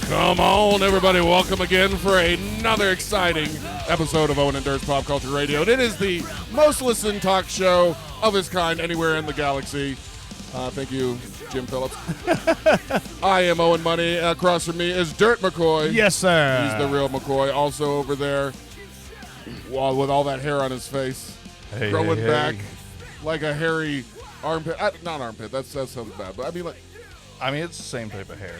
Come on, everybody. Welcome again for another exciting episode of Owen and Dirt's Pop Culture Radio. And it is the most listened talk show of its kind anywhere in the galaxy. Thank you, Jim Phillips. I am Owen Money. Across from me is Dirt McCoy. Yes, sir. He's the real McCoy. Also over there, with all that hair on his face, growing back like a hairy armpit. Not armpit. That sounds bad. But I mean, it's the same type of hair.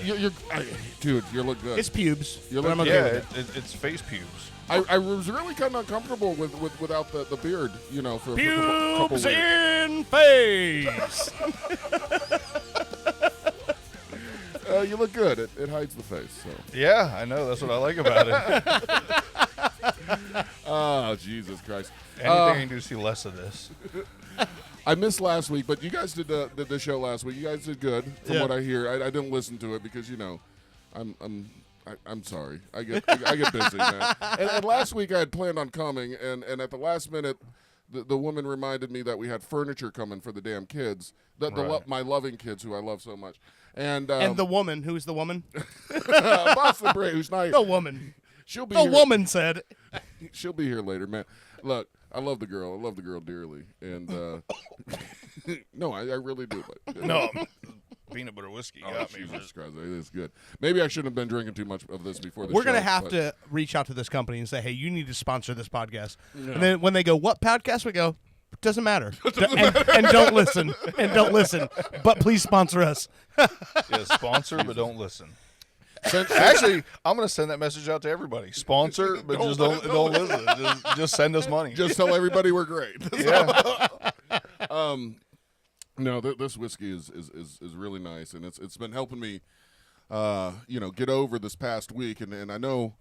Dude, you look good. It's pubes. It's face pubes. I was really kind of uncomfortable without the beard, for a couple Pubes in face. You look good. It hides the face. So. Yeah, I know. That's what I like about it. Oh, Jesus Christ. Anything I can do to see less of this. I missed last week, but you guys did the show last week. You guys did good, from what I hear. I didn't listen to it because I'm sorry. I get busy, man. And last week I had planned on coming, and at the last minute, the woman reminded me that we had furniture coming for the damn kids, my loving kids who I love so much, and the woman, who's the woman? Boston Bray, who's not here. The woman. She'll be. The here. woman said. She'll be here later, man. Look. I love the girl. I love the girl dearly. And, no, I really do. But, no, peanut butter whiskey got me. Jesus Christ, it is good. Maybe I shouldn't have been drinking too much of this before the show. We're going to have to reach out to this company and say, hey, you need to sponsor this podcast. Yeah. And then when they go, what podcast? We go, doesn't matter. And don't listen. And don't listen. But please sponsor us. Yeah, sponsor, but don't listen. Actually, I'm going to send that message out to everybody. Sponsor, but just don't listen. Just send us money. Just tell everybody we're great. Yeah. No, this whiskey is really nice, and it's been helping me, get over this past week. And I know,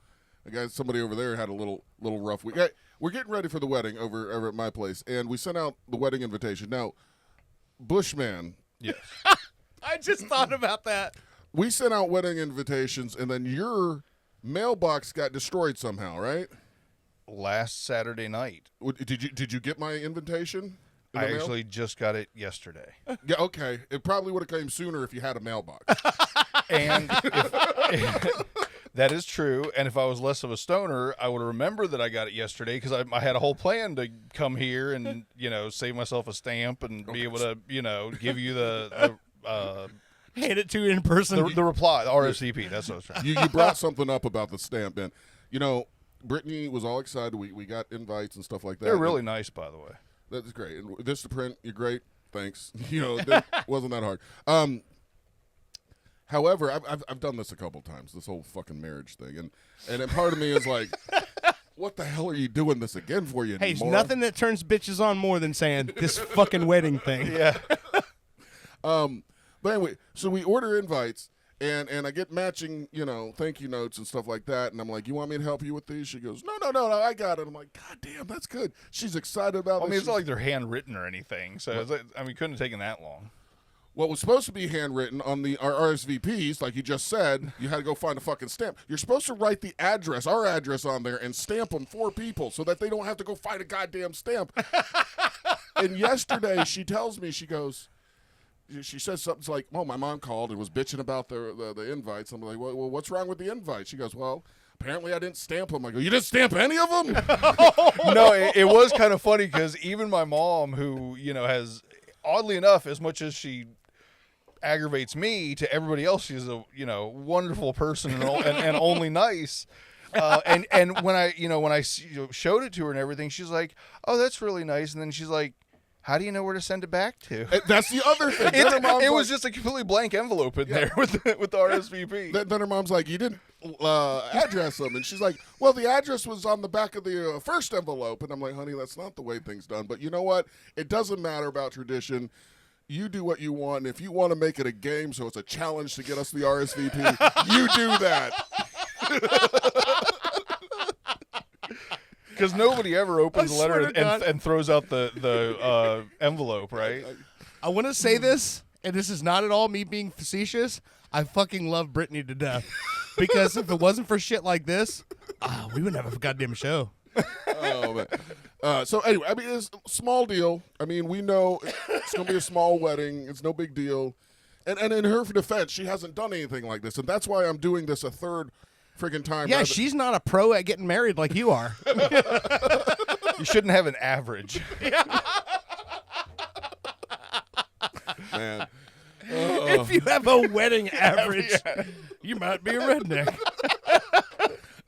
somebody over there had a little rough week. We're getting ready for the wedding over at my place, and we sent out the wedding invitation. Now, Bushman. Yes. I just thought about that. We sent out wedding invitations, and then your mailbox got destroyed somehow, right? Last Saturday night. Did you get my invitation? I actually just got it yesterday. Yeah, okay. It probably would have came sooner if you had a mailbox. And that is true. And if I was less of a stoner, I would remember that I got it yesterday because I had a whole plan to come here and save myself a stamp and be able to give you the hand it to you in person. The reply, the RSVP. That's what I was trying. You brought something up about the stamp, man. Brittany was all excited. We got invites and stuff like that. They're really nice, by the way. That's great. And this to print, you're great. Thanks. It wasn't that hard. However, I've done this a couple times. This whole fucking marriage thing, and then part of me is like, what the hell are you doing this again for? You? Hey, there's nothing that turns bitches on more than saying this fucking wedding thing. Yeah. But anyway, so we order invites, and I get matching, thank you notes and stuff like that. And I'm like, you want me to help you with these? She goes, no, I got it. I'm like, God damn, that's good. She's excited about it. I mean, it's not like they're handwritten or anything. So, it couldn't have taken that long. Well, it was supposed to be handwritten on our RSVPs, like you just said. You had to go find a fucking stamp. You're supposed to write the address, our address on there, and stamp them for people so that they don't have to go find a goddamn stamp. And yesterday, she tells me, she says something like, my mom called and was bitching about the invites. I'm like, well, what's wrong with the invite? She goes, well, apparently I didn't stamp them. I go, you didn't stamp any of them? No, it was kind of funny because even my mom, who, has, oddly enough, as much as she aggravates me, to everybody else, she's a, wonderful person and only nice. And when I showed it to her and everything, she's like, oh, that's really nice. And then she's like, how do you know where to send it back to? That's the other thing. It was just a completely blank envelope in there with the RSVP. Then her mom's like, you didn't address them. And she's like, well, the address was on the back of the first envelope. And I'm like, honey, that's not the way things done. But you know what? It doesn't matter about tradition. You do what you want. And if you want to make it a game so it's a challenge to get us the RSVP, you do that. Because nobody ever opens a letter swear to God. and throws out the envelope, right? I want to say this, and this is not at all me being facetious. I fucking love Brittany to death. Because if it wasn't for shit like this, we wouldn't have a goddamn show. Oh, man. So anyway, I mean, it's a small deal. I mean, we know it's going to be a small wedding. It's no big deal. And in her defense, she hasn't done anything like this. And that's why I'm doing this a third friggin' time. Yeah, she's not a pro at getting married like you are. You shouldn't have an average. Man. If you have a wedding average, you might be a redneck.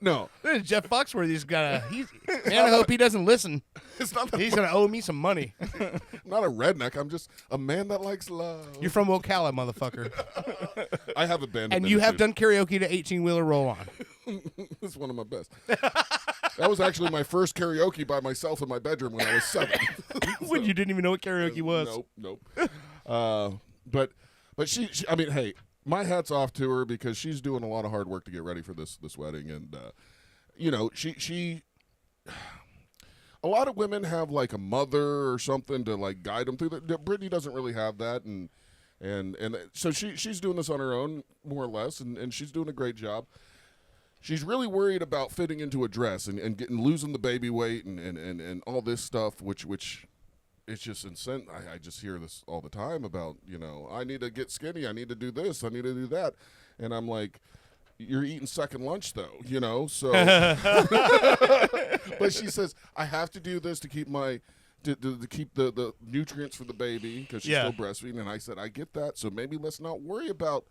No. Jeff Foxworthy's got man, I hope he doesn't listen. It's not that He's going to owe me some money. I'm not a redneck. I'm just a man that likes love. You're from Ocala, motherfucker. I have a band. And you have done karaoke to 18-wheeler roll-on. It's one of my best. That was actually my first karaoke by myself in my bedroom when I was 7. When you didn't even know what karaoke was. Nope. But she, I mean, hey, my hat's off to her because she's doing a lot of hard work to get ready for this wedding, and you know, she. A lot of women have like a mother or something to like guide them through. Brittany doesn't really have that, and so she's doing this on her own more or less, and she's doing a great job. She's really worried about fitting into a dress and losing the baby weight and all this stuff, which it's just insane. I just hear this all the time about, you know, I need to get skinny, I need to do this, I need to do that, and I'm like, you're eating second lunch though, you know. So, but she says I have to do this to keep to keep the nutrients for the baby because she's still breastfeeding, and I said I get that. So maybe let's not worry about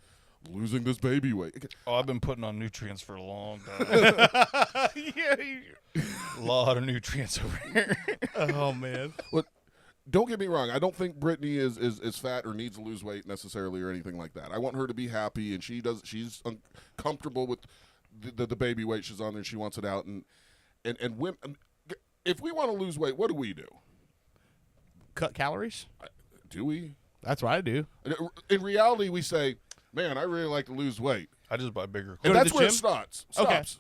losing this baby weight. Oh, I've been putting on nutrients for a long time. A lot of nutrients over here. Oh man. Well, don't get me wrong. I don't think Brittany is fat or needs to lose weight necessarily or anything like that. I want her to be happy, and she's comfortable with the baby weight she's on, and she wants it out. And women, if we want to lose weight, what do we do? Cut calories? Do we? That's what I do. In reality, we say, man, I really like to lose weight. I just buy bigger And clothes. that's the where it gym? stops.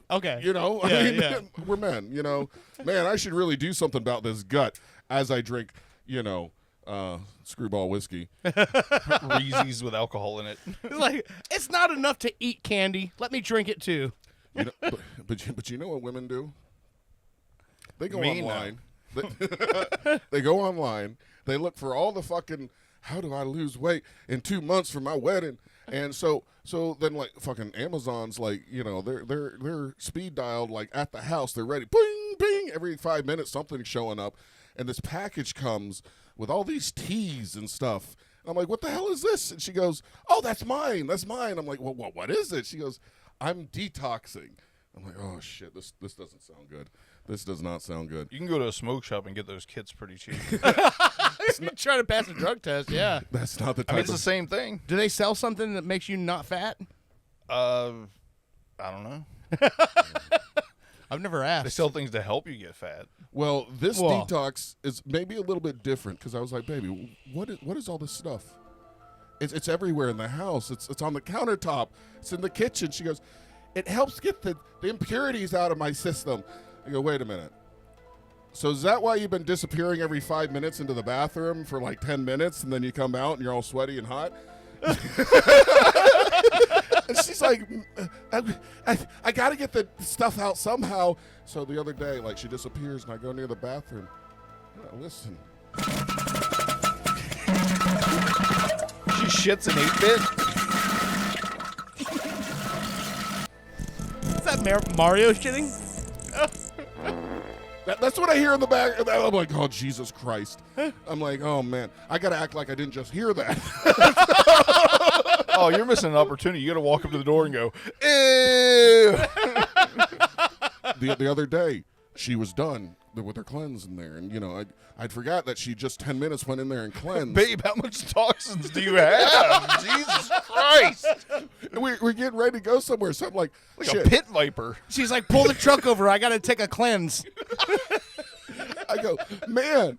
Okay. You know, Yeah, I mean, yeah. we're men, you know. Man, I should really do something about this gut as I drink, you know, screwball whiskey. Reese's with alcohol in it. It's like, it's not enough to eat candy. Let me drink it too. You know, but you know what women do? They go Me, online. They go online. They look for all the fucking, how do I lose weight in 2 months for my wedding? And so then like fucking Amazon's like, you know, they're speed dialed like at the house. They're ready. Bing, bing. Every 5 minutes something's showing up. And this package comes with all these teas and stuff. And I'm like, what the hell is this? And she goes, oh, that's mine. That's mine. I'm like, well, what is it? She goes, I'm detoxing. I'm like, oh shit, this doesn't sound good. This does not sound good. You can go to a smoke shop and get those kits pretty cheap. Trying to pass a drug test, yeah. That's not the type I mean, it's of the same thing. Do they sell something that makes you not fat? I don't know. I've never They asked. sell things to help you get fat. Well, this Well. detox is maybe a little bit different because I was like, baby, what is all this stuff? It's everywhere in the house. It's on the countertop. It's in the kitchen. She goes, it helps get the impurities out of my system. I go, wait a minute. So is that why you've been disappearing every 5 minutes into the bathroom for like 10 minutes and then you come out and you're all sweaty and hot? And she's like, I got to get the stuff out somehow. So the other day, like, she disappears, and I go near the bathroom. Oh, listen. She shits an 8-bit. Is that Mario shitting? That's what I hear in the back. I'm like, oh, Jesus Christ. I'm like, oh, man. I got to act like I didn't just hear that. Oh, you're missing an opportunity. You got to walk up to the door and go, ew. The other day, she was done with her cleanse in there. And, you know, I'd forgot that she just 10 minutes went in there and cleansed. Babe, how much toxins do you have? Jesus Christ. We're getting ready to go somewhere. So I'm like shit. A pit viper. She's like, pull the truck over. I got to take a cleanse. I go, man,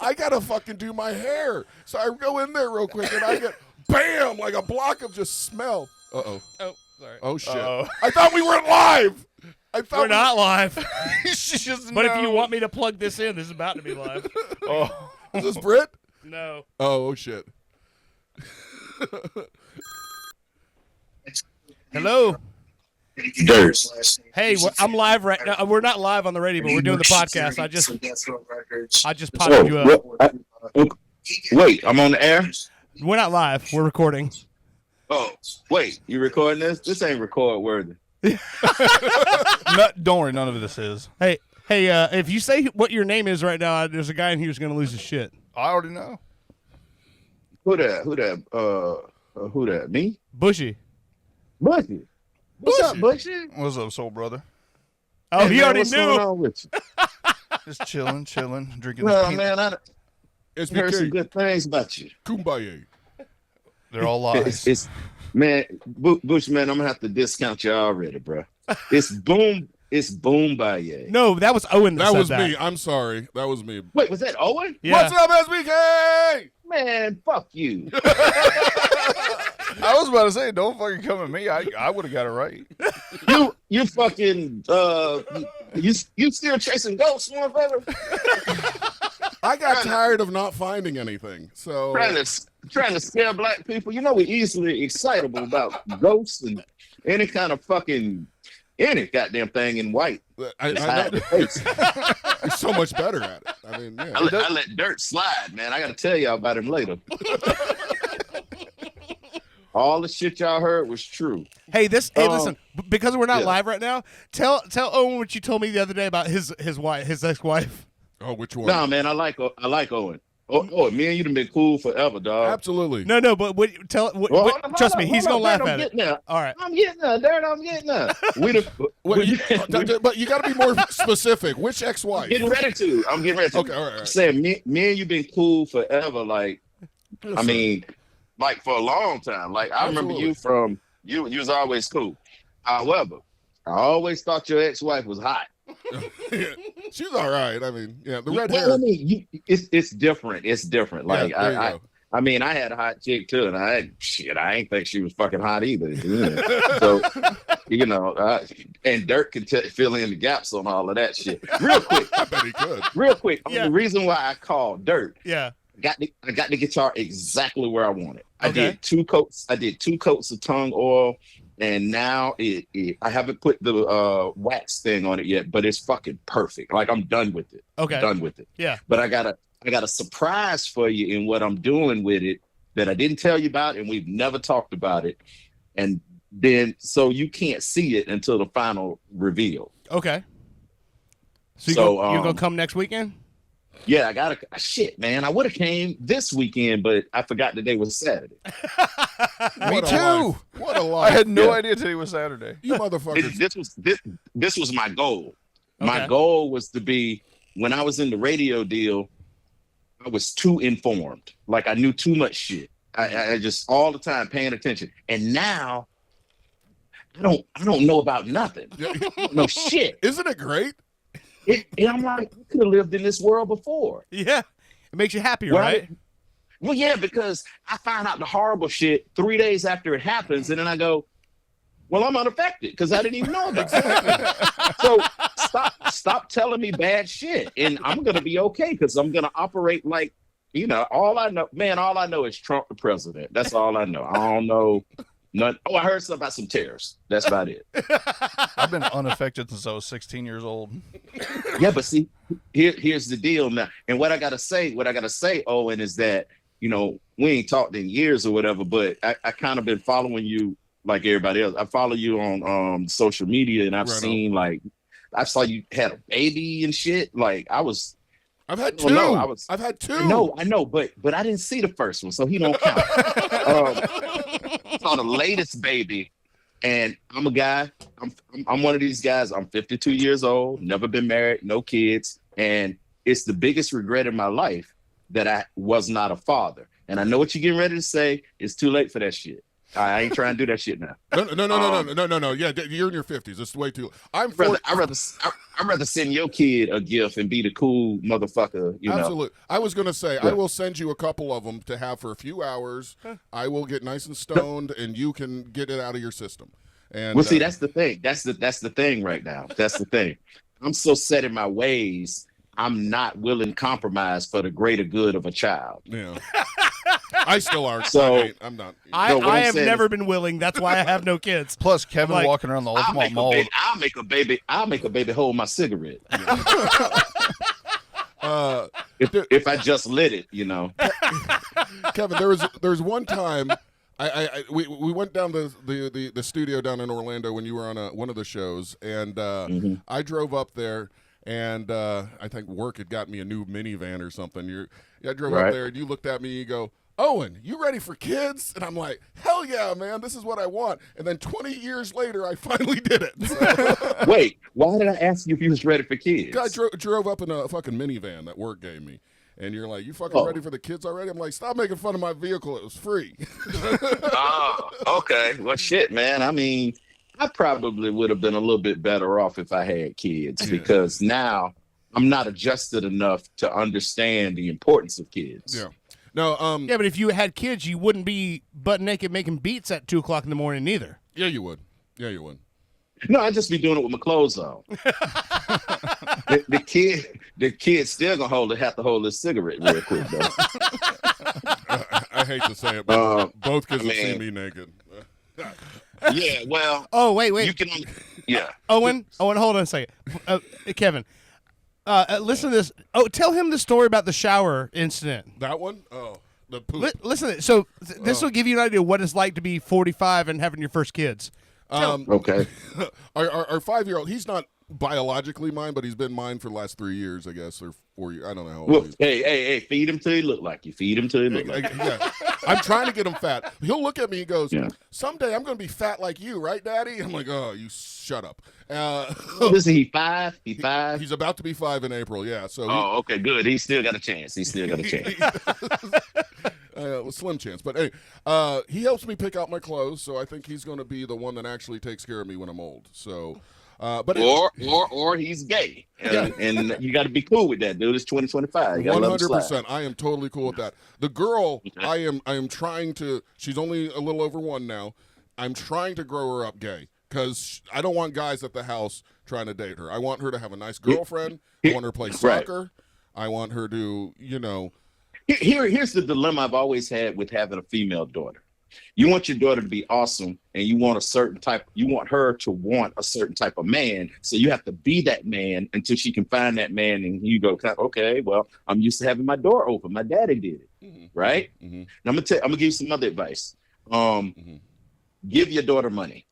I got to fucking do my hair. So I go in there real quick, and I get, bam, like a block of just smell. Uh-oh. Oh, sorry. Oh, shit. Uh-oh. I thought we weren't live. I thought We're not live. She just But if you knows. want me to plug this in, this is about to be live. Oh. Is this Britt? No. Oh shit. Hello. Dirt. Hey, I'm live right now. We're not live on the radio, but we're doing the podcast. I just potted you up. Wait, I'm on the air? We're not live. We're recording. Oh, wait, you recording this? This ain't record worthy. Don't worry, none of this is. Hey, if you say what your name is right now, there's a guy in here who's going to lose his shit. I already know. Who that? Who that? Me? Bushy. Bushy. What's up, Bushy? What's up, soul brother? Oh, Hey, he man, already what's going knew. on with you? Just chilling, drinking Well, this man, I heard some SBK. good things about you. Kumbaya. They're all lies. It's man, Bush, man, I'm gonna have to discount you already, bro. It's boom by you. No, that was Owen that That said was that. me. I'm sorry. That was me. Wait, was that Owen? Yeah. What's up, SBK? Man, fuck you. I was about to say, don't fucking come at me. I would have got it right. you fucking you still chasing ghosts, motherfucker? I got tired of not finding anything. So Trying to scare black people. You know we're easily excitable about ghosts and any kind of fucking any goddamn thing in white. I Just know. hide the face. You're so much better at it. I mean, yeah. I let dirt slide, man. I gotta tell y'all about him later. All the shit y'all heard was true. Hey, listen, because we're not yeah. live right now, tell Owen what you told me the other day about his wife, his ex-wife. Oh, which one? Nah, man, I like Owen. Oh, me and you done been cool forever, dog. Absolutely. No, but trust me, he's gonna laugh at it. All right. I'm getting there, Dirt. I'm getting there. But you got to be more specific. Which ex-wife? I'm getting ready to. Okay, all right. I'm saying me and you been cool forever. Like, I mean, like for a long time. Like I remember you from you was always cool. However, I always thought your ex-wife was hot. She's all right. I mean, yeah, the red Well, hair. I mean, it's different. It's different. Like Yeah, there you go. I mean, I had a hot chick too, and I ain't think she was fucking hot either. You know? So, you know, and Dirk can fill in the gaps on all of that shit. Real quick, I bet he could. real quick. Yeah. The reason why I called Dirk, Yeah. I got the guitar exactly where I want it. I Okay. did 2 coats. I did 2 coats of tongue oil, and now I haven't put the wax thing on it yet, but it's fucking perfect. Like I'm done with it. Okay. Done with it. Yeah. But I got a surprise for you in what I'm doing with it that I didn't tell you about, and we've never talked about it. And then so you can't see it until the final reveal. Okay. So you're gonna come next weekend? Yeah, I got a shit, man. I would have came this weekend, but I forgot the day was Saturday. Me What a too. life. What a I life. had no Yeah. idea today was Saturday. You motherfuckers. This was my goal. My Okay. goal was to be, when I was in the radio deal, I was too informed. Like I knew too much shit. I just all the time paying attention. And now I don't know about nothing. No shit. Isn't it great? And I'm like, I could have lived in this world before. Yeah. It makes you happier, Well, right? Well, yeah, because I find out the horrible shit 3 days after it happens, and then I go, well, I'm unaffected because I didn't even know about it. So stop telling me bad shit, and I'm gonna be okay because I'm gonna operate like, you know, all I know is Trump the president. That's all I know. I don't know none. Oh, I heard something about some tariffs. That's about it. I've been unaffected since I was 16 years old. Yeah, but see, here's the deal now. And what I gotta say, Owen, is that, you know, we ain't talked in years or whatever, but I kind of been following you like everybody else. I follow you on social media, and I've Right seen like I saw you had a baby and shit. Like I've had Well, two. no, I've had two. I know, but I didn't see the first one, so he don't count. Saw the latest baby, and I'm a guy. I'm one of these guys. I'm 52 years old, never been married, no kids, and it's the biggest regret in my life that I was not a father. And I know what you're getting ready to say. It's too late for that shit. I ain't trying to do that shit now. No. Yeah, you're in your 50s. It's way too. I'm 40. I'd rather send your kid a gift and be the cool motherfucker. You know. Absolutely. I was going to say, I will send you a couple of them to have for a few hours. I will get nice and stoned, and you can get it out of your system. And well, see, that's the thing. That's the thing right now. That's the thing. I'm so set in my ways. I'm not willing to compromise for the greater good of a child. yeah. I still are. So I'm not. I, No, what I I'm have saying never is- been willing. That's why I have no kids. Plus, Kevin like, walking around the I'll Ultimate make, Mall. I'll make a baby hold my cigarette. Uh, If I just lit it, you know. Kevin, there was one time we went down the studio down in Orlando when you were on one of the shows, and I drove up there, and I think work had got me a new minivan or something. I drove up Right. there, and you looked at me, and you go, Owen, you ready for kids? And I'm like, hell yeah, man, this is what I want. And then 20 years later, I finally did it. So, Wait, why did I ask you if you was ready for kids? I drove up in a fucking minivan that work gave me. And you're like, you fucking Oh. ready for the kids already? I'm like, stop making fun of my vehicle. It was free. Oh, okay. Well, shit, man. I mean, I probably would have been a little bit better off if I had kids because now I'm not adjusted enough to understand the importance of kids. Yeah. No, Yeah, but if you had kids, you wouldn't be butt naked making beats at 2:00 in the morning either. yeah, you would. Yeah, you would. No, I'd just be doing it with my clothes on. the kid still gonna have to hold his cigarette real quick though. I hate to say it, but both kids will see man. me naked. Yeah, well, Oh, wait. you can. Yeah. Owen, hold on a second. Kevin, listen to this. Oh, tell him the story about the shower incident. That one? Oh, the poop. Listen to this. So this will give you an idea of what it's like to be 45 and having your first kids. Okay. Our 5-year-old, he's not biologically mine, but he's been mine for the last 3 years, I guess, or 4 years. I don't know how old Well, he is. hey, feed him till he look like you. Feed him till he look like you. Yeah. I'm trying to get him fat. He'll look at me and goes, Yeah. someday I'm going to be fat like you, right, Daddy? I'm like, oh, you shut up. Is he 5? He 5? He's about to be 5 in April, yeah. So Oh, okay, good. He still got a chance. slim chance. But hey, he helps me pick out my clothes, so I think he's going to be the one that actually takes care of me when I'm old. So, but Or he's gay, and you got to be cool with that, dude. It's 2025. You got to let him slide. 100%. I am totally cool with that. The girl, I am trying to. She's only a little over 1 now. I'm trying to grow her up gay because I don't want guys at the house trying to date her. I want her to have a nice girlfriend. I want her to play soccer. I want her to, Here's the dilemma I've always had with having a female daughter. You want your daughter to be awesome, and you want her to want a certain type of man. So you have to be that man until she can find that man, and you go, okay, well, I'm used to having my door open. My daddy did it, right? Mm-hmm. Now I'm gonna give you some other advice. Give your daughter money.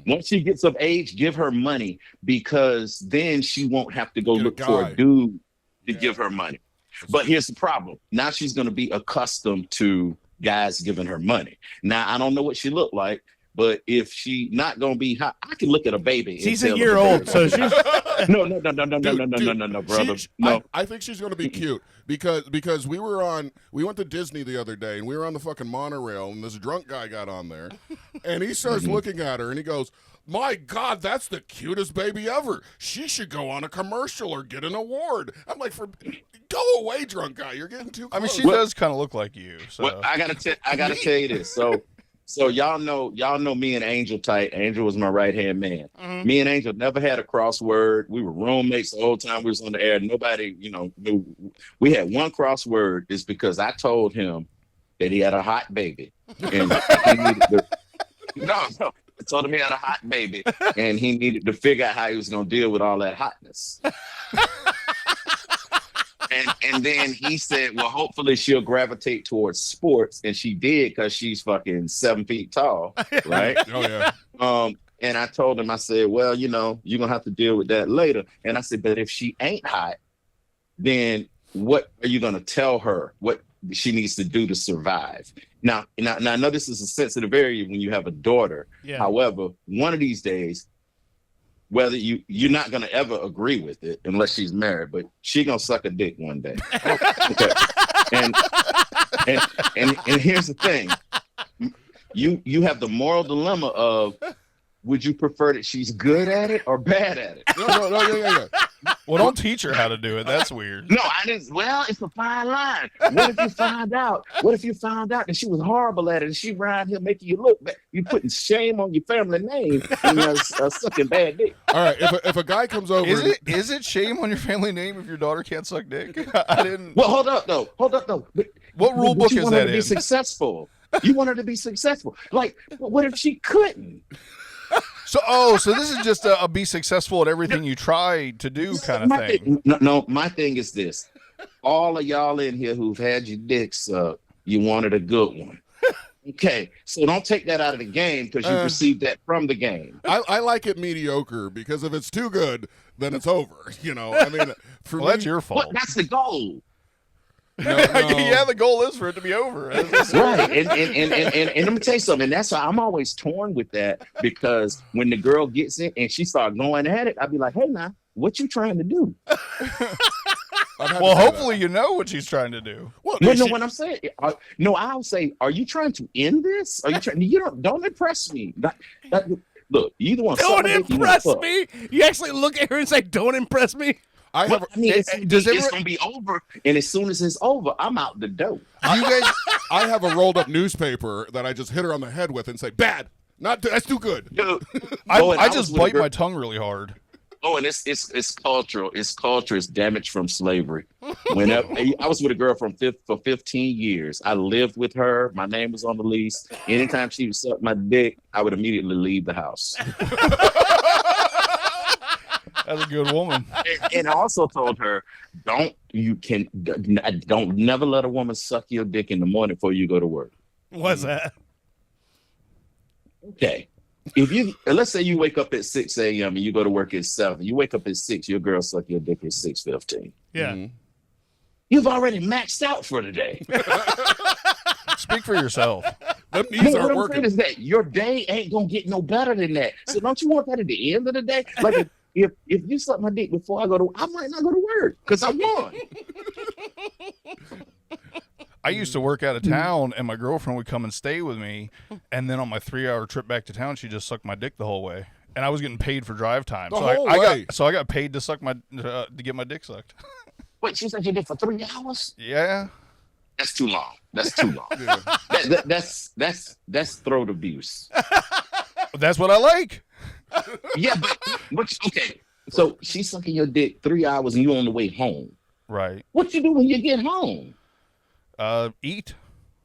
Once she gets of age, give her money because then she won't have to go Get a look for guy. a dude to give her money. But here's the problem. Now she's going to be accustomed to guys giving her money. Now, I don't know what she looked like, but if she not going to be hot, I can look at a baby. and She's tell a year if old, baby- so she's No, Dude, brother. she- No. I think she's going to be cute because we went to Disney the other day and we were on the fucking monorail and this drunk guy got on there and he starts looking at her and he goes, my God, that's the cutest baby ever. She should go on a commercial or get an award. I'm like, go away, drunk guy. You're getting too close. I mean, she does kind of look like you. So Well, I gotta tell you this. So y'all know me and Angel tight. Angel was my right hand man. Me and Angel never had a crossword. We were roommates the whole time we was on the air. Nobody, knew. We had one crossword. Is because I told him that he had a hot baby, and he needed to. No. I told him he had a hot baby, and he needed to figure out how he was gonna deal with all that hotness. And then he said, well, hopefully she'll gravitate towards sports. And she did because she's fucking 7 feet tall, right? Oh, yeah. And I told him, I said, well, you're going to have to deal with that later. And I said, but if she ain't hot, then what are you going to tell her what she needs to do to survive? Now, I know this is a sensitive area when you have a daughter. Yeah. However, one of these days, whether you're not going to ever agree with it unless she's married, but she going to suck a dick one day. Okay. And here's the thing. You have the moral dilemma of, would you prefer that she's good at it or bad at it? No, yeah. Well, don't teach her how to do it. That's weird. No, I didn't. Well, it's a fine line. What if you find out? What if you found out that she was horrible at it and she around here making you look bad? You putting shame on your family name and sucking bad dick. All right, if a guy comes over, Is it shame on your family name if your daughter can't suck dick? I didn't. Well, hold up though. What rule book you is want her that to be in? successful. You want her to be successful. Like, what if she couldn't? So this is just a be successful at everything you try to do kind of thing. No, my thing is this. All of y'all in here who've had your dick sucked, you wanted a good one. Okay, so don't take that out of the game because you received that from the game. I like it mediocre because if it's too good, then it's over. You know, I mean, for Well, me, that's your fault. Well, that's the goal. no. Yeah, the goal is for it to be over. Right. And let me tell you something. And that's why I'm always torn with that, because when the girl gets it and she starts going at it, I'll be like, hey, now, what you trying to do? Well, hopefully you know what she's trying to do. Well, No, what I'm saying. No, I'll say, are you trying to end this? Are you trying? Don't impress me. Look, you either want to Don't impress me. You actually look at her and say, "Don't impress me." I have. It's gonna be over, and as soon as it's over, I'm out the door. You guys, I have a rolled up newspaper that I just hit her on the head with and say, "Bad, that's too good." Dude, I just bite my tongue really hard. Oh, and it's cultural. It's culture. It's damage from slavery. Whenever I was with a girl for 15 years, I lived with her. My name was on the lease. Anytime she would suck my dick, I would immediately leave the house. That's a good woman. And I also told her, don't never let a woman suck your dick in the morning before you go to work. What's that? Okay. Let's say you wake up at 6 a.m. and you go to work at 7. You wake up at 6, your girl suck your dick at 6:15. Yeah. Mhm. You've already maxed out for the day. Speak for yourself. Them knees What aren't I'm working. saying is that your day ain't gonna get no better than that. So don't you want that at the end of the day? Like if you suck my dick before I go to, I might not go to work because I won. I used to work out of town, and my girlfriend would come and stay with me. And then on my 3-hour trip back to town, she just sucked my dick the whole way. And I was getting paid for drive time, The whole way. I got paid to suck to get my dick sucked. Wait, she said you did for 3 hours? Yeah, That's too long. That's too long. Yeah. That's throat abuse. that's what I like. Yeah, but okay. So she's sucking your dick 3 hours and you on the way home. Right. What you do when you get home? Eat.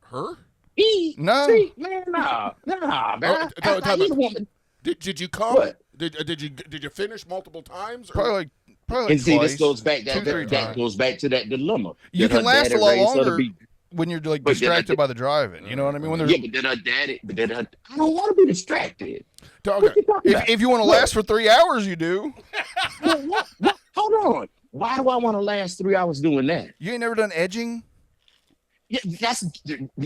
Her? Eat. No. See, man, nah, man. I need a woman. Did you come? What? Did you finish multiple times? Or? Probably like And see, twice. this goes back Two, three that times. goes back to that dilemma. You that her can last daddy a lot raised her to longer be- when you're like But distracted then by the driving. You know what I mean? When Yeah, they're, but I don't want to be distracted. Okay. What you talking about? if you want to last for 3 hours, you do. What? Hold on. Why do I want to last 3 hours doing that? You ain't never done edging? Yeah, that's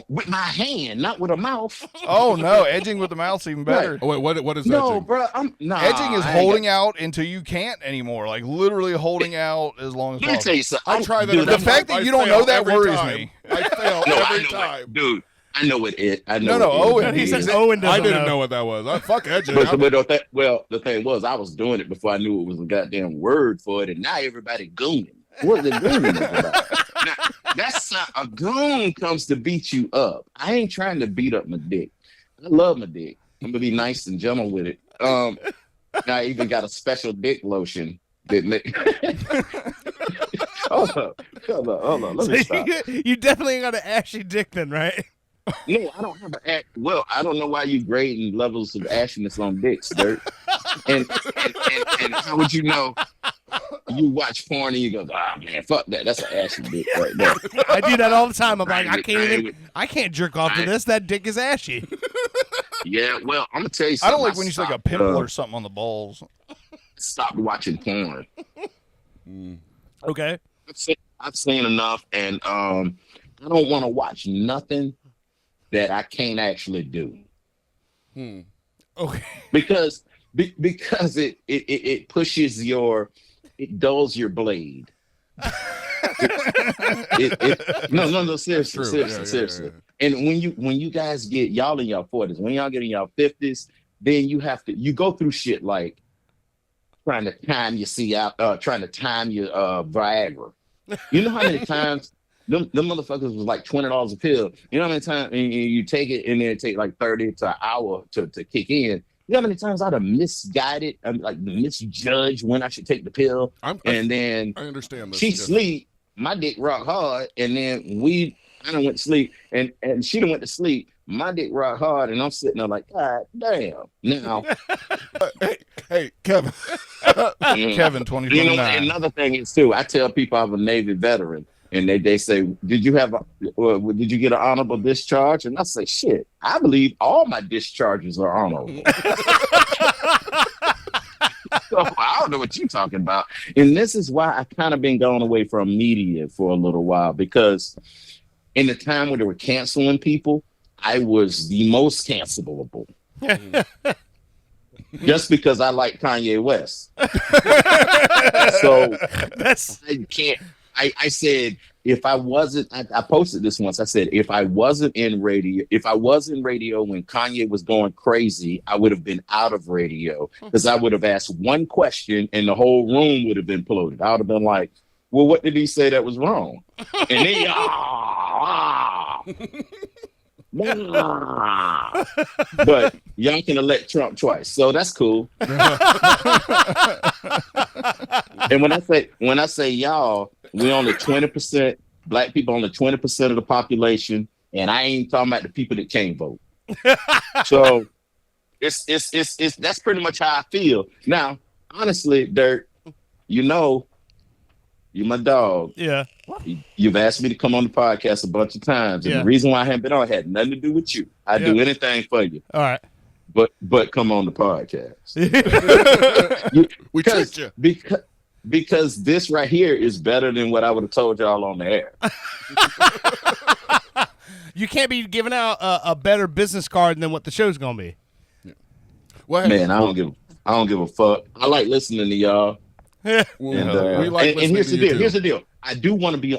with my hand, not with a mouth. Oh no, edging with the mouth's even better. Oh wait, what is No, edging? bro. Edging is holding out until you can't anymore, like literally holding out as long as Let me tell possible. you something. I try that. Dude, and The I- fact that I you don't fail know that every worries time. me. I fail No, I every know time. it, dude. I know it. I know. No, it is. Owen, He says Is it- Owen doesn't I didn't know. know what that was. Fuck edging. But the thing was, I was doing it before I knew it was a goddamn word for it, and now everybody gooning. What is gooning about? Now, that's a goon comes to beat you up. I ain't trying to beat up my dick. I love my dick. I'm gonna be nice and gentle with it. I even got a special dick lotion that hold on. Let me stop. You definitely got an ashy dick then, right? No, I don't have an well, I don't know why you grading levels of ashiness on dicks, Dirt. And how would you know? You watch porn and you go, man, fuck that. That's an ashy dick right there. I do that all the time. I'm like, Right, I can't jerk off to this. That dick is ashy. Yeah, well, I'm gonna tell you I something. don't like when you see like a pimple or something on the balls. Stopped watching porn. Okay. I've seen enough, and I don't want to watch nothing that I can't actually do. Okay. Because it pushes it dulls your blade. No, seriously, True. seriously. Yeah. And when you guys get y'all in your 40s, when y'all get in your 50s, then you go through shit like trying to time your trying to time your Viagra. You know how many times them motherfuckers was like $20 a pill. You know how many times you take it and then it take like 30 to an hour to kick in. You know how many times I'd have misguided, like misjudged when I should take the pill, and then I understand this. she sleep, my dick rock hard, and then I done went to sleep, and she done went to sleep. My dick rock hard, and I'm sitting there like, God damn. Now, hey, Kevin. Kevin, 2029. You know, another thing is too, I tell people I'm a Navy veteran, and they say, did you get an honorable discharge? And I say, shit, I believe all my discharges are honorable. So I don't know what you're talking about. And this is why I kind of been going away from media for a little while, because in the time when they were canceling people, I was the most cancelable. Just because I like Kanye West. So I can't. I said, if I wasn't, I posted this once. I said, if I was in radio when Kanye was going crazy, I would have been out of radio, because I would have asked one question and the whole room would have been polluted. I would have been like, well, what did he say that was wrong? And then, but y'all can elect Trump twice, so that's cool. And when I say y'all, we only 20%. Black people only 20% of the population, and I ain't talking about the people that can't vote. So it's that's pretty much how I feel now. Honestly, Dirt, you know, you my dog. Yeah. You've asked me to come on the podcast a bunch of times, and the reason why I haven't been on had nothing to do with you. I'd do anything for you. All right. But come on the podcast. We tricked you. Because this right here is better than what I would have told y'all on the air. You can't be giving out a better business card than what the show's gonna be. Yeah. Well, man, I don't give a fuck. I like listening to y'all. We like and here's the deal. Too. Here's the deal. I do want to be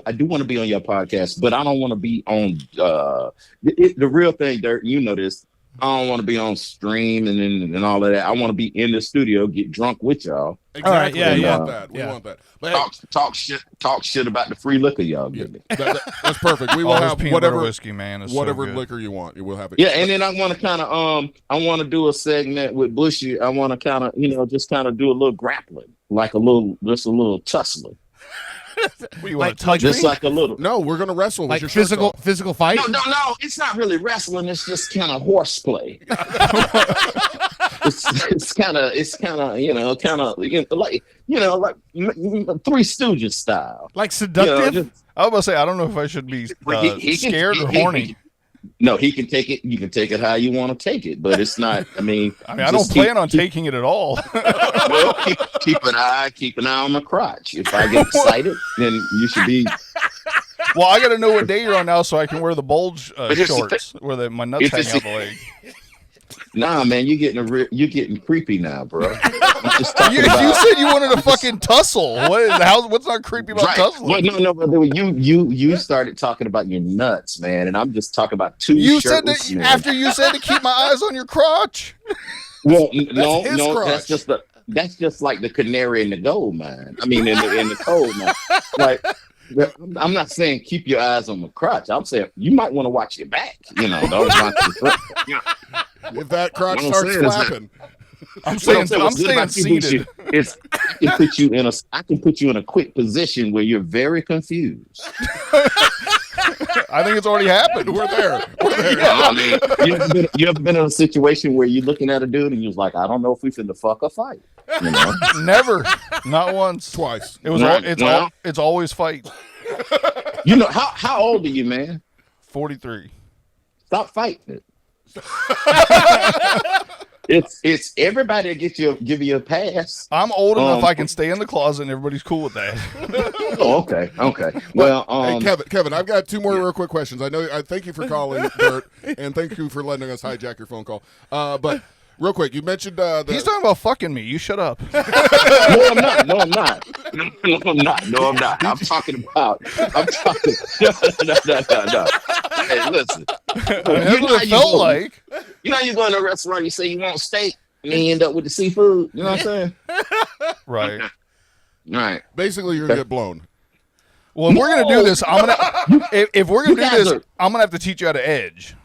on your podcast, but I don't want to be on the real thing, Dirt. You know this. I don't want to be on stream and all of that. I want to be in the studio, get drunk with y'all. Exactly. Right, we want that. We want that. But talk shit about the free liquor y'all give me. That's perfect. We will Always have peanut whatever butter whiskey, man. It's whatever so liquor you want. You will have it. Yeah, and then I want to kind of I want to do a segment with Bushy. I want to kind of just kind of do a little grappling, like a little tussling. What do you want to like touch Just me? like a little. No, we're gonna wrestle. Like with your shirts off. physical fight? No, it's not really wrestling. It's just kind of horseplay. it's kind of like Three Stooges style. Like seductive? I was about to say, I don't know if I should be scared or horny. No, he can take it. You can take it how you want to take it, but it's not. I mean, I don't plan on taking it at all. Well, keep an eye on my crotch. If I get excited, then you should be. Well, I got to know what day you're on now, so I can wear the bulge shorts where my nuts hang out the leg. Nah, man, you're getting creepy now, bro. You said you wanted to fucking tussle. What's not creepy about tussling? Well, no, you started talking about your nuts, man, and I'm just talking about two. You said that after you said to keep my eyes on your crotch. Well, no, crotch. that's just like the canary in the gold mine. I mean, in the coal mine. Like, I'm not saying keep your eyes on the crotch. I'm saying you might want to watch your back. Don't watch your crotch. If that crotch starts flapping. I'm staying seated. I can put you in a quick position where you're very confused. I think it's already happened. We're there. Yeah, I mean, you ever been in a situation where you're looking at a dude and you're like, I don't know if we finna fuck or fight. Never, not once, Twice. It was. It's always fight. How old are you, man? 43. Stop fighting it. It's everybody give you a pass. I'm old enough I can stay in the closet and everybody's cool with that. Oh, okay. Well, hey, Kevin, I've got two more real quick questions. I thank you for calling, Bert, and thank you for letting us hijack your phone call. But real quick, you mentioned he's talking about fucking me. You shut up. No, I'm not. I'm talking about. No. Hey, listen. That's what it felt like. You know, you go in a restaurant, you say you want steak. and then you end up with the seafood. You know what I'm saying? Right. All right. Basically, you're gonna get blown. Well, if we're gonna do this, I'm gonna. If we're gonna You do guys this, are- I'm gonna have to teach you how to edge.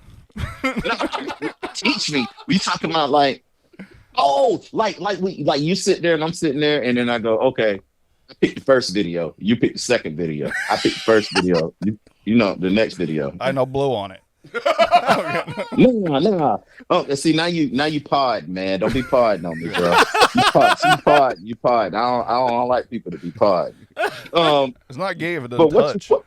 Teach me. We talking about like, like you sit there and I'm sitting there, and then I go, okay, I pick the first video, you pick the second video, I pick the first video, you know the next video. I know blow on it. No. Oh, see now you pod, man. Don't be podding on me, bro. You pod. I don't like people to be pod. It's not gay if it But doesn't touch.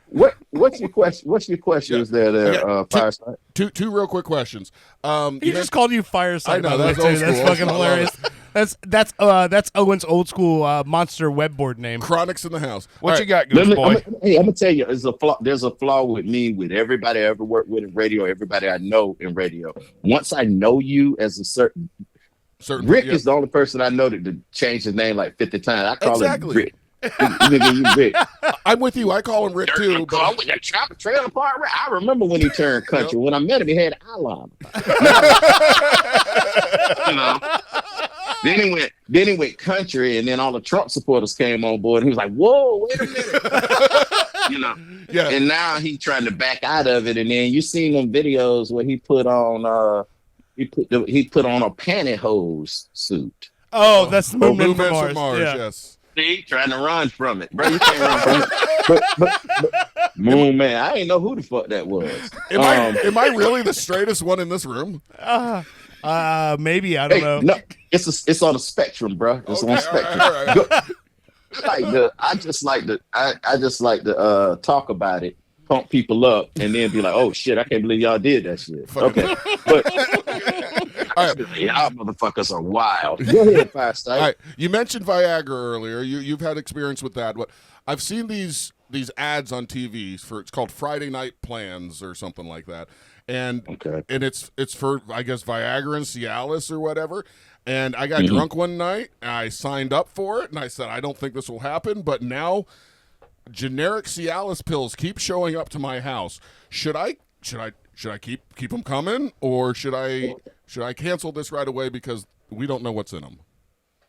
what's your question? What's your questions there, Fireside? Two real quick questions. He just called you Fireside. I know, by the way, that's old too. That's school. fucking I love hilarious. That's Owen's old school monster web board name. Chronics in the house. What All you right. got, Goose Boy? I'm gonna tell you, there's a flaw with me, with everybody I ever worked with in radio, everybody I know in radio. Once I know you as a certain Rick yeah. is the only person I know to change his name like 50 times. I call Exactly. him Rick. You Rick. I'm with you. I call him Rick too. Call But with that trailer park Rick. I remember when he turned country. When I met him, he had an eyeliner. You know. Then he went country, and then all the Trump supporters came on board. And he was like, "Whoa, wait a minute," you know. yeah, And now he's trying to back out of it. And then you seen them videos where he put on he put on a pantyhose suit. Oh, that's the Oh, movement Movement from from Mars. Yeah. Yes. See, trying to run from it, bro. You can't run from it. But Moon Man, I didn't know who the fuck that was. Am I really the straightest one in this room? Maybe I don't know. No, it's on a spectrum, bro. It's on a spectrum. All right. I just like to talk about it, pump people up, and then be like, "Oh shit, I can't believe y'all did that shit." Okay, but All right. y'all motherfuckers are wild. Go ahead, Fireside. All right. You mentioned Viagra earlier. You've had experience with that. But I've seen these ads on TV for, it's called Friday Night Plans or something like that. And Okay. and it's for, I guess, Viagra and Cialis or whatever. And I got drunk one night, and I signed up for it, and I said, I don't think this will happen. But now generic Cialis pills keep showing up to my house. Should I keep them coming, or should I cancel this right away because we don't know what's in them?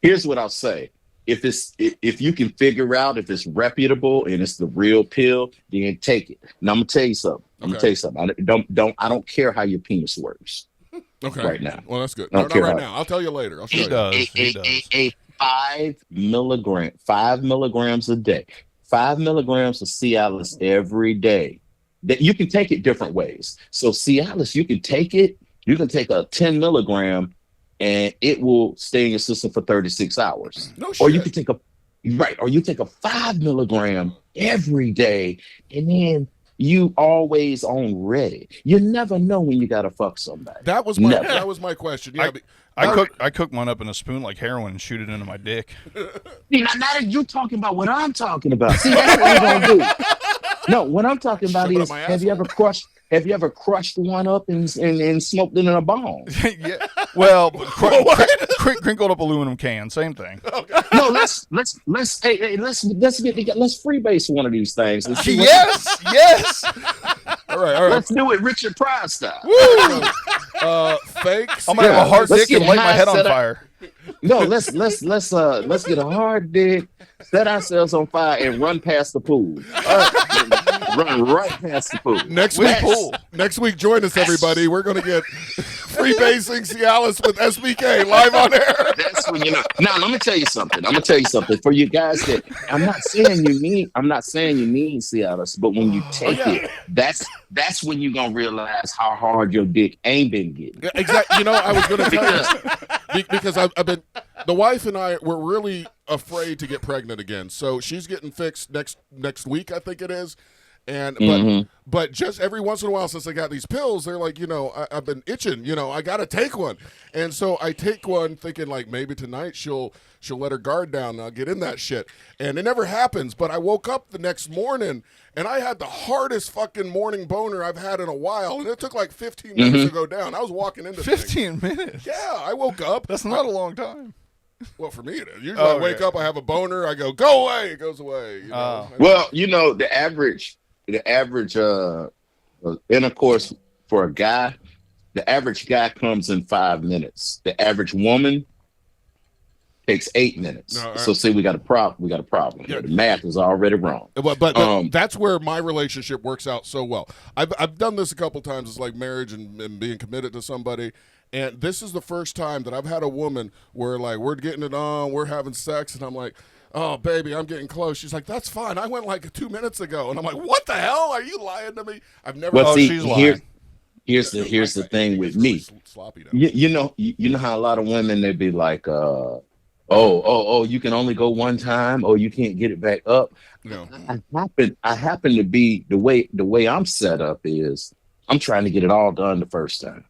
Here's what I'll say. If you can figure out if it's reputable and it's the real pill, then take it. Now I'm gonna tell you something. I don't care how your penis works. Okay. Right now. Well, that's good. I No, don't not care right how- now. I'll tell you later. I'll show He you. does. He does. A 5 milligrams a day. 5 milligrams of Cialis every day. That you can take it different ways. So Cialis, you can take it. You can take a 10 milligram, and it will stay in your system for 36 hours. No shit. Or you can take a 5 milligram every day, and then you always on ready. You never know when you gotta fuck somebody. That was my question. Yeah. I cook one up in a spoon like heroin and shoot it into my dick. See, now that you're talking about what I'm talking about. See, that's what you're gonna do. No, what I'm talking about Shove it up is, my have you ever crushed one up and smoked it in a bong? Yeah. Well, crinkled up aluminum can, same thing. No, let's freebase one of these things. And see what- Yes. All right. Let's do it Richard Pryor style. Fakes. I'm gonna have a hard Let's dick and get light my high, head on set up. fire. No, let's get a hard dick, set ourselves on fire, and run past the pool. Run right past the pool. Next Which week, pool? join us, everybody. We're going to get freebasing Cialis with SBK live on air. That's when you know. Now, let me tell you something. For you guys that I'm not saying you need Cialis, but when you take it, that's when you're gonna realize how hard your dick ain't been getting. Yeah, exactly. You know, I was going to tell you because I've been, the wife and I were really afraid to get pregnant again. So she's getting fixed next week, I think it is. And but just every once in a while, since I got these pills, they're like, I've been itching, I got to take one. And so I take one thinking like maybe tonight she'll let her guard down and I'll get in that shit. And it never happens. But I woke up the next morning and I had the hardest fucking morning boner I've had in a while. And it took like 15 minutes to go down. I was walking into things. 15 minutes. Yeah, I woke up. That's not a long time. Well, for me it is. Usually I wake up, I have a boner, I go away. It goes away. Well, the average intercourse for a guy, the average guy comes in 5 minutes. The average woman takes 8 minutes. No, So see, we got a problem. We got a problem. Yeah. The math is already wrong. But that's where my relationship works out so well. I've done this a couple times. It's like marriage and being committed to somebody. And this is the first time that I've had a woman where, like, we're getting it on, we're having sex, and I'm like, oh, baby, I'm getting close. She's like, that's fine. I went like 2 minutes ago. And I'm like, what the hell? Are you lying to me? I've never. Well, see, she's lying. here's the thing with me. Sloppy now. You know how a lot of women, they'd be like, oh, you can only go one time, or you can't get it back up. No. I happen to be the way I'm set up is I'm trying to get it all done the first time.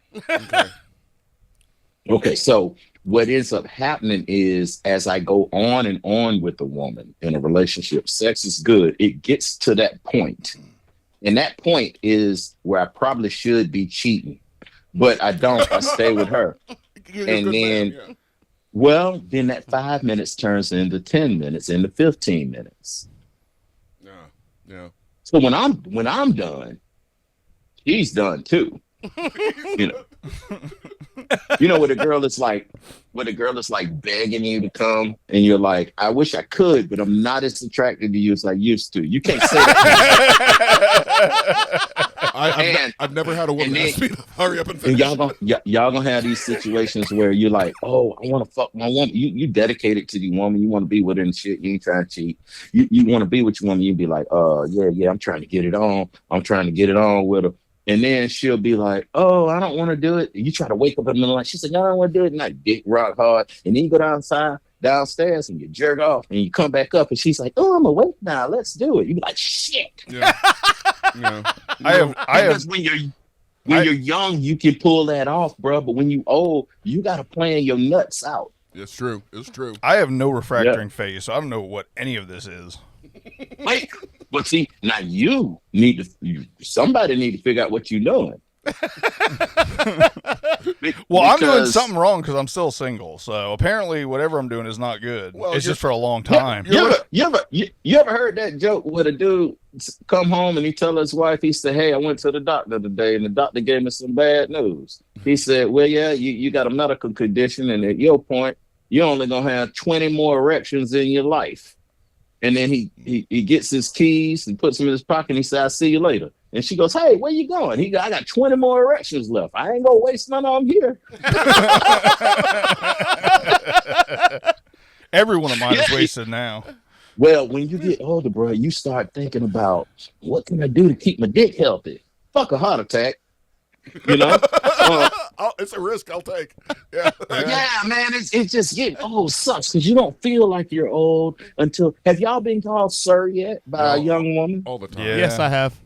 Okay, so what ends up happening is as I go on and on with a woman in a relationship, sex is good. It gets to that point. And that point is where I probably should be cheating, but I don't. I stay with her. And then, well, then that 5 minutes turns into 10 minutes, into 15 minutes. Yeah. So when I'm done, she's done too. You know, when a girl is like begging you to come, and you're like, I wish I could, but I'm not as attracted to you as I used to. You can't say that. I've never had a woman ask me to hurry up and And finish. y'all gonna have these situations where you're like, oh, I want to fuck my woman. You dedicated to the woman. You want to be with her and shit. You ain't trying to cheat. You want to be with your woman. You be like, yeah, I'm trying to get it on. I'm trying to get it on with her. And then she'll be like, oh, I don't want to do it. You try to wake up in the middle of the night. She said, no, I don't want to do it. And I dick rock hard. And then you go downstairs and you jerk off. And you come back up and she's like, oh, I'm awake now. Let's do it. You be like, shit. Yeah. I have When you're young, you can pull that off, bro. But when you old, you got to plan your nuts out. It's true. I have no refractoring phase, so I don't know what any of this is. Wait, but see, now somebody need to figure out what you're doing. Well, I'm doing something wrong because I'm still single. So apparently, whatever I'm doing is not good. Well, it's just for a long time. You ever heard that joke with a dude come home and he tell his wife, he said, hey, I went to the doctor today and the doctor gave me some bad news. He said, well, yeah, you got a medical condition, and at your point, you're only gonna have 20 more erections in your life. And then he gets his keys and puts them in his pocket, and he said, I'll see you later. And she goes, hey, where you going? I got 20 more erections left. I ain't gonna waste none of them here. Every one of mine is wasted now. Well, when you get older, bro, you start thinking about, what can I do to keep my dick healthy? Fuck a heart attack. You know? It's a risk I'll take. Yeah, Man, it just getting old sucks because you don't feel like you're old until. Have y'all been called sir yet by a young woman? all the time. Yeah. Yes, I have.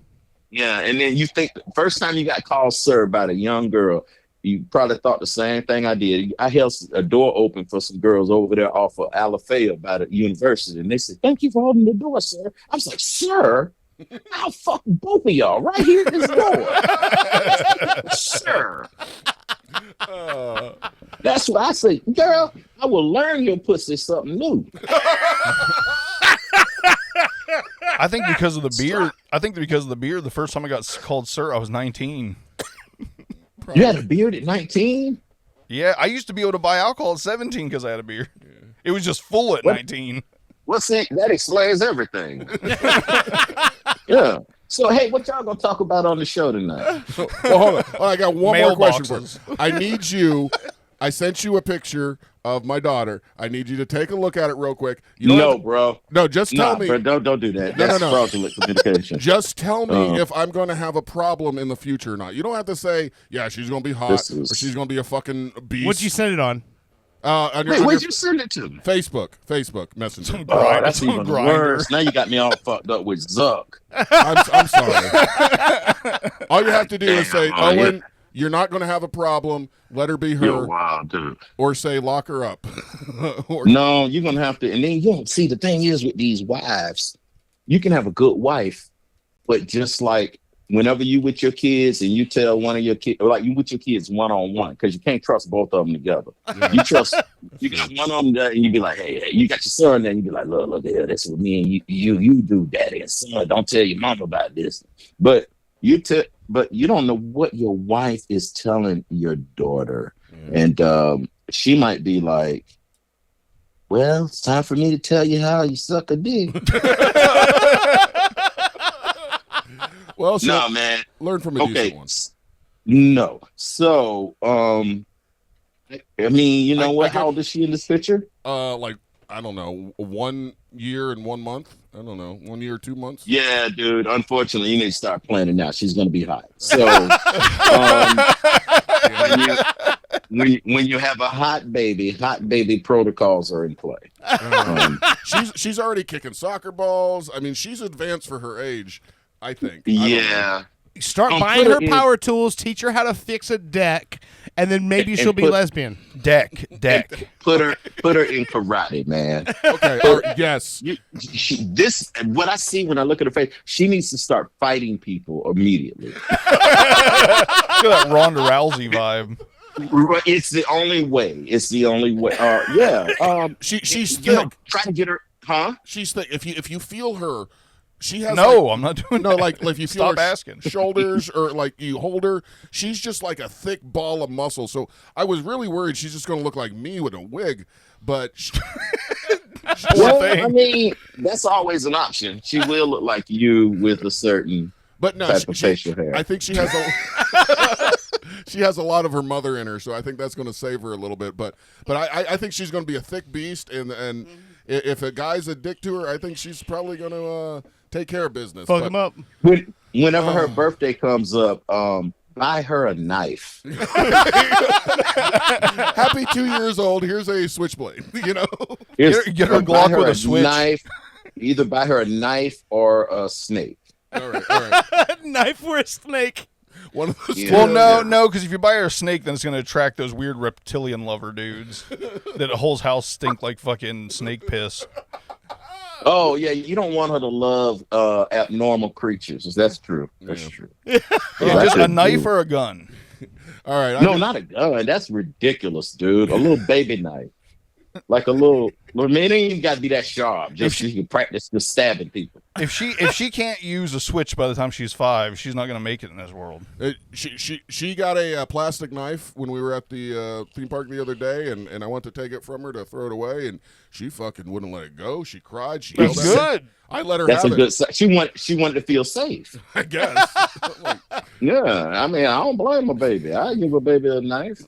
Yeah, and then you think the first time you got called sir by a young girl, you probably thought the same thing I did. I held a door open for some girls over there off of Alafaya by the university, and they said, thank you for holding the door, sir. I was like, sir? I'll fuck both of y'all right here at this door. Sir. That's what I say, girl, I will learn your pussy something new. I think because of the beard. The first time I got called sir, I was 19. You had a beard at 19? Yeah, I used to be able to buy alcohol at 17 because I had a beard. It was just full at 19. Well, see, that explains everything. Yeah. So, hey, what y'all gonna talk about on the show tonight? Well, hold on. I got one more question for Mailboxes. you. I need you. I sent you a picture of my daughter. I need you to take a look at it real quick. You don't have to- Bro. No, just tell me. Bro, don't do that. No, That's no. fraudulent communication. Just tell me if I'm going to have a problem in the future or not. You don't have to say, yeah, she's going to be hot or she's going to be a fucking beast. What'd you send it on? On Wait, your where'd you send it to me? Facebook Messenger. Oh, that's Some even grinder. worse. Now you got me all fucked up with Zuck. I'm sorry. All you have to do is say, Damn, Owen, you're not going to have a problem. Let her be her. You're wild, dude. Or say, lock her up. Or, No, you're gonna have to. And then you don't see, the thing is with these wives, you can have a good wife, but just like whenever you with your kids and you tell one of your kids, or like you with your kids one-on-one, because you can't trust both of them together. You got one of them there, and you be like, hey, you got your son there, and you be like, look here, this is what me and you do, daddy and son. Don't tell your mom about this. But you don't know what your wife is telling your daughter. And she might be like, Well, it's time for me to tell you how you suck a dick. Well, so No, man. learn from a Okay. decent one. No. So, I mean, you know I what? get- How old is she in this picture? Like I don't know, 1 year and 1 month. I don't know, 1 year, 2 months. Yeah, dude. Unfortunately, you need to start planning now. She's gonna be hot. So, when you have a hot baby protocols are in play. She's already kicking soccer balls. I mean, she's advanced for her age, I think. I don't know. Yeah. Start Put buying her her in- power tools, teach her how to fix a deck, and then maybe And she'll be put- lesbian. Deck. Put her in karate, man. Okay. all right, yes. What I see when I look at her face, she needs to start fighting people immediately. Look at that Ronda Rousey vibe. It's the only way. It's the only way. Yeah. She's You know, thick. try to get her, huh? She's thick. If you feel her, she has No, I'm not doing no that. like if you feel Stop her asking. shoulders or like you hold her, she's just like a thick ball of muscle. So I was really worried she's just going to look like me with a wig, but Well, thing. I mean, that's always an option. She will look like you with a certain but no, type of facial hair. I think she has a she has a lot of her mother in her, so I think that's going to save her a little bit. But I think she's going to be a thick beast, and if a guy's a dick to her, I think she's probably going to take care of business. Fuck But- him up. Whenever her birthday comes up, buy her a knife. Happy 2 years old. Here's a switchblade. You know. Get her Buy Glock her with a switch. Knife. Either buy her a knife or a snake. All right. Knife for a snake. One of those. Yeah. Well, no, because if you buy her a snake, then it's going to attract those weird reptilian lover dudes that a whole house stink like fucking snake piss. Oh yeah, you don't want her to love abnormal creatures. That's true. That's Yeah. true. Yeah, just a knife or a gun. All right. No, not a gun. That's ridiculous, dude. A little baby knife, like a little. I mean, it ain't even got to be that sharp. Just so you can practice just stabbing people. If she can't use a switch by the time she's 5, she's not going to make it in this world. She got a plastic knife when we were at the theme park the other day, and I went to take it from her to throw it away, and she fucking wouldn't let it go. She cried. She yelled That's at me. good. I let her That's have a good. She wanted to feel safe. I guess. Like, Yeah, I mean, I don't blame a baby. I give a baby a knife,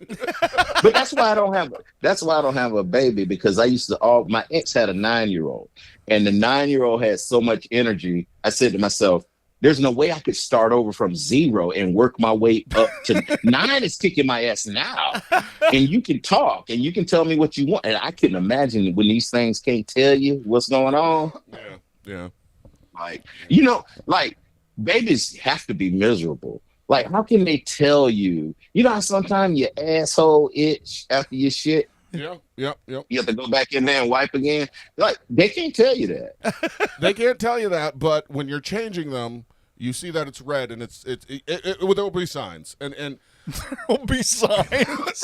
but that's why I don't have. That's why I don't have a baby, because I used to. My ex had a 9-year-old, and the 9-year-old had so much energy. I said to myself, "There's no way I could start over from 0 and work my way up to 9 is kicking my ass now, and you can talk and you can tell me what you want." And I couldn't imagine when these things can't tell you what's going on. yeah. Like, you know, like babies have to be miserable. Like, how can they tell you? You know how sometimes your asshole itch after your shit? Yep. You have to go back in there and wipe again. Like, they can't tell you that. They can't tell you that, but when you're changing them, you see that it's red, and there will be signs, and There'll be signs.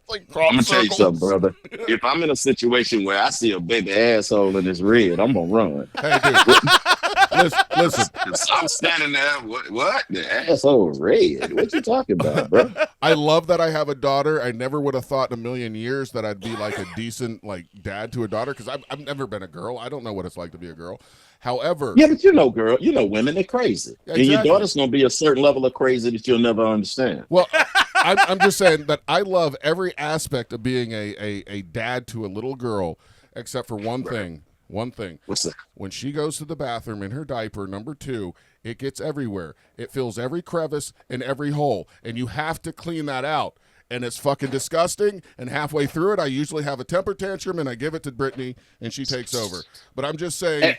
Like crop I'm gonna tell you circles. something, brother. If I'm in a situation where I see a baby asshole and it's red, I'm gonna run. hey, dude, listen. I'm standing there. What? The asshole red? What you talking about, bro? I love that I have a daughter. I never would have thought in a million years that I'd be like a decent like dad to a daughter, because I've never been a girl. I don't know what it's like to be a girl. However, Yeah, but you know, girl, you know, women, they're crazy, Yeah, and your exactly. daughter's gonna be a certain level of crazy that you'll never understand. well, I'm just saying that I love every aspect of being a dad to a little girl, except for one thing. One thing. What's that? When she goes to the bathroom in her diaper, number 2, it gets everywhere. It fills every crevice and every hole, and you have to clean that out. And it's fucking disgusting. And halfway through it, I usually have a temper tantrum, and I give it to Brittany, and she takes over. But I'm just saying,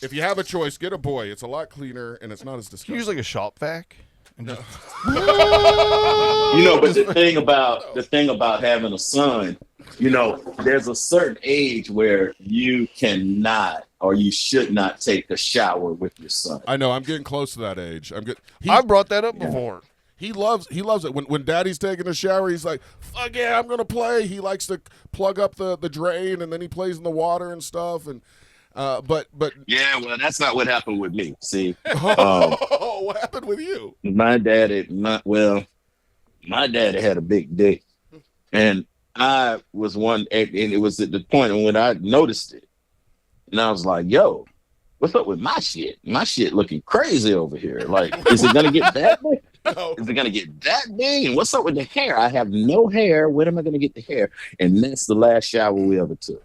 if you have a choice, get a boy. It's a lot cleaner, and it's not as Can you use disgusting. like a shop vac? And just, You know, but the thing about having a son, you know, there's a certain age where you cannot or you should not take a shower with your son. I know. I'm getting close to that age. I'm good. I brought that up before. He loves it. When daddy's taking a shower, he's like, fuck yeah, I'm gonna play. He likes to plug up the drain, and then he plays in the water and stuff. And but Yeah, well, that's not what happened with me. See, what happened with you? my daddy had a big dick, and I was one, and it was at the point when I noticed it, and I was like, "Yo, what's up with my shit? My shit looking crazy over here. Like, is it gonna get that big? No. Is it gonna get that big? And what's up with the hair? I have no hair. When am I gonna get the hair?" And that's the last shower we ever took.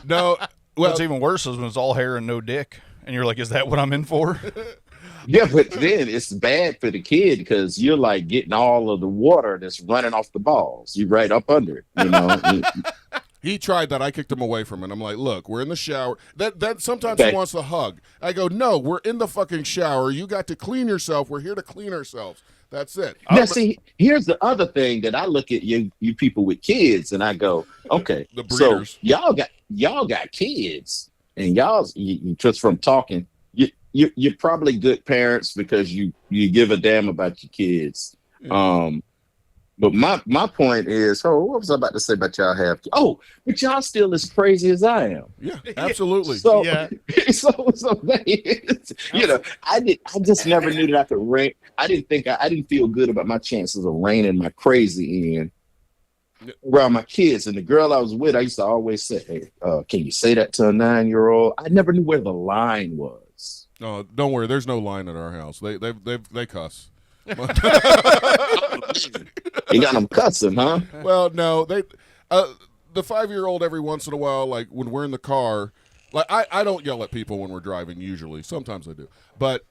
No. Well, What's even worse is when it's all hair and no dick, and you're like, "Is that what I'm in for?" Yeah, but then it's bad for the kid because you're like getting all of the water that's running off the balls. You right up under it, you know. he tried that. I kicked him away from it. I'm like, look, we're in the shower. That sometimes Okay. he wants to hug. I go, no, we're in the fucking shower. You got to clean yourself. We're here to clean ourselves. That's it. Now, see, here's the other thing that I look at you people with kids, and I go, okay, The so breeders. y'all got kids, and you just from talking, you're probably good parents because you give a damn about your kids. Yeah. But my point is, what was I about to say about y'all have? Oh, but y'all still as crazy as I am. Yeah, absolutely. So, Yeah. so you know, I just never knew that I could rein. I didn't feel good about my chances of reining my crazy in around my kids. And the girl I was with, I used to always say, "Hey, can you say that to a 9-year-old?" I never knew where the line was. Oh, don't worry. There's no line at our house. They cuss. You got them cussing, huh? Well, no, the 5-year-old every once in a while, like when we're in the car, like I don't yell at people when we're driving usually. Sometimes I do, but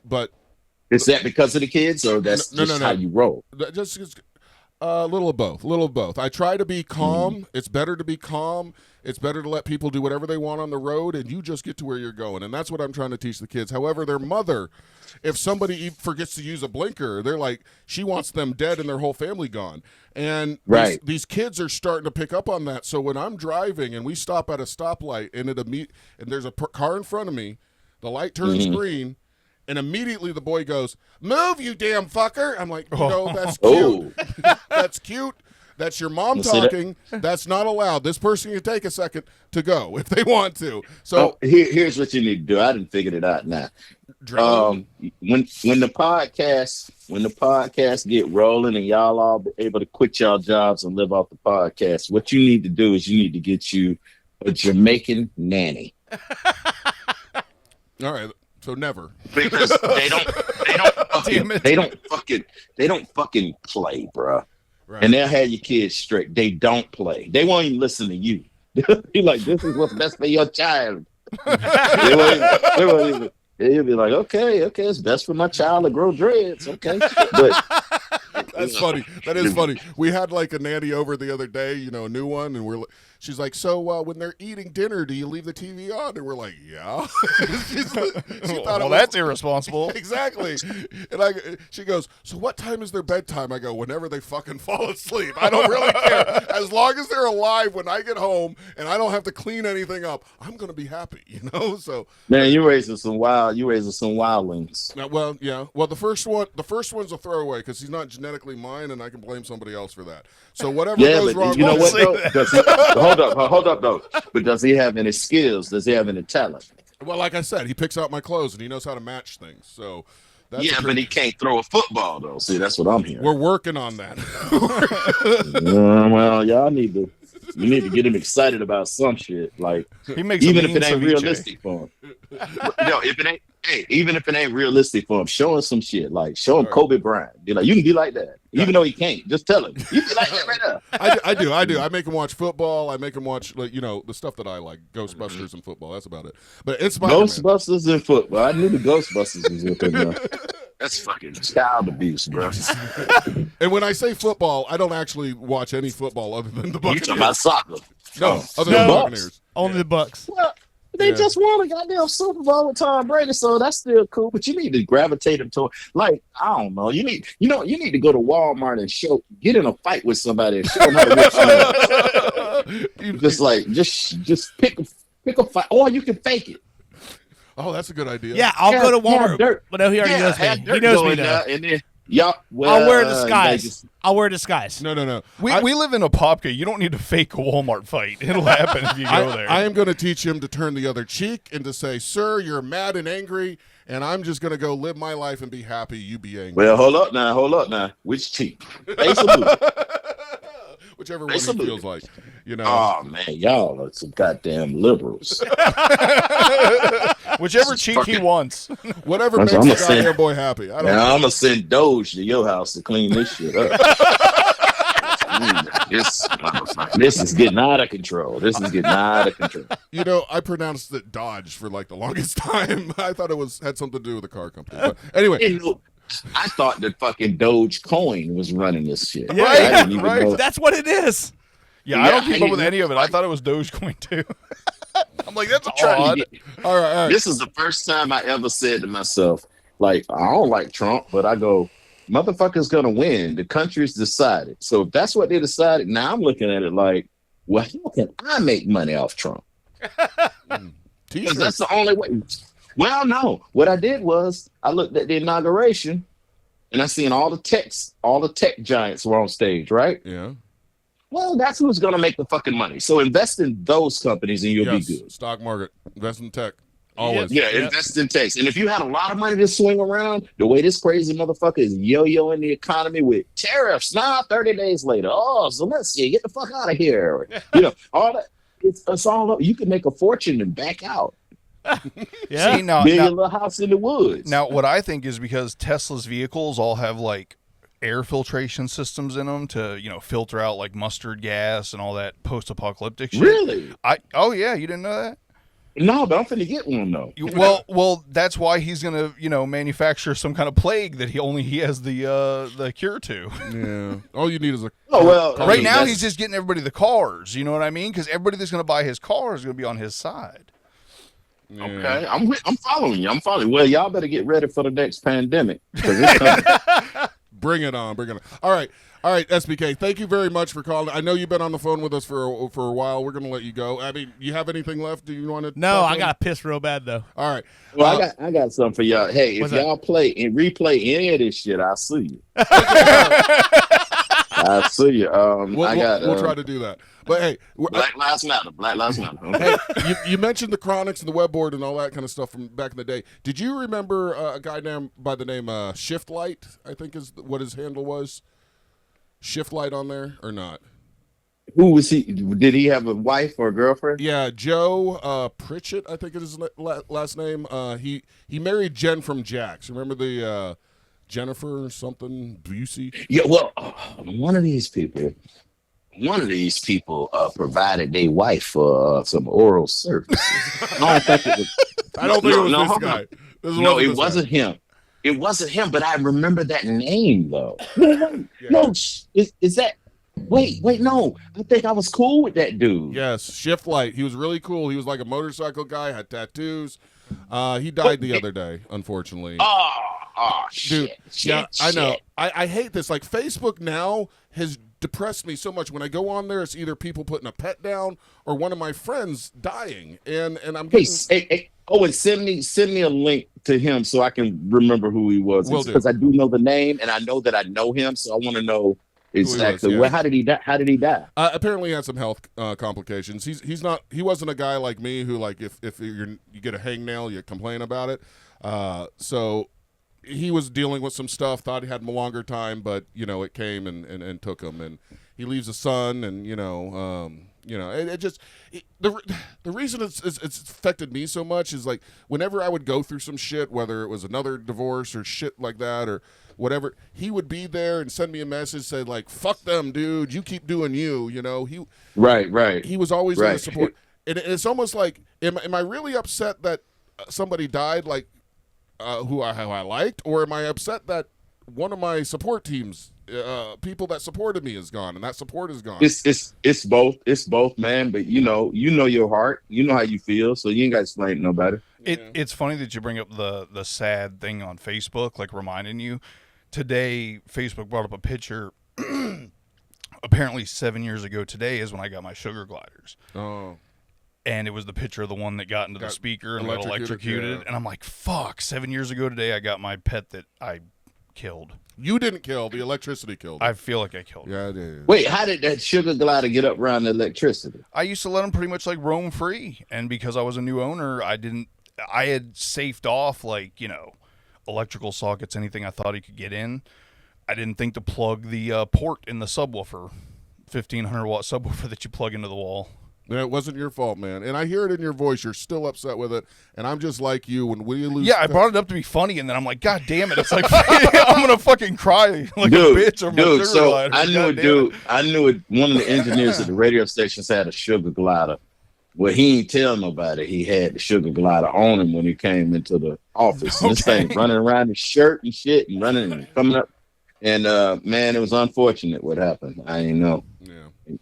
Is that because of the kids, or that's No, just no. how you roll? just a little of both. A little of both. I try to be calm. Mm. It's better to be calm. It's better to let people do whatever they want on the road, and you just get to where you're going. And that's what I'm trying to teach the kids. However, their mother, if somebody forgets to use a blinker, they're like, she wants them dead and their whole family gone. And Right. these kids are starting to pick up on that. So when I'm driving and we stop at a stoplight and and there's a car in front of me, the light turns green, and immediately the boy goes, "Move, you damn fucker." I'm like, that's cute. Oh, That's cute. That's your mom See that? talking. That's not allowed. This person can take a second to go if they want to. So here's what you need to do. I didn't figure it out now. drone, When the podcast get rolling and y'all all be able to quit y'all jobs and live off the podcast, what you need to do is you need to get you a Jamaican nanny. all right. So never. Because they don't fucking play, bro. Right. And they'll have your kids straight. They don't play. They won't even listen to you. They'll be like, "This is what's best for your child." they won't even. They'll be like, okay, it's best for my child to grow dreads. Okay, but That's funny. That is funny. We had like a nanny over the other day, a new one, and she's like, "So when they're eating dinner, do you leave the TV on?" And we're like, "Yeah." she thought Well, that's irresponsible. Exactly. And she goes, "So what time is their bedtime?" I go, "Whenever they fucking fall asleep. I don't really care. As long as they're alive when I get home and I don't have to clean anything up, I'm gonna be happy, So man, you're raising some wildlings. well, yeah. Well, the first one's a throwaway because he's not genetically mine, and I can blame somebody else for that. So whatever Yeah, goes but wrong, you know with what it- though? Hold up though. But does he have any skills? Does he have any talent? Well, like I said, he picks out my clothes and he knows how to match things. So that's Yeah, but he can't throw a football though. See, that's what I'm hearing. we're working on that. Well, y'all need to get him excited about some shit. Like He makes even a if it mean ain't ceviche. realistic for him. No, even if it ain't realistic for him, show him some shit. Like show him Right. Kobe Bryant. Be like, you can be like that, even though he can't. Just tell him you can be like that right now. I do. I make him watch football. I make him watch, the stuff that I like, Ghostbusters and football. That's about it. But it's Spider-Man. Ghostbusters in football. I knew the Ghostbusters was within there. That's fucking child abuse, bro. And when I say football, I don't actually watch any football other than the You talking about Buccaneers. soccer? No, other No. than the Bucks. Buccaneers. Only the Bucks. Well, they Yeah. just won a goddamn Super Bowl with Tom Brady, so that's still cool. But you need to gravitate him to, like, I don't know. You need to go to Walmart and get in a fight with somebody and show them how to whip somebody. just pick a fight, or you can fake it. Oh, that's a good idea. Yeah, I'll go to Have Walmart. Dirt. But no, he already knows have me. Dirt He knows go me in now. there, and then y'all. I'll wear a well, disguise. Vegas. I'll wear a disguise. No. We live in a popka. You don't need to fake a Walmart fight. It'll happen if you go there. I am going to teach him to turn the other cheek and to say, "Sir, you're mad and angry, and I'm just going to go live my life and be happy. You be angry." Well, hold up now. Which cheek? Face or boot? whichever one They he salute feels him. like. You know. Oh man, y'all are some goddamn liberals. Whichever cheek he wants. Whatever That's makes what the I'm saying. goddamn boy happy. I don't Now care. I'm gonna send Doge to your house to clean this shit up. This is getting out of control. This is getting out of control. You know, I pronounced it Dodge for like the longest time. I thought it had something to do with the car company. But anyway, You know, I thought that fucking Doge Coin was running this shit. Yeah, I didn't even right. know. That's what it is. Yeah, I don't Yeah, keep up with I- any of it. I thought it was Dogecoin too. I'm like, that's Trying odd. to get- all right. This is the first time I ever said to myself, like, I don't like Trump, but I go, motherfucker's gonna win. The country's decided. So if that's what they decided, now I'm looking at it like, well, how can I make money off Trump? Because T-shirts. that's the only way. Well, no. What I did was I looked at the inauguration and I seen all the tech giants were on stage, right? Yeah. Well, that's who's gonna make the fucking money. So invest in those companies and you'll Yes. be good. Stock market. Invest in tech. Always. Yeah, invest in tech. And if you had a lot of money to swing around, the way this crazy motherfucker is yo-yoing the economy with tariffs now, 30 days later. Oh, Zelensky, get the fuck out of here. You know, all that. It's all you can make a fortune and back out. Yeah. See, now, Build now, a little house in the woods. now, what I think is because Tesla's vehicles all have like air filtration systems in them to, filter out like mustard gas and all that post-apocalyptic shit. Really? Oh yeah, you didn't know that? No, but I'm finna get one though. Well, that's why he's gonna, manufacture some kind of plague that he has the cure to. Yeah. All you need is a. Oh well, I Right mean, now, that's- he's just getting everybody the cars. You know what I mean? Because everybody that's gonna buy his car is gonna be on his side. Yeah. okay. I'm following you. I'm following. Well, y'all better get ready for the next pandemic because it's coming. Bring it on. Bring it on. All right. SBK. Thank you very much for calling. I know you've been on the phone with us for a while. We're gonna let you go. I mean, you have anything left? Do you want to? No, I got pissed real bad though. All right. Well, I got something for y'all. Hey, if What's that? y'all play and replay any of this shit, I'll sue you. I'll sue you. We'll try to do that. But hey, Black Lives Matter. Black Lives Matter. hey, you mentioned the Chronics and the web board and all that kind of stuff from back in the day. Did you remember a guy by the name Shift Light? I think is what his handle was. Shift Light on there or not? Who was he? Did he have a wife or a girlfriend? Yeah, Joe Pritchett, I think is his last name. He married Jen from Jax. Remember the Jennifer something Busey? Yeah. Well, one of these people provided their wife for some oral services. I don't think it was. I don't think it was this hold guy. on. This No, it this wasn't guy. him. It wasn't him, but I remember that name though. Yeah. No, is that? Wait, no. I think I was cool with that dude. Yes, Shift Light. He was really cool. He was like a motorcycle guy, had tattoos. He died the other day, unfortunately. Oh, Dude, shit. yeah, I know. shit. I hate this. Like, Facebook now has depressed me so much. When I go on there, it's either people putting a pet down or one of my friends dying, and I'm Hey, getting. hey, and send me a link to him so I can remember who he was. Will do. Because I do know the name and I know that I know him, so I want to know exactly. yeah. Well, how did he die? Apparently, he had some health complications. He's not. He wasn't a guy like me who, like, if you get a hangnail, you complain about it. So he was dealing with some stuff. Thought he had a longer time, but it came and took him. And he leaves a son, and the reason it's affected me so much is like whenever I would go through some shit, whether it was another divorce or shit like that or whatever, he would be there and send me a message, say like, "Fuck them, dude. You keep doing you." He Right. he was always there to Right. support. And it's almost like, am I really upset that somebody died, like who I liked, or am I upset that one of my support teams, people that supported me, is gone, and that support is gone? It's both. It's both, man. But you know your heart. You know how you feel, so you ain't got to explain to nobody. It's funny that you bring up the sad thing on Facebook, like reminding you. Today, Facebook brought up a picture. Apparently, 7 years ago today is when I got my sugar gliders. Oh. And it was the picture of the one that got into the speaker and got electrocuted. yeah. And I'm like, fuck, 7 years ago today, I got my pet that I killed. You didn't kill. The electricity killed. I feel like I killed. Yeah, I did. Wait, how did that sugar glider get up around the electricity? I used to let them pretty much like roam free. And because I was a new owner, I had safed off electrical sockets, anything I thought he could get in. I didn't think to plug the port in the subwoofer 1,500-watt subwoofer that you plug into the wall. Yeah, it wasn't your fault, man. And I hear it in your voice. You're still upset with it. And I'm just like you. When we lose, Yeah, I brought it up to be funny, and then I'm like, God damn it! It's like I'm gonna fucking cry like a bitch over my sugar so glider. I knew a dude. I knew it. One of the engineers at the radio stations had a sugar glider. Well, he ain't tell nobody he had the sugar glider on him when he came into the office. And this thing running around his shirt and shit and running and coming up. And man, it was unfortunate what happened. I didn't know. Yeah.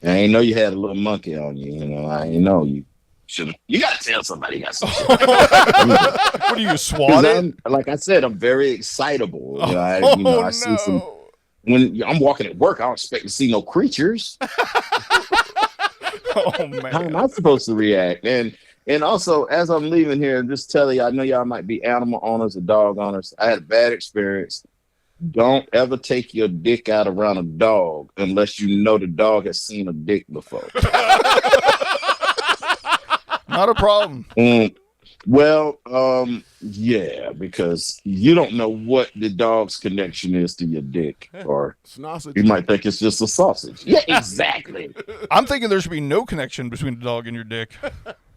I ain't know you had a little monkey on you. You know, I ain't know you should. You gotta tell somebody you got some shit. What are you, swatted? Like I said, I'm very excitable. You know, I see some. no. When I'm walking at work, I don't expect to see no creatures. Oh How am man. I supposed to react? And also, as I'm leaving here, just telling you, I know y'all might be animal owners or dog owners. I had a bad experience. Don't ever take your dick out around a dog unless you know the dog has seen a dick before. Not a problem. Well, yeah, because you don't know what the dog's connection is to your dick, or Sausage. you might think it's just a sausage. Yeah, exactly. I'm thinking there should be no connection between the dog and your dick.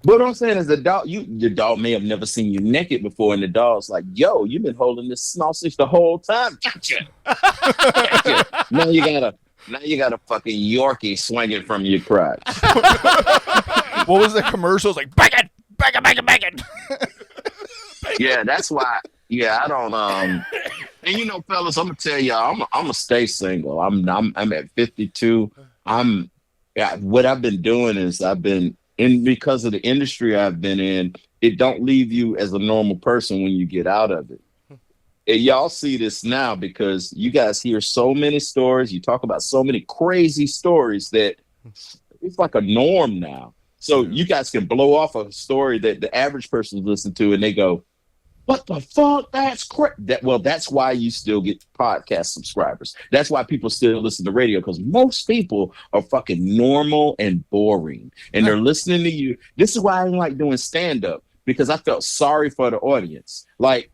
But what I'm saying is the dog, your dog may have never seen you naked before, and the dog's like, "Yo, you've been holding this sausage the whole time." Gotcha. Gotcha. Now you got a fucking Yorkie swinging from your crotch. What was the commercial? It's like bacon, bacon, bacon, bacon. Yeah, that's why. Yeah, I don't. And you know, fellas, I'm gonna tell y'all, I'm gonna stay single. I'm at 52. What I've been doing is because of the industry I've been in, it don't leave you as a normal person when you get out of it. And y'all see this now because you guys hear so many stories. You talk about so many crazy stories that it's like a norm now. So you guys can blow off a story that the average person listen to and they go, "What the fuck? That's crazy." That's why you still get podcast subscribers. That's why people still listen to radio, because most people are fucking normal and boring. And they're listening to you. This is why I don't like doing stand-up, because I felt sorry for the audience. Like,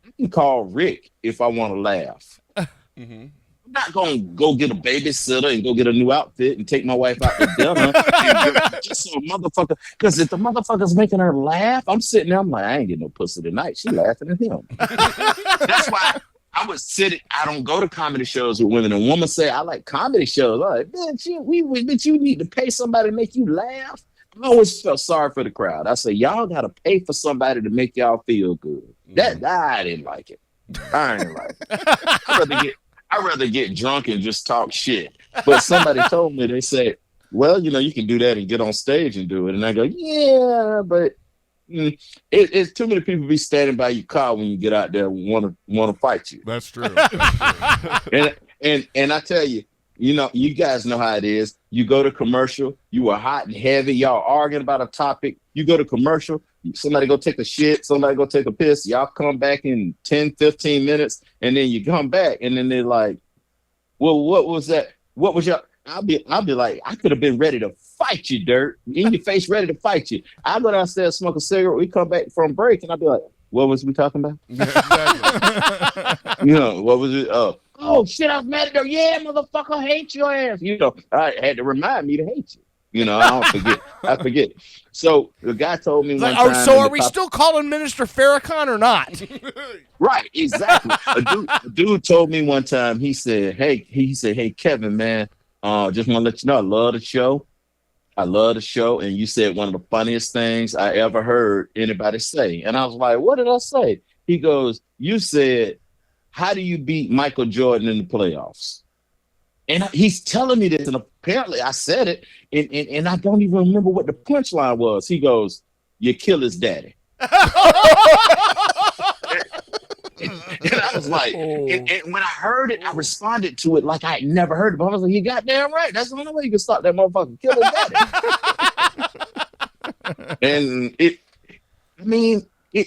I can call Rick if I want to laugh. Mm-hmm. I'm not going to go get a babysitter and go get a new outfit and take my wife out to dinner just so a motherfucker. Because if the motherfucker's making her laugh, I'm sitting there, I'm like, I ain't getting no pussy tonight. She laughing at him. That's why I was sitting. I don't go to comedy shows with women. And women say, I like comedy shows. I'm like, bitch, you need to pay somebody to make you laugh. I always felt sorry for the crowd. I say, y'all got to pay for somebody to make y'all feel good. I didn't like it. I didn't like it. I'd rather get drunk and just talk shit. But somebody told me, they said, well, you know, you can do that and get on stage and do it. And I go, yeah, but it's too many people be standing by your car when you get out there and want to fight you. That's true. And I tell you, you know, you guys know how it is. You go to commercial, you are hot and heavy, y'all arguing about a topic. You go to commercial, somebody go take a shit, somebody go take a piss, y'all come back in 10, 15 minutes, and then you come back, and then they're like, well, what was that? What was your... I'll be like, I could have been ready to fight you, Dirt. In your face, ready to fight you. I go downstairs, smoke a cigarette, we come back from break, and I'll be like, what was we talking about? Yeah, exactly. You know, what was it? Oh, shit, I was mad at her. Yeah, motherfucker, I hate your ass. You know, I had to remind me to hate you. You know, I don't forget. I forget. So the guy told me one time. So are we still calling Minister Farrakhan or not? Right, exactly. A dude told me one time, he said, hey, Kevin, man, just want to let you know, I love the show. And you said one of the funniest things I ever heard anybody say. And I was like, what did I say? He goes, you said, how do you beat Michael Jordan in the playoffs? And he's telling me this, and apparently I said it, and I don't even remember what the punchline was. He goes, you kill his daddy. And I was like, and when I heard it, I responded to it like I had never heard it. But I was like, you goddamn right. That's the only way you can stop that motherfucker. Kill his daddy. And it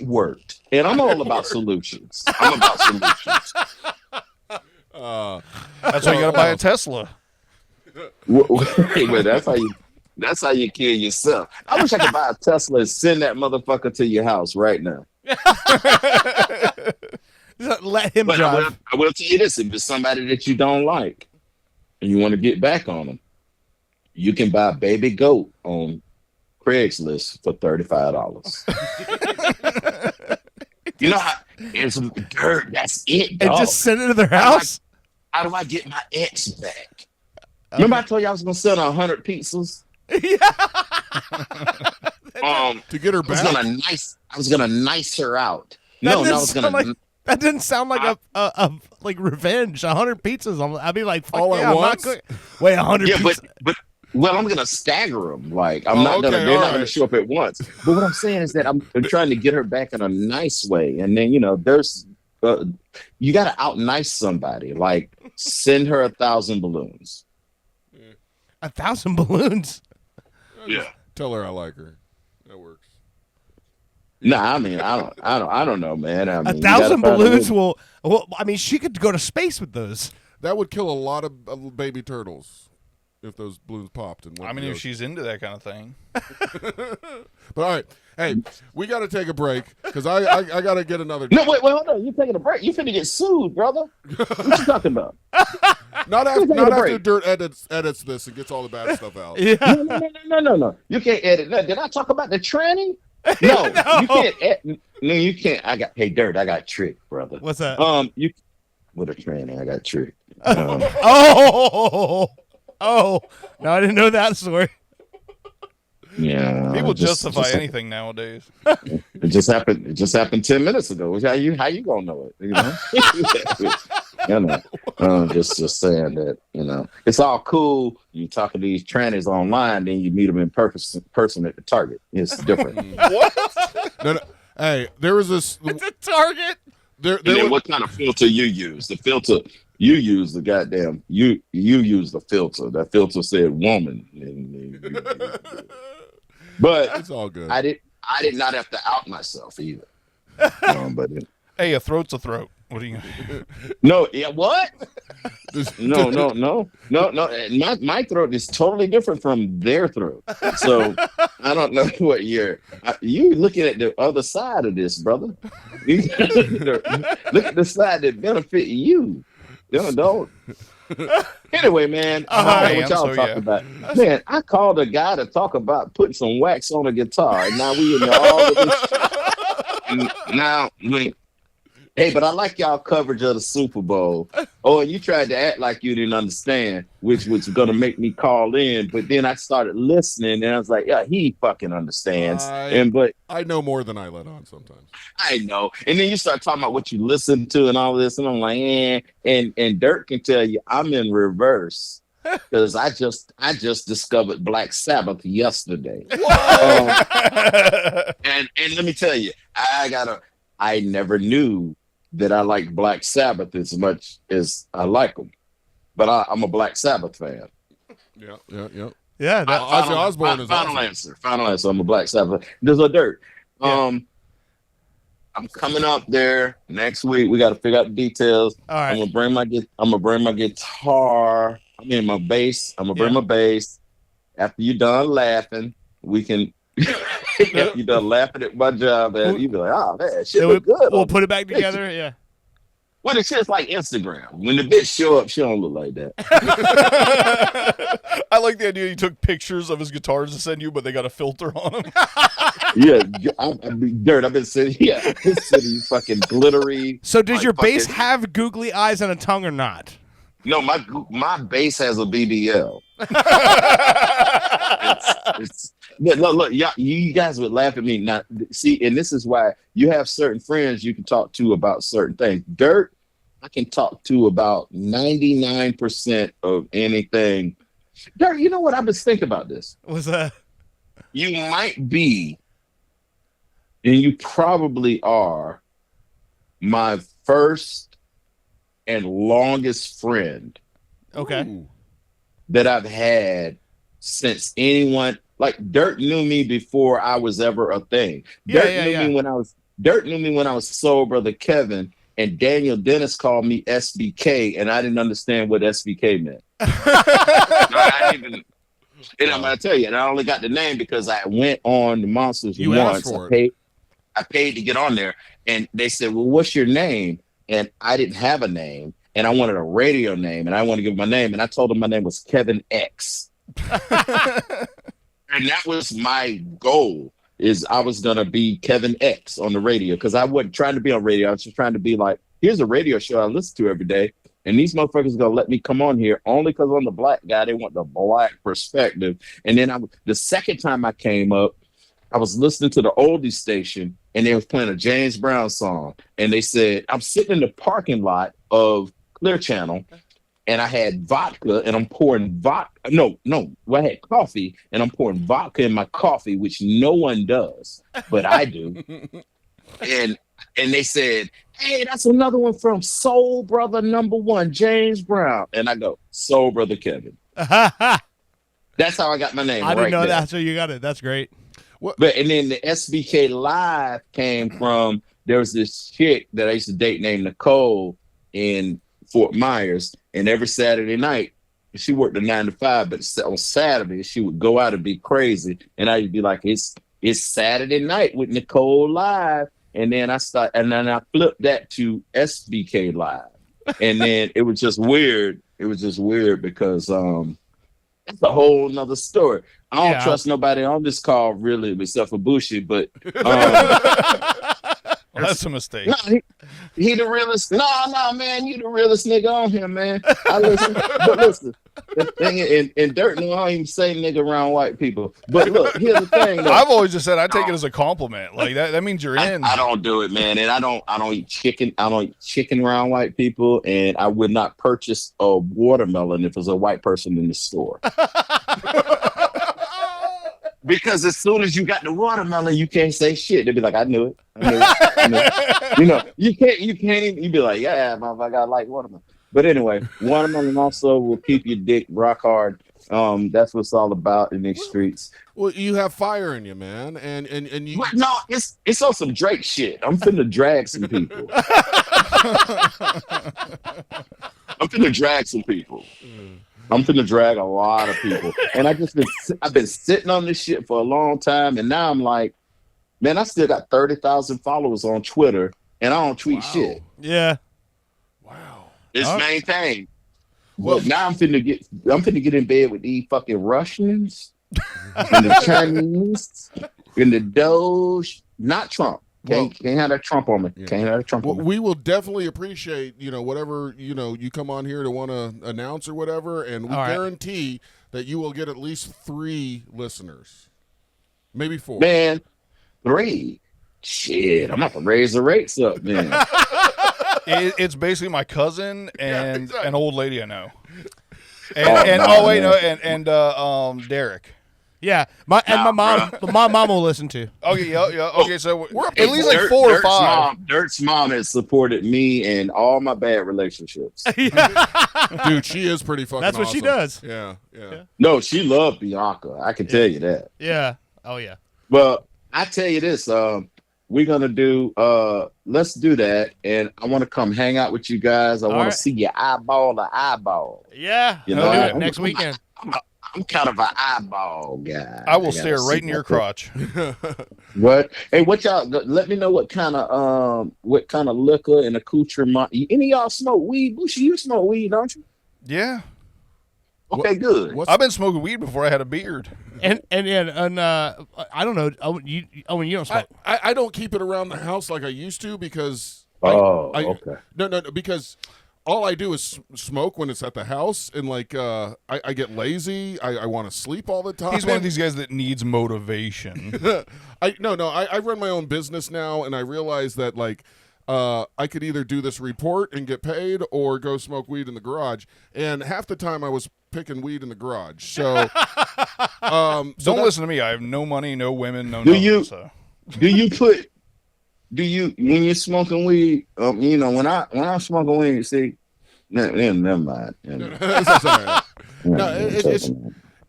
worked. And I'm all about solutions. That's why you gotta buy a Tesla. But that's how you kill yourself. I wish I could buy a Tesla and send that motherfucker to your house right now. Let him But drive. I will tell you this: if it's somebody that you don't like and you want to get back on them, You can buy a baby goat on Craigslist for $35. You know how it's dirt. That's it, And dog. just send it to their house. How do I get my ex back? Remember I told you I was gonna sell 100 pizzas? To get her I was back. I was gonna nice her out. That No, didn't I was sound gonna. like that didn't sound like a like revenge. 100 pizzas. I'd be like, fuck All at yeah, I'm not once? good. Wait, 100 Yeah, pizzas. but well, I'm gonna stagger them. Like I'm Oh, not gonna. okay, They're all not gonna right. show up at once. But what I'm saying is that I'm trying to get her back in a nice way, and then there's you got to out nice somebody. Like send her 1,000 balloons. 1,000 balloons. Yeah. Tell her I like her. That works. No, I mean I don't know, man. I mean, 1,000 balloons will. Well, I mean, she could go to space with those. That would kill a lot of baby turtles if those balloons popped. And went I mean, to if the she's into that kind of thing. But all right, hey, we got to take a break because I got to get another. No, wait, hold on. You taking a break? You finna get sued, brother. What you talking about? Not after taking a not after break. Dirt edits this and gets all the bad stuff out. Yeah. No. You can't edit that. Did I talk about the tranny? No, No. you can't. No, you can't. Hey, Dirt, I got tricked, brother. What's that? You with a tranny, I got tricked. Oh, no, I didn't know that story. Yeah. People just- justify just- anything nowadays. It just happened. It just happened 10 minutes ago. How you gonna know it? Just saying that. It's all cool. You talk to these trannies online, then you meet them in person at the Target. It's different. No. Hey, there was this. The Target. There And then was, what kind of filter you use? The filter you use, the goddamn you use the filter. That filter said woman. But it's all good. I did not have to out myself either. But Hey, a throat's a throat. What are you gonna no, yeah, what? This- No. My throat is totally different from their throat. So I don't know what you looking at the other side of this, brother. Look at the side that benefit you. Don't. Anyway, man, I don't know what y'all talking about. Man, I called a guy to talk about putting some wax on a guitar, and now we in all of this shit. And now, hey, but I like y'all coverage of the Super Bowl. Oh, and you tried to act like you didn't understand, which was gonna make me call in. But then I started listening, and I was like, yeah, he fucking understands. But I know more than I let on sometimes. I know. And then you start talking about what you listen to and all this, and I'm like, and Dirk can tell you I'm in reverse because I just discovered Black Sabbath yesterday. And let me tell you, I never knew that I like Black Sabbath as much as I like them, but I'm a Black Sabbath fan. Yeah. Yeah. Ozzy Osbourne is Final awesome. answer. I'm a Black Sabbath. There's a Dirt. I'm coming up there next week. We got to figure out the details. All right. I'm gonna bring my guitar. I mean my bass. I'm gonna bring my bass. After you're done laughing, we can. If you're done laughing at my job, and you be like, "Oh man, shit look good." We'll put it back together. Yeah. Well, it's just like Instagram. When the bitch show up, she don't look like that. I like the idea he took pictures of his guitars to send you, but they got a filter on them. Yeah, Dirt. I've been sitting. Yeah, I've been sitting fucking glittery. So does like your bass fucking- have googly eyes and a tongue or not? No, my bass has a BBL. it's look, you guys would laugh at me. Now, see, and this is why you have certain friends you can talk to about certain things. Dirt, I can talk to about 99% of anything. Dirt, you know what? I've been thinking about this. Was that? You might be, and you probably are, my first and longest friend Okay. Ooh. that I've had since anyone. Like Dirt knew me before I was ever a thing. Yeah, Dirt yeah, knew yeah. me when I was Soulbrother Kevin, and Daniel Dennis called me SBK, and I didn't understand what SBK meant. I didn't even. And I'm gonna tell you, and I only got the name because I went on the Monsters You once. asked for it. I paid to get on there, and they said, "Well, what's your name?" And I didn't have a name, and I wanted a radio name, and I wanted to give my name, and I told them my name was Kevin X. And that was my goal. Is I was gonna be Kevin X on the radio because I wasn't trying to be on radio. I was just trying to be like, here's a radio show I listen to every day, and these motherfuckers gonna let me come on here only because I'm the black guy. They want the black perspective. And then the second time I came up, I was listening to the oldie station, and they was playing a James Brown song, and they said I'm sitting in the parking lot of Clear Channel. And I had vodka, and I'm pouring vodka. No, I had coffee, and I'm pouring vodka in my coffee, which no one does, but I do. and they said, "Hey, that's another one from Soul Brother #1, James Brown." And I go, "Soulbrother Kevin." That's how I got my name. I didn't know there. that, so you got it. That's great. But and then the SBK Live came from, there was this chick that I used to date named Nicole in Fort Myers, and every Saturday night she worked a 9 to 5, but on Saturday she would go out and be crazy, and I'd be like, it's Saturday night with Nicole Live, and then I flipped that to SBK Live, and then it was just weird. It was just weird because that's a whole nother story. I don't trust nobody on this call really except for Bushi, but Well, that's a mistake. No, he the realest. No, man, you the realest nigga on here, man. I listen, but listen, the thing in Dirt, no, I don't even say nigga around white people. But look, here's the thing. Though. I've always just said I take it as a compliment. Like that means you're in. I don't do it, man, and I don't eat chicken. I don't eat chicken around white people, and I would not purchase a watermelon if it was a white person in the store. Because as soon as you got the watermelon, you can't say shit. They'll be like, I knew it. You know, you can't even, you be like, yeah, motherfucker, I like watermelon. But anyway, watermelon also will keep your dick rock hard. That's what it's all about in these streets. Well, you have fire in you, man. And you. But no, it's on some Drake shit. I'm finna drag some people. I'm finna drag a lot of people. And I've been sitting on this shit for a long time, and now I'm like, man, I still got 30,000 followers on Twitter, and I don't tweet shit. Yeah. Wow. It's maintained. Well, now I'm finna get in bed with these fucking Russians and the Chinese and the Doge, not Trump. Can't have that Trump on me. Yeah. Can't have that Trump on me. We will definitely appreciate, whatever, you come on here to want to announce or whatever, and we guarantee that you will get at least 3 listeners. Maybe 4. Man, 3. Shit, I'm about to raise the rates up, man. It's basically my cousin and an old lady I know. Derek. Yeah, my mom will listen to. Okay, yeah. Okay, so we're at least like Dirt, 4 or 5. Dirt's mom has supported me in all my bad relationships. Dude, she is pretty fucking That's what awesome. she does. Yeah. No, she loved Bianca. I can tell you that. Yeah. Oh yeah. Well, I tell you this. We're gonna do. Let's do that, and I want to come hang out with you guys. I want to see you eyeball to eyeball. Yeah. You know, next weekend. I'm kind of an eyeball guy. I will stare right in your crotch. What? Hey, what y'all? Let me know what kind of liquor and accoutrement. Any of y'all smoke weed? Bushy, you smoke weed, don't you? Yeah. Okay, good. I've been smoking weed before I had a beard. And I don't know. You don't smoke. I don't keep it around the house like I used to because. Okay. No, because. All I do is smoke when it's at the house, and I get lazy. I want to sleep all the time. He's one of these guys that needs motivation. I run my own business now, and I realize that I could either do this report and get paid, or go smoke weed in the garage. And half the time I was picking weed in the garage. So, don't listen to me. I have no money, no women, no. Do you when you're smoking weed? When I'm smoking weed, see, never mind.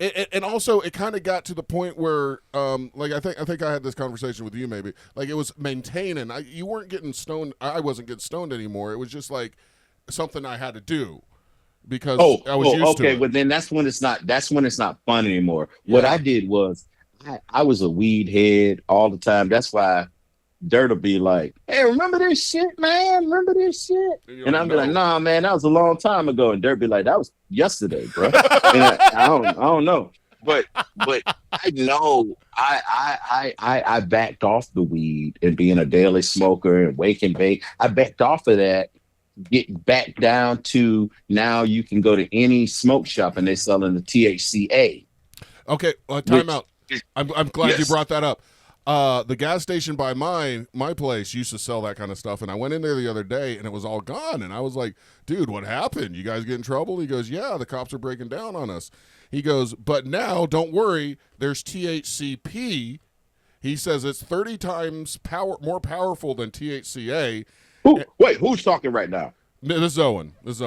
And also it kind of got to the point where, I think I had this conversation with you maybe. It was maintaining. You weren't getting stoned. I wasn't getting stoned anymore. It was just something I had to do because I was used to it. Okay, well then that's when it's not fun anymore. Yeah. What I did was I was a weed head all the time. That's why. Dirt will be like, "Hey, remember this shit, man? Remember this shit?" And I'll be like, "Nah, man, that was a long time ago." And Dirt be like, "That was yesterday, bro." And I don't know, but I know I backed off the weed and being a daily smoker and wake and bake. I backed off of that. Get back down to now you can go to any smoke shop and they're selling the THCA. Okay, time out. I'm glad you Yes. brought that up. The gas station by my place used to sell that kind of stuff, and I went in there the other day, and it was all gone. And I was like, "Dude, what happened? You guys get in trouble?" He goes, "Yeah, the cops are breaking down on us." He goes, "But now, don't worry. There's THCP." He says it's 30 times more powerful than THCA. Wait, who's talking right now? This is Owen. This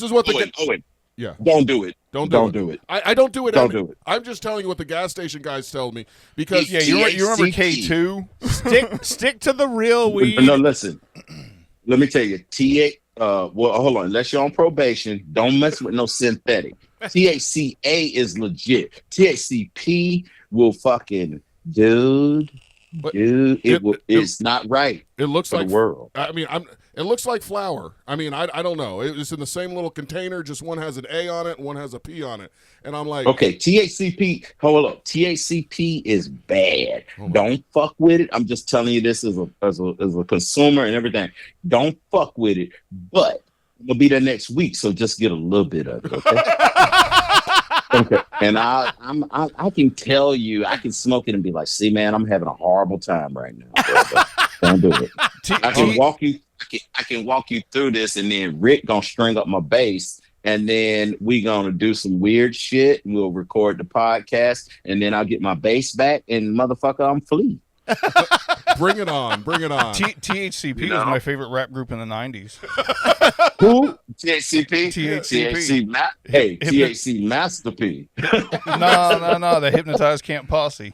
is what the Owen. Yeah. Don't do it. Don't do it. I don't do it. Don't do it. I'm just telling you what the gas station guys tell me because Yeah, you remember K2? Stick to the real weed. No, listen. Let me tell you, well, hold on. Unless you're on probation, don't mess with no synthetic. THCA is legit. THCP will fucking it's not right. It looks for like the world. I mean, it looks like flour. I mean, I don't know. It's in the same little container. Just one has an A on it, and one has a P on it. And I'm like, okay, THCP. Hold up, THCP is bad. Don't fuck with it. I'm just telling you this as a consumer and everything. Don't fuck with it. But it'll be there next week, so just get a little bit of it. Okay. Okay. And I can tell you, I can smoke it and be like, "See, man, I'm having a horrible time right now. Bro, don't do it." I can walk you through this, and then Rick gonna string up my bass, and then we gonna do some weird shit, and we'll record the podcast, and then I'll get my bass back, and motherfucker, I'm flea. Bring it on. THCP was my favorite rap group in the 90s. Who? THCP? THCP. THC Master P. No, the Hypnotized Camp Posse.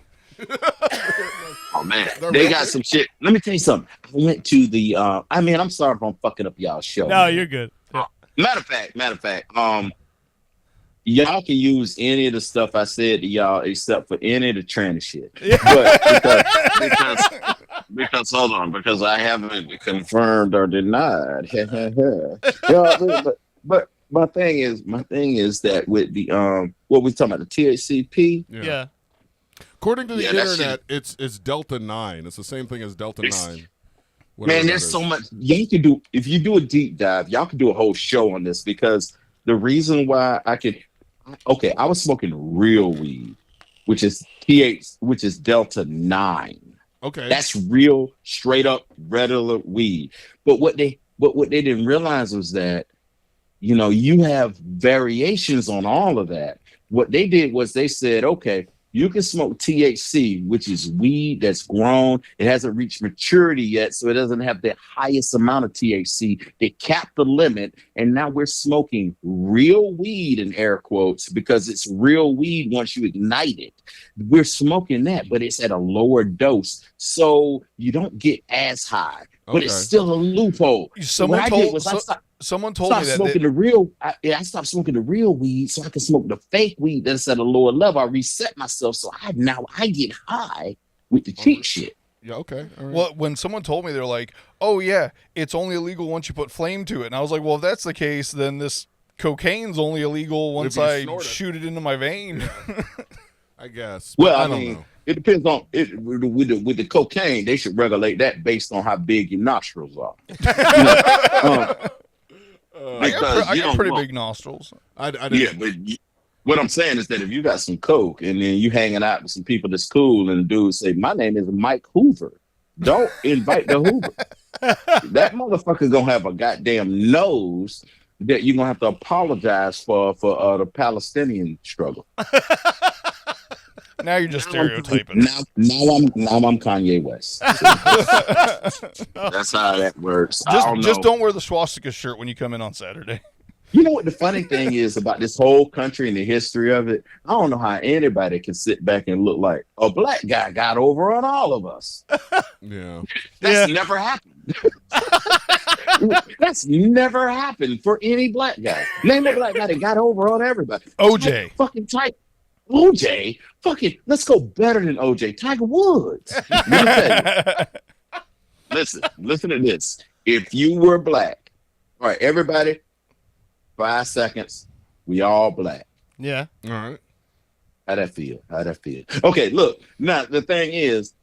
Oh man, they got some shit. Let me tell you something. I went to the I'm sorry if I'm fucking up y'all's show. No, you're good. Yeah. Matter of fact, y'all can use any of the stuff I said to y'all except for any of the tranny shit. Yeah. But because hold on, because I haven't confirmed or denied. but my thing is that with the what we talking about, the THCP. Yeah. According to the internet, it's Delta 9. It's the same thing as Delta 9. Man, there's so much you can do. If you do a deep dive, y'all can do a whole show on this, because the reason why I was smoking real weed, which is Delta 9. Okay. That's real, straight up, regular weed. But what they didn't realize was that, you have variations on all of that. What they did was they said, okay, you can smoke THC, which is weed that's grown. It hasn't reached maturity yet, so it doesn't have the highest amount of THC. They capped the limit, and now we're smoking real weed, in air quotes, because it's real weed once you ignite it. We're smoking that, but it's at a lower dose, so you don't get as high. But it's still a loophole. Someone told me that I stopped smoking the real weed so I can smoke the fake weed that's at a lower level. I reset myself, so I get high with the cheap shit. Yeah, okay. All right. Well, when someone told me, they're like, "Oh yeah, it's only illegal once you put flame to it," and I was like, "Well, if that's the case, then this cocaine's only illegal once I shoot it into my vein." Yeah. I guess. Well, I don't know. It depends on it with the cocaine. They should regulate that based on how big your nostrils are. I got pretty big nostrils. But what I'm saying is that if you got some coke and then you hanging out with some people that's cool, and the dude say, "My name is Mike Hoover," don't invite the Hoover. That motherfucker gonna have a goddamn nose that you're gonna have to apologize for the Palestinian struggle. Now you're just stereotyping. Now I'm Kanye West. That's how that works. Just don't wear the swastika shirt when you come in on Saturday. You know what the funny thing is about this whole country and the history of it? I don't know how anybody can sit back and look like a black guy got over on all of us. Yeah. That's never happened. That's never happened for any black guy. Name a black guy that got over on everybody. OJ. Fucking type. OJ, fucking, let's go better than OJ. Tiger Woods. Let me tell you. listen to this. If you were black, all right, everybody, 5 seconds. We all black. Yeah. All right. How that feel? Okay, look. Now the thing is,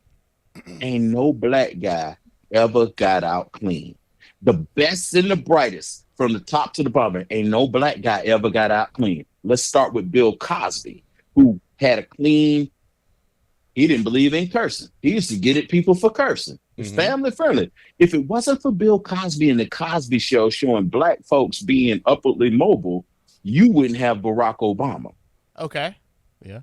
ain't no black guy ever got out clean. The best and the brightest, from the top to the bottom, ain't no black guy ever got out clean. Let's start with Bill Cosby, who had a clean. He didn't believe in cursing. He used to get at people for cursing. It's family friendly. If it wasn't for Bill Cosby and the Cosby Show showing black folks being upwardly mobile, you wouldn't have Barack Obama. Okay. Yeah.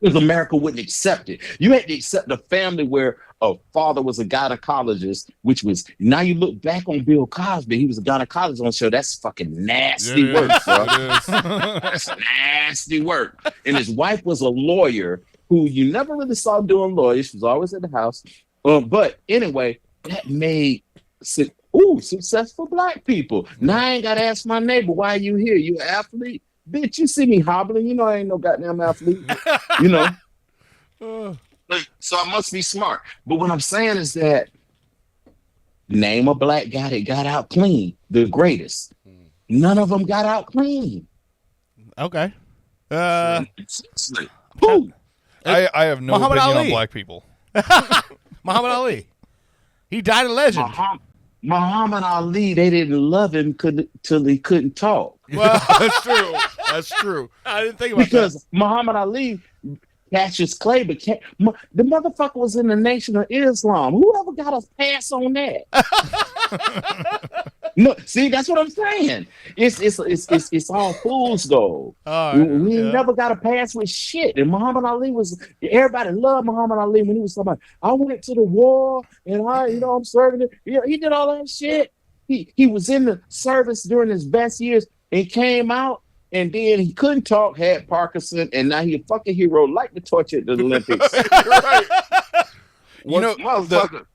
Because America wouldn't accept it. You had to accept a family where a father was a gynecologist, which was, now you look back on Bill Cosby, he was a gynecologist on the show. That's fucking nasty work, bro. That's nasty work. And his wife was a lawyer who you never really saw doing lawyers. She was always at the house. But anyway, that made successful black people. Now I ain't got to ask my neighbor, why are you here? You an athlete? Bitch, you see me hobbling. You know I ain't no goddamn athlete. You know? So I must be smart. But what I'm saying is that name a black guy that got out clean, the greatest. None of them got out clean. Okay. Who? I have no Muhammad opinion Ali. on black people. Muhammad Ali. He died a legend. Muhammad Ali, they didn't love him till he couldn't talk. Well, That's true. That's true. I didn't think about Because Muhammad Ali Cassius Clay, but the motherfucker was in the Nation of Islam. Whoever got a pass on that? No, see, that's what I'm saying. It's all fools though. We never got a pass with shit. And Muhammad Ali everybody loved Muhammad Ali when he was somebody. I went to the war and I'm serving it. He did all that shit. He was in the service during his best years and came out. And then he couldn't talk, had Parkinson, and now he a fucking hero like the torch at the Olympics. Right. You know,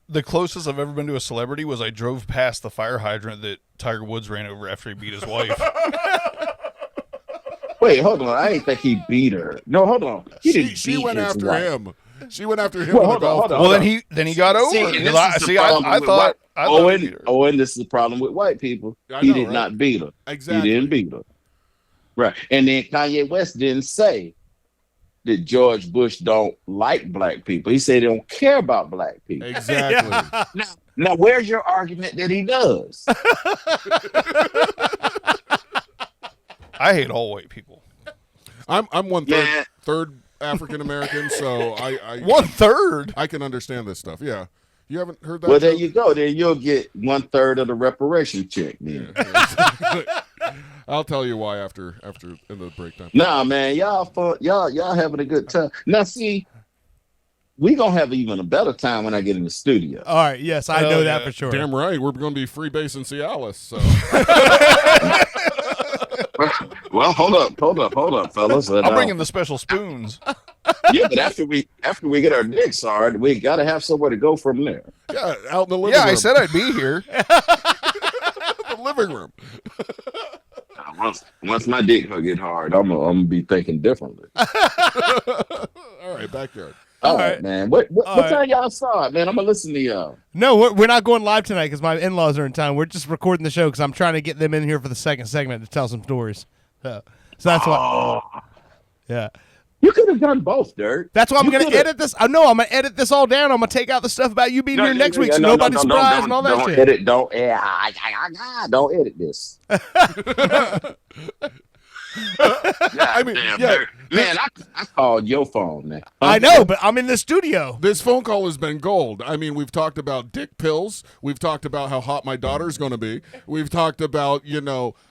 the closest I've ever been to a celebrity was I drove past the fire hydrant that Tiger Woods ran over after he beat his wife. Wait, hold on. I ain't think he beat her. No, hold on. She went after him. She went after him. Well, with the golf Well, then he got over it. I thought Owen, this is the problem with white people. He did not beat her. Exactly. He didn't beat her. Right. And then Kanye West didn't say that George Bush don't like black people. He said he don't care about black people. Exactly. Now where's your argument that he does? I hate all white people. I'm 1/3 African American, so I 1/3. I can understand this stuff. Yeah. You haven't heard that? Well, there you go. Then you'll get 1/3 of the reparation check. Then. I'll tell you why after in the breakdown. Nah, man, y'all fun. Y'all having a good time. Now, see, we gonna have even a better time when I get in the studio. All right. Yes, I know that for sure. Damn right. We're going to be free base in Cialis. So. Well, hold up, fellas. I'm bringing the special spoons. Yeah, but after we get our dicks hard, we got to have somewhere to go from there. Yeah, out in the living room. Yeah, I said I'd be here. The living room. Once my dick get hard, I'm gonna be thinking differently. All right, backyard. All right, man. What time y'all saw it, man? I'm gonna listen to y'all. No, we're not going live tonight because my in-laws are in town. We're just recording the show because I'm trying to get them in here for the second segment to tell some stories. So that's why. Yeah. You could have done both, Dirt. That's why I'm going to edit this. I know I'm going to edit this all down. I'm going to take out the stuff about you being here next week so nobody's surprised and all that shit. Don't edit this. I mean, man, I called your phone, man. I know, but I'm in the studio. This phone call has been gold. I mean, we've talked about dick pills. We've talked about how hot my daughter's going to be. We've talked about,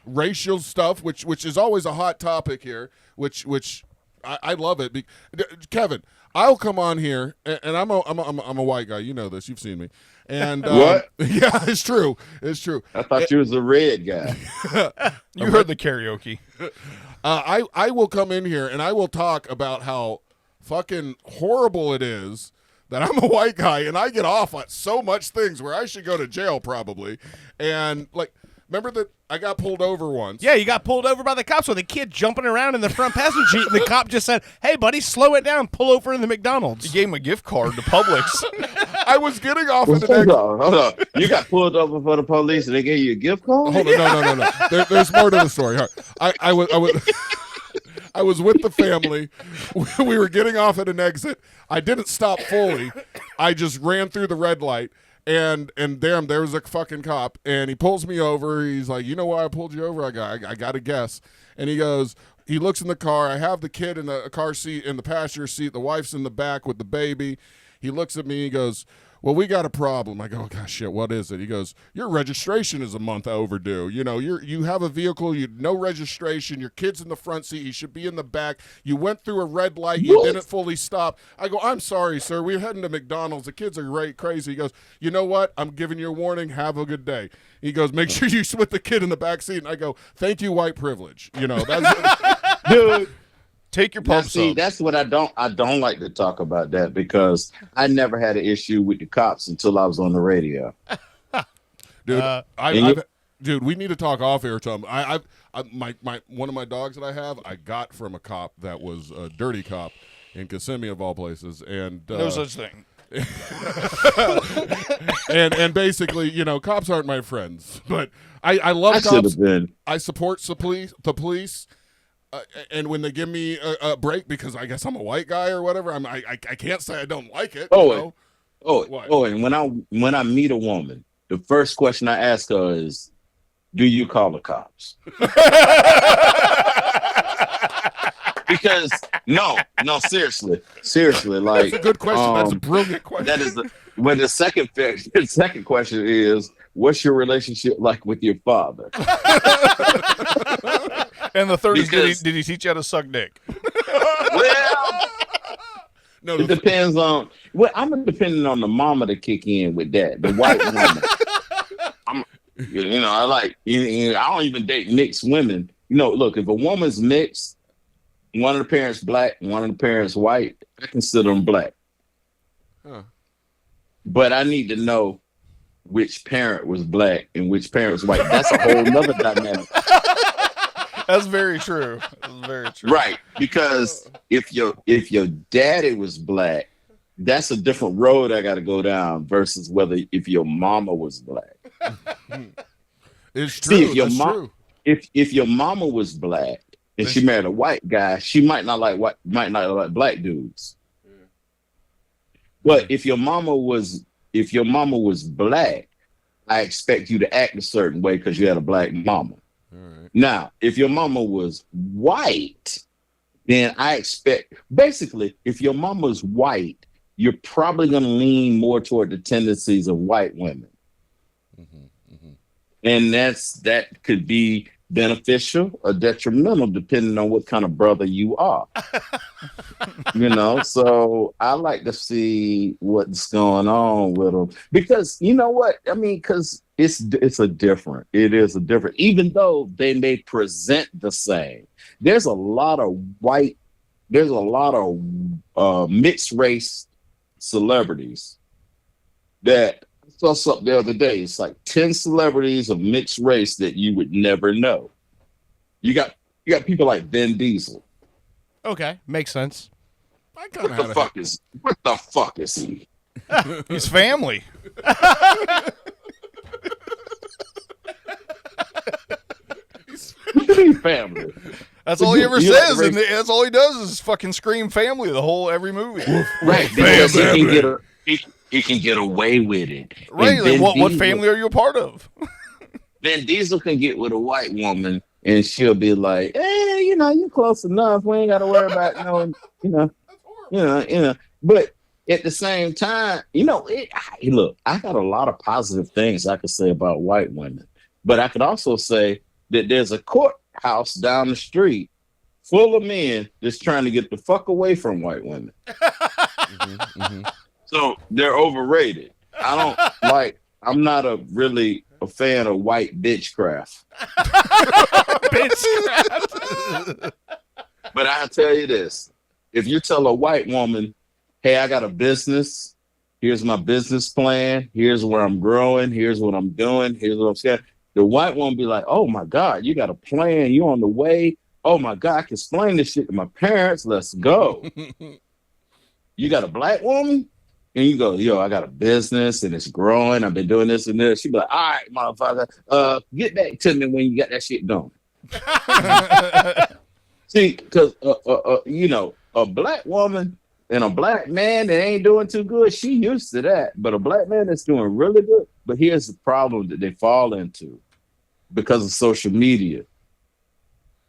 racial stuff, which is always a hot topic here, which I love it. Kevin, I'll come on here, and I'm a white guy. You know this. You've seen me. And what? Yeah, it's true. It's true. I thought you was a red guy. You heard the karaoke. I will come in here and I will talk about how fucking horrible it is that I'm a white guy and I get off on so much things where I should go to jail probably. And Remember that I got pulled over once. Yeah, you got pulled over by the cops with a kid jumping around in the front passenger seat, and the cop just said, "Hey, buddy, slow it down. Pull over in the McDonald's." You gave him a gift card to Publix. I was getting off at the Hold next. on, hold on. You got pulled over for the police and they gave you a gift card? Hold on, no. There's more to the story. All right. I was I was with the family. We were getting off at an exit. I didn't stop fully. I just ran through the red light. And damn, there was a fucking cop, and he pulls me over. He's like, "You know why I pulled you over?" I got to guess. And he goes, he looks in the car. I have the kid in the car seat, in the passenger seat. The wife's in the back with the baby. He looks at me. He goes, "Well, we got a problem." I go, "Oh, gosh, shit, what is it?" He goes, "Your registration is a month overdue. You know, you have a vehicle, no registration. Your kid's in the front seat. He should be in the back. You went through a red light. You didn't fully stop." I go, "I'm sorry, sir. We're heading to McDonald's. The kids are crazy." He goes, "You know what? I'm giving you a warning. Have a good day." He goes, "Make sure you split the kid in the back seat." And I go, "Thank you, white privilege." You know, that's Dude. Take your Now, pump see, subs. that's what I don't like to talk about that because I never had an issue with the cops until I was on the radio. dude. and Dude, we need to talk off air, Tom. My one of my dogs that I have, I got from a cop that was a dirty cop in Kissimmee of all places, and No such thing. and basically, you know, cops aren't my friends, but I love I should cops. have been. I support the police. And when they give me a break because I guess I'm a white guy or whatever, I can't say I don't like it. Oh, you know? What? And when I meet a woman, the first question I ask her is, "Do you call the cops?" Because no, seriously, like That's a good question. That's a brilliant question. that is the second question is, "What's your relationship like with your father?" And the third is, Because- did he teach you how to suck dick? Well, No, it depends on. Well, I'm depending on the mama to kick in with that, the white woman. I like. I don't even date mixed women. You know, look, if a woman's mixed, one of the parents black, one of the parents white, I consider them black. Huh. But I need to know which parent was black and which parent was white. That's a whole nother dynamic. That's very true. That's very true. Right, because if your daddy was black, that's a different road I got to go down versus whether if your mama was black. it's true. See, if your That's mom, true. if your mama was black and she married a white guy, she might not like black dudes. But if your mama was black, I expect you to act a certain way because you had a black mama. All right. Now, if your mama was white, then I expect basically if your mama's white, you're probably going to lean more toward the tendencies of white women. And that could be beneficial or detrimental depending on what kind of brother you are. So I like to see what's going on with them because you know what I mean, because it is a different, even though they may present the same. There's a lot of mixed race celebrities that I saw something the other day. It's like 10 celebrities of mixed race that you would never know. You got people like Vin Diesel. Okay, makes sense. I kind of What the fuck is he? He's family. What do you mean family? That's all he ever You like says, race- and that's all he does is fucking scream family every movie. Right, because he can get away with it. Right? And Like, Vin what Diesel- family are you a part of? Vin Diesel can get with a white woman and she'll be like, you're close enough. We ain't got to worry about But at the same time, look, I got a lot of positive things I could say about white women, but I could also say that there's a courthouse down the street full of men that's trying to get the fuck away from white women. So they're overrated. I'm not really a fan of white bitchcraft. But I'll tell you this. If you tell a white woman, hey, I got a business, here's my business plan, here's where I'm growing, here's what I'm doing, here's what I'm saying, The white woman be like, oh my God, you got a plan. You on the way. Oh my God, I can explain this shit to my parents. Let's go. You got a black woman? And you go, yo, I got a business and it's growing. I've been doing this and this. She be like, all right, motherfucker, get back to me when you got that shit going. See, because, you know, a black woman and a black man that ain't doing too good, she used to that. But a black man that's doing really good. But here's the problem that they fall into because of social media.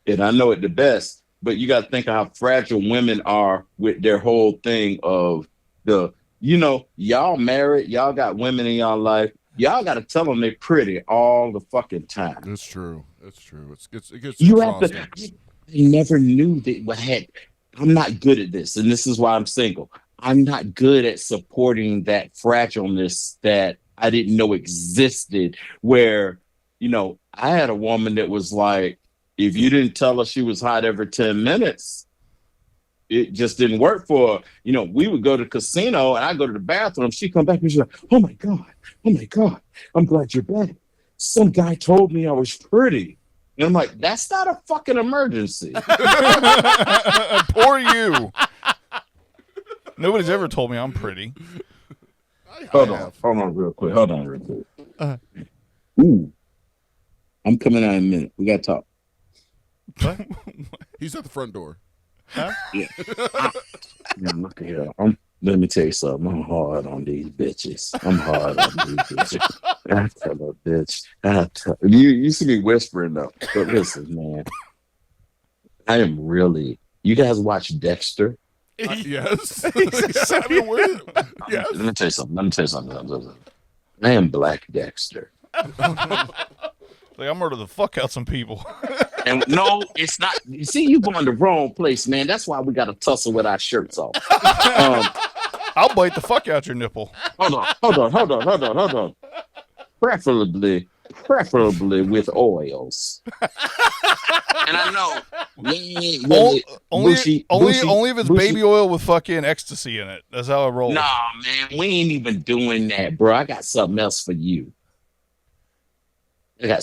And I know it the best, but you got to think of how fragile women are with their whole thing of the, you know, y'all married, y'all got women in y'all life. Y'all got to tell them they're pretty all the fucking time. It's true. It's true. It gets You have exhausting. to. I never knew that. I'm not good at this, and this is why I'm single. I'm not good at supporting that fragileness that I didn't know existed. Where, you know, I had a woman that was like, if you didn't tell her she was hot every 10 minutes, it just didn't work for her. You know, we would go to the casino and I go to the bathroom. She'd come back and she's like, oh my God, I'm glad you're back. Some guy told me I was pretty. And I'm like, that's not a fucking emergency. Poor you. Nobody's ever told me I'm pretty. Hold on real quick. Ooh. I'm coming out in a minute. We got to talk. What? He's at the front door. Huh? Yeah. Yeah, look at here. Let me tell you something. I'm hard on these bitches. I tell a bitch. You see me whispering though. But listen, man. I am really. You guys watch Dexter? Yes. I mean, yes. Let me tell you something. I am Black Dexter. Like, I murder the fuck out some people. And no, it's not. You see, you going the wrong place, man. That's why we got to tussle with our shirts off. I'll bite the fuck out your nipple. Hold on. Preferably with oils. And I know only if it's baby oil with fucking ecstasy in it. That's how I roll. Nah, man, we ain't even doing that, bro. I got something else for you. Okay.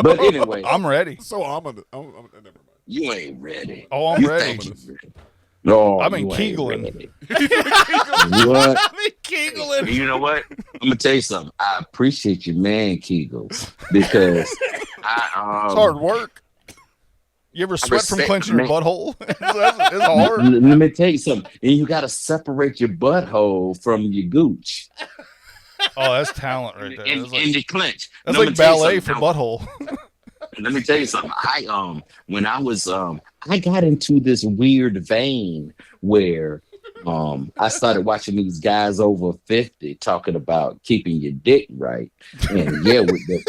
But anyway, I'm ready. So I'm never mind. you ain't ready. Oh, I'm ready. No, I've been you ain't Keegling. ready. What? I've been Keegling. You know what? I'm gonna tell you something. I appreciate your man Kegels because It's hard work. You ever sweat from clenching your butthole? it's hard. Let me tell you something. And you got to separate your butthole from your gooch. Oh, that's talent right there. And the clench. That's like ballet for butthole. Let me tell you something. When I was I got into this weird vein where I started watching these guys over 50 talking about keeping your dick right. And yeah, with the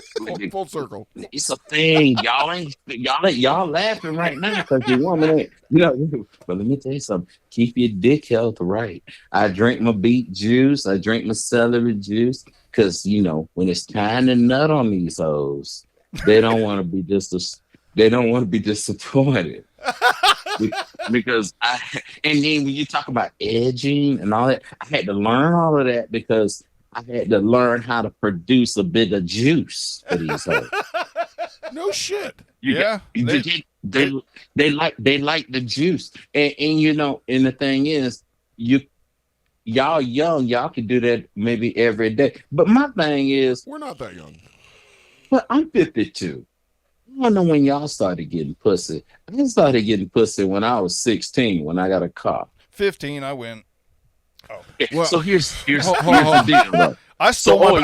Full circle. It's a thing. Y'all laughing right now because your woman ain't, you know. But let me tell you something. Keep your dick health right. I drink my beet juice. I drink my celery juice because, you know, when it's time to nut on these hoes, they don't want to be disappointed. Because and then when you talk about edging and all that, I had to learn all of that because I had to learn how to produce a bit of juice for these hoes. No shit. Yeah. They like the juice. And you know, and the thing is, y'all young, y'all can do that maybe every day. But my thing is, We're not that young. but I'm 52. I don't know when y'all started getting pussy. I started getting pussy when I was 16 when I got a car. 15, I went. Well, so here's the deal. Bro. I stole my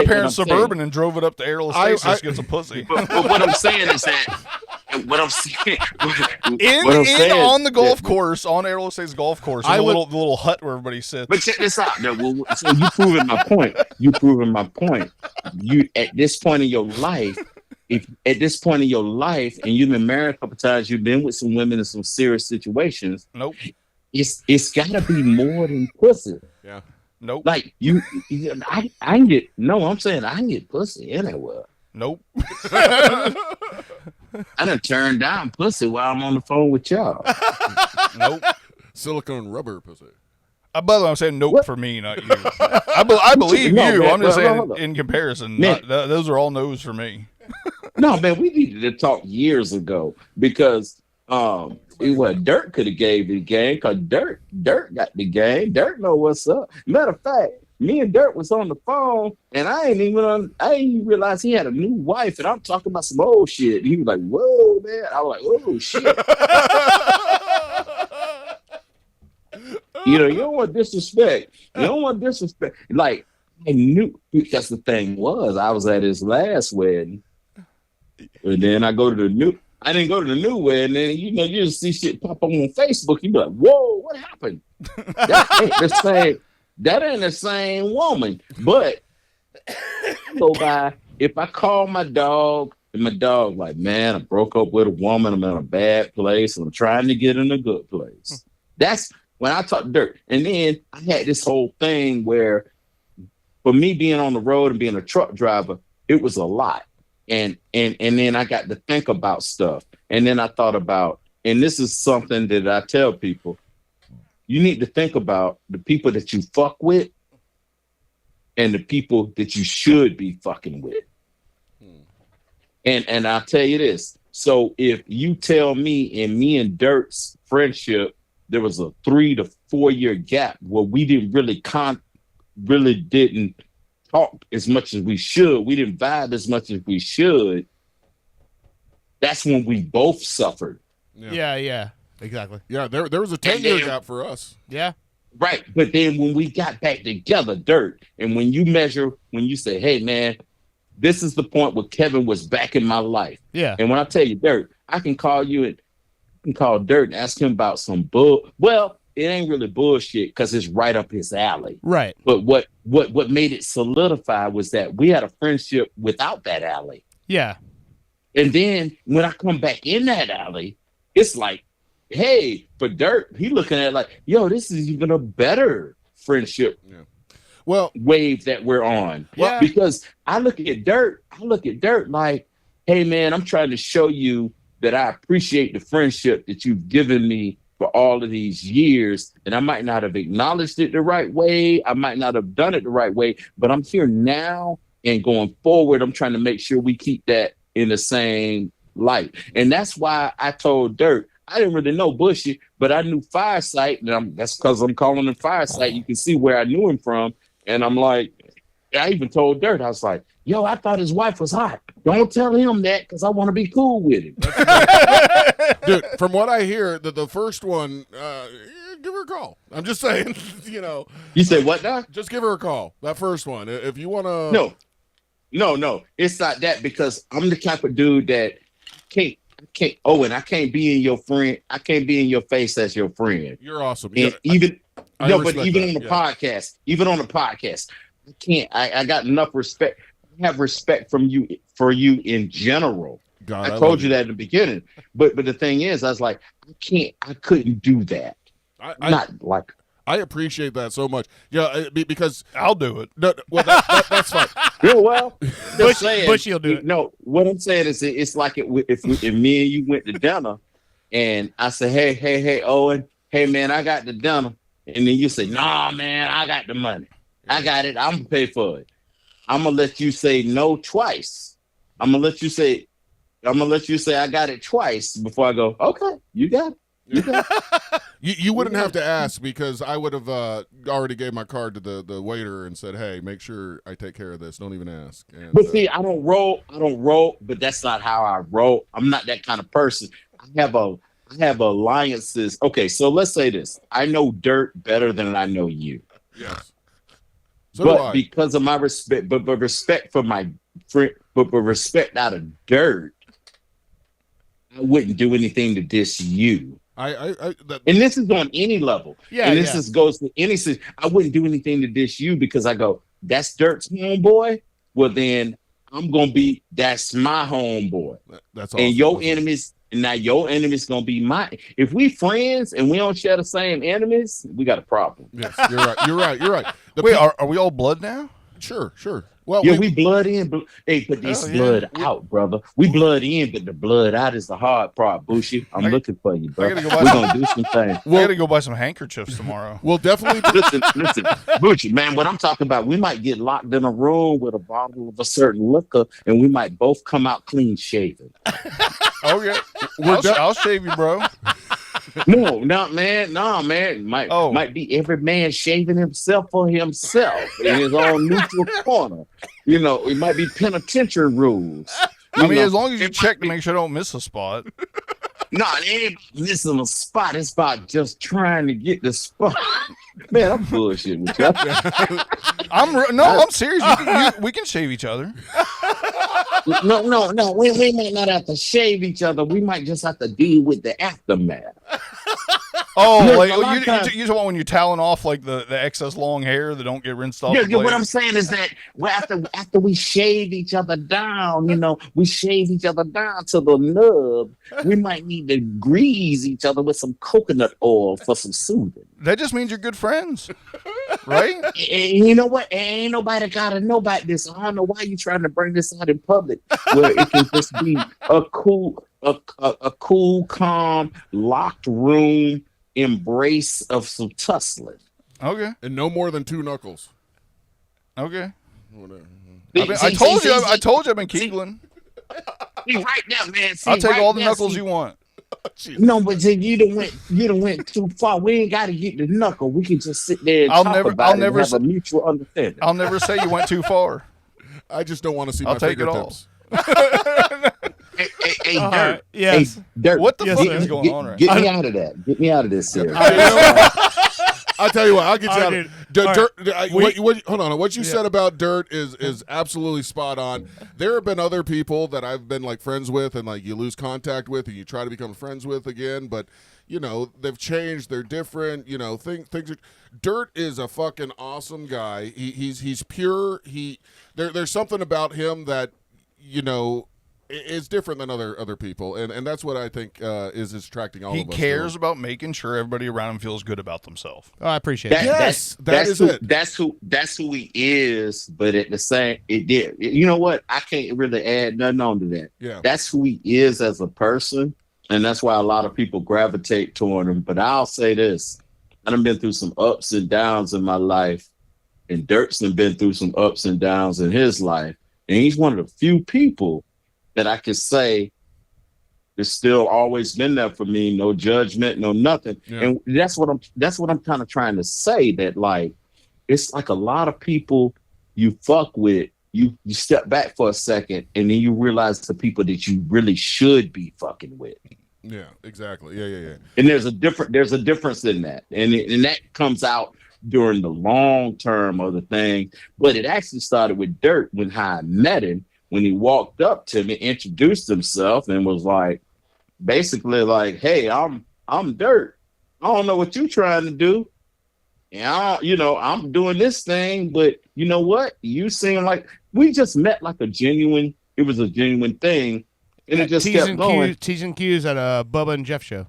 parents' what I'm Suburban and drove it up to Aerial Estates just to get some pussy. But what I'm saying is that on the golf course, on Aerial Estates golf course, the little hut where everybody sits. But check this out. So you proving my point. You at this point in your life, and you've been married a couple times, you've been with some women in some serious situations. Nope. It's gotta be more than pussy. Yeah. Nope. Like I can get I'm saying I can get pussy anywhere. Nope. I done turned down pussy while I'm on the phone with y'all. Nope. Silicone rubber pussy. By the way, I'm saying nope for me, not you. I believe No, you. man, I'm just well, saying hold on. in comparison, Man. those are all no's for me. No, man, we needed to talk years ago because Dirk could have gave the game because Dirk got the game. Dirk know what's up. Matter of fact, me and Dirk was on the phone, and I ain't even realize he had a new wife, and I'm talking about some old shit. And he was like, "Whoa, man!" I was like, "Oh shit." You know, you don't want disrespect. You don't want disrespect. Like, I knew that's the thing was I was at his last wedding. And then I didn't go to the new wedding, and you know, you just see shit pop up on Facebook, you be like, "Whoa, what happened?" That ain't the same woman. But go by, if I call my dog and my dog like, "Man, I broke up with a woman, I'm in a bad place, and I'm trying to get in a good place." That's when I talk dirt. And then I had this whole thing where for me being on the road and being a truck driver, it was a lot. And then I got to think about stuff. And then I thought about, and this is something that I tell people, you need to think about the people that you fuck with and the people that you should be fucking with. And I'll tell you this. So if you tell me in me and Dirk's friendship, there was a 3 to 4 year gap where we didn't really didn't talk as much as we should. We didn't vibe as much as we should. That's when we both suffered. Yeah, exactly. Yeah, there was a 10-year gap for us. Yeah. Right. But then when we got back together, Dirt, and when you say, "Hey, man, this is the point where Kevin was back in my life." Yeah. And when I tell you, Dirt, I can call Dirt and ask him about some well, it ain't really bullshit because it's right up his alley. Right. But what made it solidify was that we had a friendship without that alley. Yeah. And then when I come back in that alley, it's like, hey, for Dirt, he looking at it like, yo, this is even a better friendship wave that we're on. Yeah. Because I look at Dirt like, hey, man, I'm trying to show you that I appreciate the friendship that you've given me for all of these years. And I might not have acknowledged it the right way. I might not have done it the right way, but I'm here now and going forward. I'm trying to make sure we keep that in the same light. And that's why I told Dirt, I didn't really know Bushy, but I knew Firesight. And that's because I'm calling him Firesight. You can see where I knew him from. And I'm like, I even told Dirt, I was like, yo, I thought his wife was hot. Don't tell him that because I want to be cool with him. Dude, from what I hear, the first one, give her a call. I'm just saying, you know. You say what now? Just give her a call. That first one. If you want to. No. It's not that because I'm the type of dude that can't. And I can't be in your friend. I can't be in your face as your friend. You're awesome. And on the podcast, I can't. I got enough respect. I have respect for you in general. God, I told you that in the beginning. But the thing is, I was like, I couldn't do that. I appreciate that so much. Yeah, because I'll do it. No, well, that's fine. Yeah, well, Bushy will do it. No, what I'm saying is, it's like if me and you went to dinner, and I say, hey, Owen, hey man, I got the dinner, and then you say, nah, man, I got the money, I got it, I'm gonna pay for it. I'm gonna let you say no twice. I'm gonna let you say I got it twice before I go, okay, you got it. You wouldn't have to ask because I would have already gave my card to the waiter and said, hey, make sure I take care of this. Don't even ask. And, but see, I don't roll, but that's not how I roll. I'm not that kind of person. I have alliances. Okay, so let's say this. I know Dirt better than I know you. Yes. So but because of my respect, but respect for my friend, but respect out of Dirt, I wouldn't do anything to diss you. And this is on any level. Yeah. And this goes to any. I wouldn't do anything to diss you because I go, that's Dirt's homeboy. Well, then I'm gonna be. That's my homeboy. That's awesome. And your enemies. Now your enemies gonna be mine. If we friends and we don't share the same enemies, we got a problem. Yes, you're right. Wait, are we all blood now? Sure. Well, Yeah, we blood in, hey, but this Hell yeah. blood out, brother. We blood in, but the blood out is the hard part, Bushy. I'm looking for you, bro. gotta go We're buy gonna do some things. I gotta go buy some handkerchiefs tomorrow. we'll definitely. Listen, Bushy, man. What I'm talking about, we might get locked in a room with a bottle of a certain liquor, and we might both come out clean shaven. Okay, I'll shave you, bro. No, man. Might be every man shaving himself for himself in his own neutral corner. You know, it might be penitentiary rules. I mean, know, as long as you it check might to make sure I don't miss a spot. No, it ain't missing a spot. It's about just trying to get the spot. Man, I'm bullshitting with you. I'm serious. We can shave each other. No. We might not have to shave each other. We might just have to deal with the aftermath. Oh, Look, like a lot you of times- just want when you're toweling off like the excess long hair that don't get rinsed off. Yeah, the yeah, what blade. I'm saying is that after we shave each other down, we shave each other down to the nub. We might need to grease each other with some coconut oil for some soothing. That just means you're good friends, right? And you know what? Ain't nobody gotta know about this. I don't know why you trying to bring this out in public, where it can just be a cool, calm, locked room embrace of some tussling. Okay, And no more than 2 knuckles. okay. Whatever. I told you I've been keegling. See, right now, man. See, I'll take right all the now, knuckles see, you want. No, but see, you done went too far. We ain't got to get the knuckle. We can just sit there and talk about it and have a mutual understanding. I'll never say you went too far. I just don't want to see I'll my take it all. fingertips. Hey, All Dirt. right. Yes. Hey, Dirt. What the Yes, fuck sir. is going on right Get me out of that. Get me out of this here. I'll tell you what. I'll get you All out right, of dude. All Dirt. right. Hold on. What you said about Dirt is absolutely spot on. There have been other people that I've been like friends with, and like you lose contact with, and you try to become friends with again, but they've changed. They're different. Things. Dirt is a fucking awesome guy. He's pure. There's something about him that is different than other people, and that's what I think is attracting all He of us. cares about making sure everybody around him feels good about themselves. Oh, I appreciate That- that. Yes, that's it. That's who he is. But at the same, you know what? I can't really add nothing on to that. Yeah. That's who he is as a person, and that's why a lot of people gravitate toward him. But I'll say this: I've been through some ups and downs in my life, and Dirk's been through some ups and downs in his life, and he's one of the few people that I can say it's still always been there for me, no judgment, no nothing. Yeah. And that's what I'm kind of trying to say, that like it's like a lot of people you fuck with, you step back for a second and then you realize the people that you really should be fucking with. Yeah, exactly. Yeah. And there's a difference in that. And that comes out during the long term of the thing. But it actually started with Dirt when I met him. When he walked up to me, introduced himself, and was like, basically like, "Hey, I'm Dirt. I don't know what you're trying to do, and I'm doing this thing, but you know what? You seem like we just met like a genuine. It was a genuine thing, and it just kept going. T's and Q's at a Bubba and Jeff show.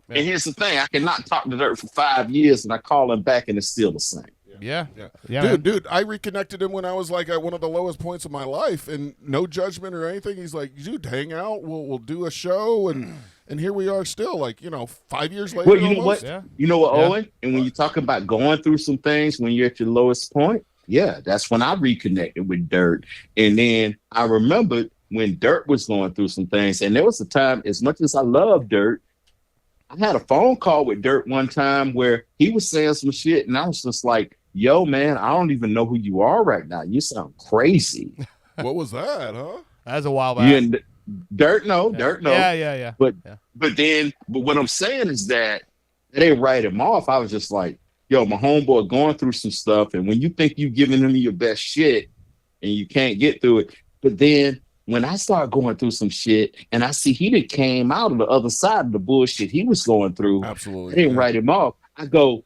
And here's the thing: I cannot talk to Dirt for 5 years, and I call him back, and it's still the same. Yeah. Dude, I reconnected him when I was like at one of the lowest points of my life, and no judgment or anything. He's like, "Dude, hang out. We'll do a show," and here we are still, like 5 years later. Well, you know almost. what? Yeah. You know what, Yeah. Owen? And when you talk about going through some things when you're at your lowest point, yeah, that's when I reconnected with Dirt. And then I remembered when Dirt was going through some things, and there was a time, as much as I love Dirt, I had a phone call with Dirt one time where he was saying some shit, and I was just like, "Yo, man, I don't even know who you are right now. You sound crazy." What was that, huh? That was a while back. You and Dirt, no, Dirt, no. Yeah. But what I'm saying is that they didn't write him off. I was just like, "Yo, my homeboy going through some stuff, and when you think you giving him your best shit, and you can't get through it, but then." When I start going through some shit and I see he done came out of the other side of the bullshit he was going through, Absolutely. I didn't write him off. I go,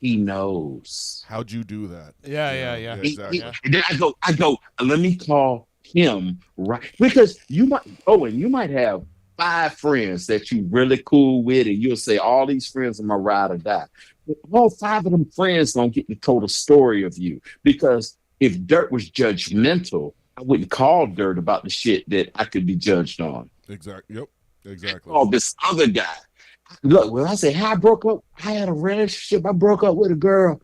he knows. How'd you do that? Yeah. Exactly. And then I go, let me call him right, because you might have 5 friends that you really cool with, and you'll say all these friends are my ride or die. But all 5 of them friends don't get the total story of you, because if Dirt was judgmental, I wouldn't call Dirt about the shit that I could be judged on. Exactly. Yep. Exactly. Oh, this other guy. Look, when I say how I broke up, I had a relationship. I broke up with a girl.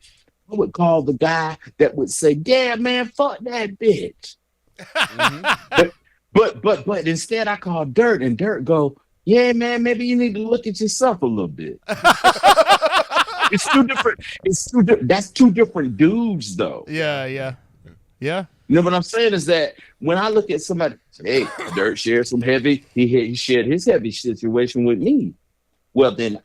I would call the guy that would say, "Yeah, man, fuck that bitch." Mhm. But instead, I call Dirt, and Dirt go, "Yeah, man, maybe you need to look at yourself a little bit." It's two different. That's two different dudes, though. Yeah. You know what I'm saying is that when I look at somebody, hey, Dirt shared some heavy. He shared his heavy situation with me. Well, then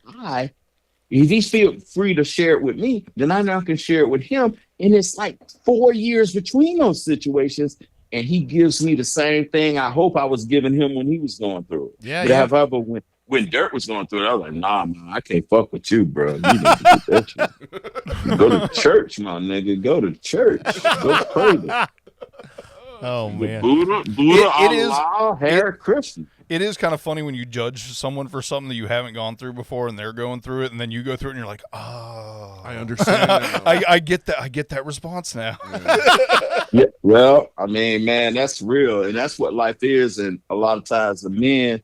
if he's feel free to share it with me, then I now can share it with him. And it's like 4 years between those situations. And he gives me the same thing I hope I was giving him when he was going through it. Yeah, but however, when Dirt was going through it, I was like, nah, man, I can't fuck with you, bro. You need to get that shit. Go to church, my nigga. Go to church. Go pray. Oh man. Buddha, It is- Allah, Hare Krishna. It is kind of funny when you judge someone for something that you haven't gone through before, and they're going through it, and then you go through it, and you're like, oh, I understand now. I get that. I get that response now. Yeah, well, I mean, man, that's real, and that's what life is. And a lot of times, the men,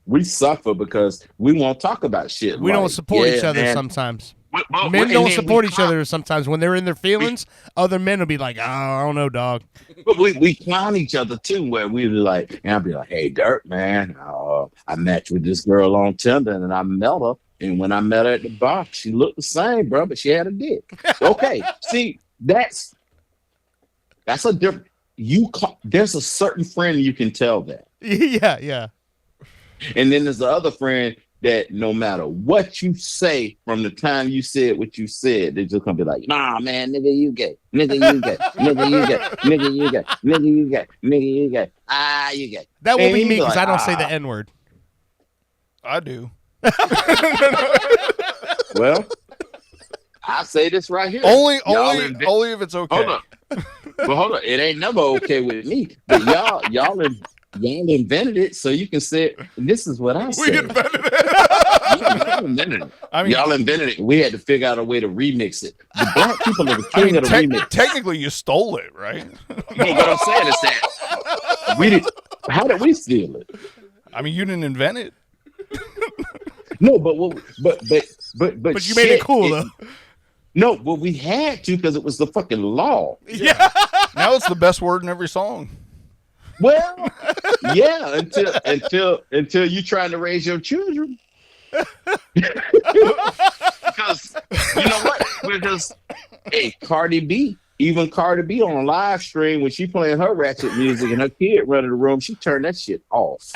we suffer because we won't talk about shit. We don't support each other man. sometimes. Well, Men and don't then support we each clown- other sometimes. When they're in their feelings, other men will be like, oh, I don't know, dog. But we clown each other too, where we be like, and I'll be like, hey, Dirt, man, I matched with this girl on Tinder, and I met her. And when I met her at the bar, she looked the same, bro, but she had a dick. Okay, see, that's a different. There's a certain friend you can tell that, Yeah. and then there's the other friend that no matter what you say from the time you said what you said, they're just gonna be like, nah, man, nigga, you gay. Nigga, you gay. Nigga, you gay. Nigga, you gay. Nigga, you gay. Nigga, you gay. You gay. That will And be you me be because like, I don't say the N word. I do. Well, I say this right here. Only if it's okay. Hold up. But hold on. It ain't never okay with me. But y'all invented it, so you can say it. This is what I We say. invented it. Y'all invented it. I mean, Y'all invented it. We had to figure out a way to remix it. The black people are the I king mean of the remix. technically, you stole it, right? No, what I'm saying is that we did. How did we steal it? I mean, you didn't invent it. No, but But you made it cool, though. No, but we had to because it was the fucking law. Yeah. Now it's the best word in every song. Well, yeah, until you trying to raise your children. Because you know what? Because hey, Cardi B on a live stream when she playing her ratchet music and her kid running the room, she turned that shit off.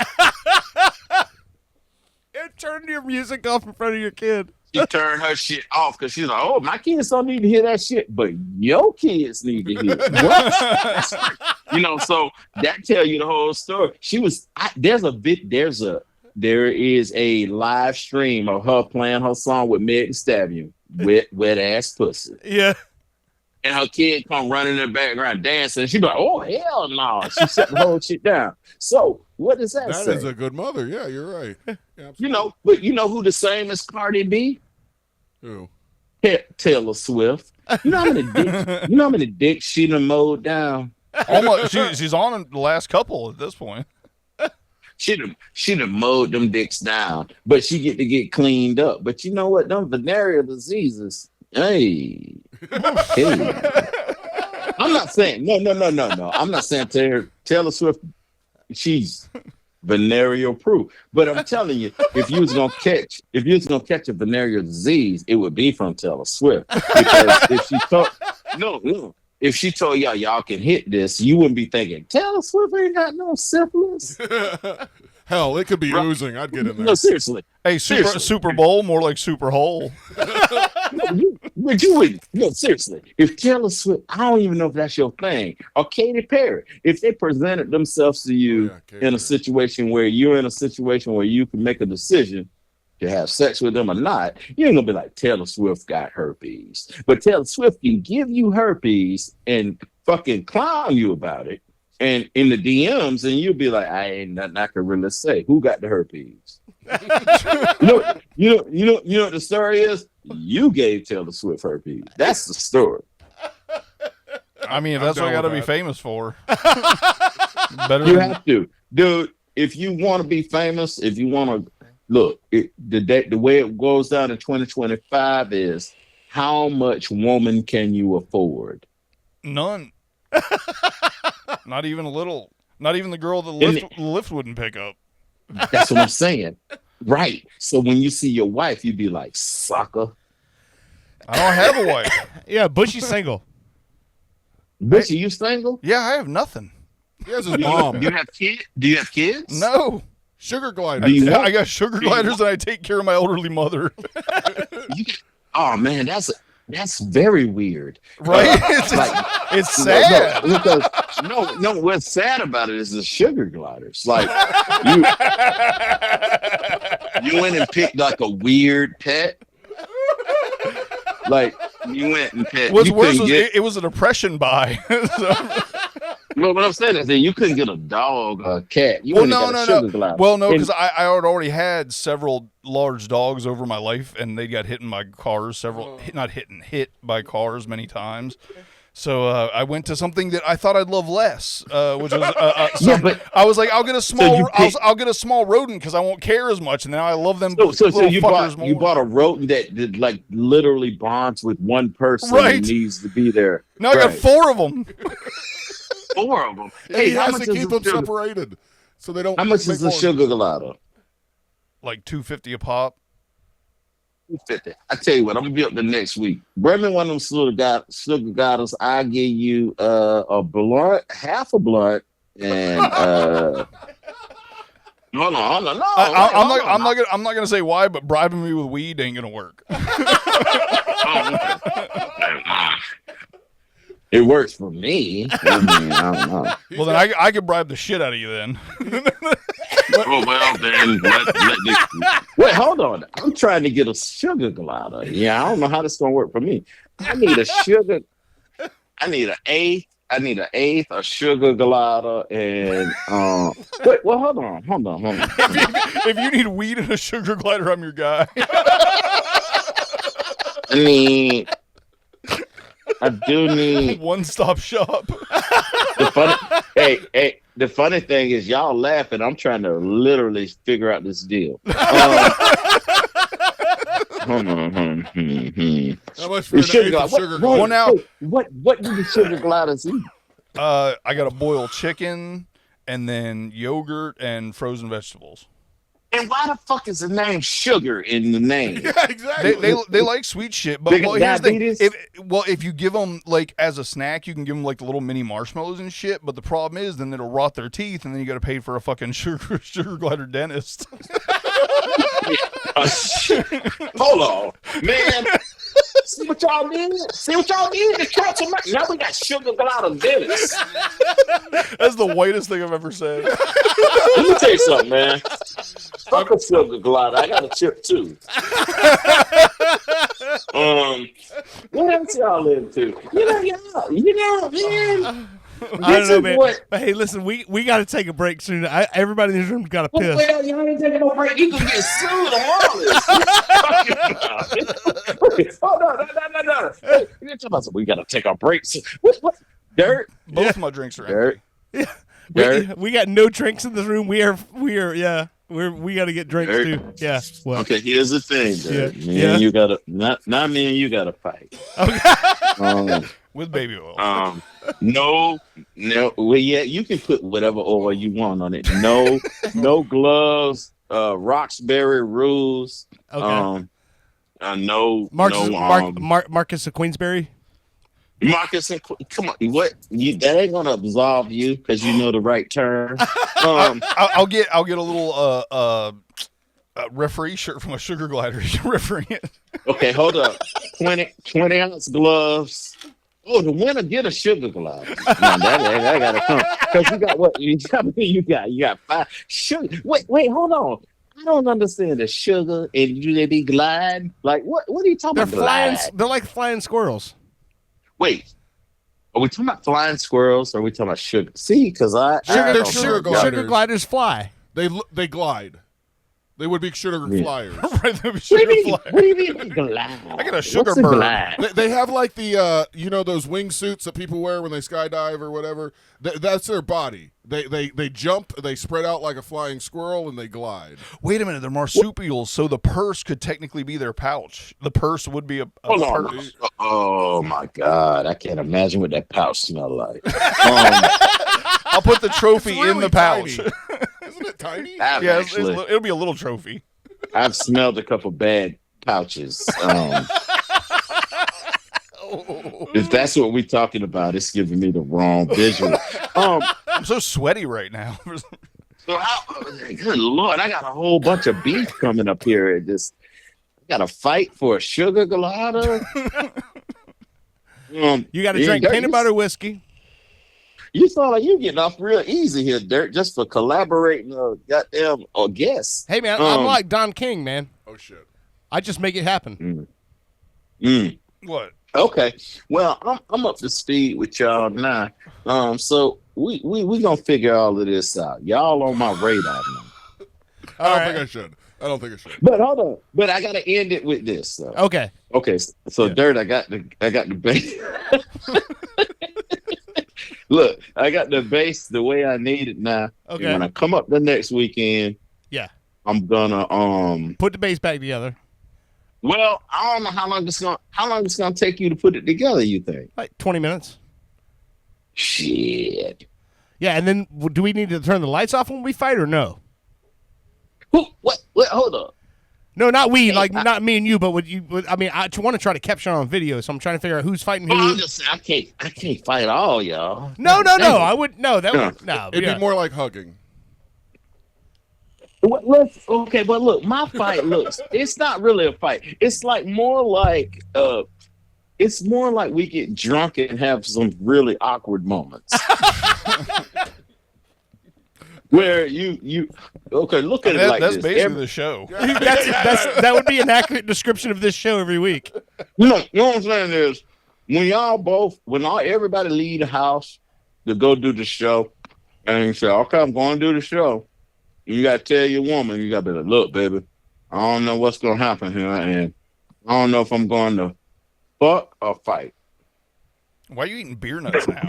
Turn your music off in front of your kid. She turned her shit off because she's like, "Oh, my kids don't need to hear that shit, but your kids need to hear it." What? You know, so that tell you the whole story. There is a live stream of her playing her song with Meg Thee Stallion, wet ass pussy, Yeah. and her kid come running in the background dancing. And she be like, "Oh hell no!" She shut the whole shit down. So what does that That say? is a good mother. Yeah, you're right. Yeah, You know, but you know who the same as Cardi B? who? Taylor Swift. You know how many dicks she done mowed down? Almost, she's on the last couple at this point. She done mowed them dicks down, but she get to get cleaned up. But you know what? Them venereal diseases. Hey. I'm not saying no. I'm not saying Taylor Swift. She's venereal proof. But I'm telling you, if you was gonna catch a venereal disease, it would be from Taylor Swift. Because if she told y'all can hit this, you wouldn't be thinking Taylor Swift ain't got no syphilis. Hell, it could be oozing. I'd get in there. No, seriously. Hey, Super Bowl, more like Super Hole. No, seriously. If Taylor Swift, I don't even know if that's your thing, or Katy Perry, if they presented themselves to you in a situation where you're in a situation where you can make a decision to have sex with them or not, you ain't gonna be like, Taylor Swift got herpes. But Taylor Swift can give you herpes and fucking clown you about it. And in the DMs, and you'll be like, I ain't nothing I can really say. Who got the herpes? You know what the story is? You gave Taylor Swift herpes. That's the story. I mean, if I'm that's what I down got to with be that. famous for. Better You than, have to, dude. If you want to be famous, if you want to look, the way it goes down in 2025 is how much woman can you afford? none. Not even a little. Not even the girl the And lift wouldn't pick up. that's what I'm saying. Right. So when you see your wife, you'd be like, sucker. I don't have a wife. Yeah, Bushy's single. Bitch, are you single? Yeah, I have nothing. He has his mom. Do you have kids? Do you have kids? No. Sugar glider. Do you I want- got sugar gliders and I take care of my elderly mother. Oh man, that's very weird. Right? Like, It's sad. Because no, what's sad about it is the sugar gliders. Like you went and picked like a weird pet. Like you went and picked. What's you worse couldn't was get, it was a depression buy. well, what I'm saying is that you couldn't get a dog or a cat. You Well, went and got a sugar glider. Well, no, And- because I had already had several large dogs over my life, and they got hit by cars. Hit by cars many times. So I went to something that I thought I'd love less, which was Yeah, but I was like, I'll get a small, you picked- I'll get a small rodent because I won't care as much, and now I love them. so little you fuckers bought more. a rodent that like literally bonds with one person Right. and needs to be there. Now I got Right. 4 of them. 4 of them. Yeah, Hey, he how has much to is keep the them sugar? separated so they don't. How much make is the more. sugar glider? Like $2.50 a pop. 50. I tell you what, I'm gonna be up the next week. Bring me one of them sugar gliders. I give you a blunt, half a blunt, and hold on. No, I'm not gonna say why, but bribing me with weed ain't gonna work. It works for me. I mean, I don't know. Well, then I could bribe the shit out of you then. Oh well, then wait. Hold on. I'm trying to get a sugar glider. Yeah, I don't know how this gonna work for me. I need a sugar. I need an eighth. A sugar glider, and wait. Well, hold on. If you need weed and a sugar glider, I'm your guy. I mean, I do need. One-stop shop. The funny thing is, y'all laughing. I'm trying to literally figure out this deal. Hold on. How much for an Sugar eighth glider. of sugar Well, glider? now What do the sugar gliders eat? I got a boiled chicken and then yogurt and frozen vegetables. And why the fuck is the name sugar in the name? Yeah, exactly. They like sweet shit, but They got well, here's the thing. diabetes? If you give them like as a snack, you can give them like the little mini marshmallows and shit. But the problem is, then it'll rot their teeth, and then you got to pay for a fucking sugar glider dentist. Hold on, man. See what y'all did? The council. Now we got sugar glider dentists. That's the whitest thing I've ever said. Let me tell you something, man. Fuck a sugar glider. I got a chip too. What else y'all into? You know, man. I don't know, man. What, But hey, listen, we got to take a break soon. Everybody in this room's got to piss. well, y'all ain't taking no break. You can get sued tomorrow. Oh, no. Hey, you're talking about, we got to take our breaks. What? Dirt? Both of my drinks are empty. Dirt? We got no drinks in this room. We are we got to get drinks Dirt. too. Yeah. Well. Okay, here's the thing, Dirt. Yeah. Me Yeah. and you gotta not me and you gotta fight. With baby oil. No. Well, yeah, you can put whatever oil you want on it. No gloves. Roxbury rules. Okay. No. Marcus of Queensberry. Marcus and come on, what? That ain't gonna absolve you because you know the right term. I'll get a little referee shirt from a sugar glider. You can referee it. Okay, hold up. 20 ounce gloves. Oh, the winner get a sugar glider. No, that gotta come. Because you got what? You got 5 sugar. Wait, hold on. I don't understand the sugar and do they be glide? Like what are you talking They're about? flying. Glide? They're like flying squirrels. Wait. Are we talking about flying squirrels or are we talking about sugar? See, because I They're don't sugar know. gliders. Sugar gliders fly. They glide. They would be sugar Yeah. flyers. Right, them What sugar do you mean? fly. What do you mean glide? I got a sugar What's a bird. glide? They have like the those wingsuits that people wear when they skydive or whatever. That's their body. They jump, they spread out like a flying squirrel, and they glide. Wait a minute, they're marsupials, so the purse could technically be their pouch. The purse would be a Hold on. purse. Oh my God! I can't imagine what that pouch smell like. I'll put the trophy It's in really the pouch. tiny. Isn't it tiny? I've Yeah, actually, it'll be a little trophy. I've smelled a couple bad pouches. If that's what we're talking about, it's giving me the wrong visual. I'm so sweaty right now. So good Lord, I got a whole bunch of beef coming up here. Got to fight for a sugar glider. You got to drink Dirt, peanut butter whiskey. You sound like you getting off real easy here, Dirt, just for collaborating goddamn guests. Hey, man, I'm like Don King, man. Oh shit. I just make it happen. What? Okay. Well, I'm up to speed with y'all now. So we gonna figure all of this out. Y'all on my radar now. I don't think I should. But hold on. But I gotta end it with this. Though. Okay. Okay. So Dirt, I got the base. Look, I got the base the way I need it now. Okay. And when I come up the next weekend, Yeah. I'm gonna Put the base back together. Well, I don't know how long it's gonna take you to put it together. You think? Like 20 minutes. Shit. Yeah, and then do we need to turn the lights off when we fight or no? Who? What? Hold up. No, not we, like not me and you, but would you? I mean, I want to try to capture it on video, so I'm trying to figure out who's fighting who. I'm just saying, I can't fight all y'all. No, I would no. That would no. It'd yeah. be more like hugging. Okay, but look, my fight looks. It's not really a fight. It's more like we get drunk and have some really awkward moments. Where you okay, look at it like that's this. basically the show. That would be an accurate description of this show every week. You know what I'm saying is when everybody leave the house to go do the show, and you say, okay, I'm going to do the show. You got to tell your woman, you got to be like, look, baby, I don't know what's going to happen here, and I don't know if I'm going to fuck or fight. Why are you eating beer nuts now?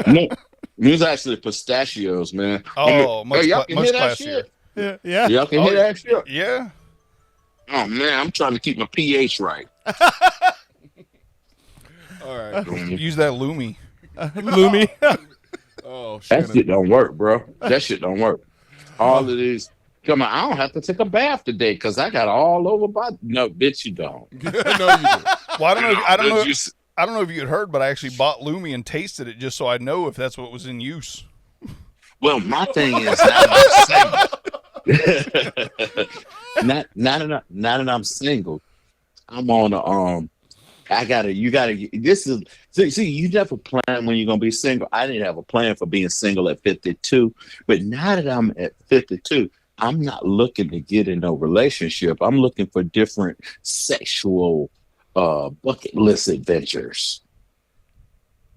No, these actually pistachios, man. Oh, much, y'all can much hear that classier. shit? Yeah. Y'all can hear that shit? Yeah. Oh, man, I'm trying to keep my pH right. All right. Use that Lumi. Loomy. Oh That shit. shit don't work, bro. That shit don't work. All of these. Come on, I don't have to take a bath today because I got all over my. No, bitch, you don't. No, you do. Well, I don't know. I don't know. You- I don't know if you had heard, but I actually bought Lumi and tasted it just so I know if that's what was in use. Well, my thing is now that I'm single. Now that I'm single, I'm on see, you never plan when you're gonna be single. I didn't have a plan for being single at 52, but now that I'm at 52, I'm not looking to get in a relationship. I'm looking for different sexual bucket list adventures.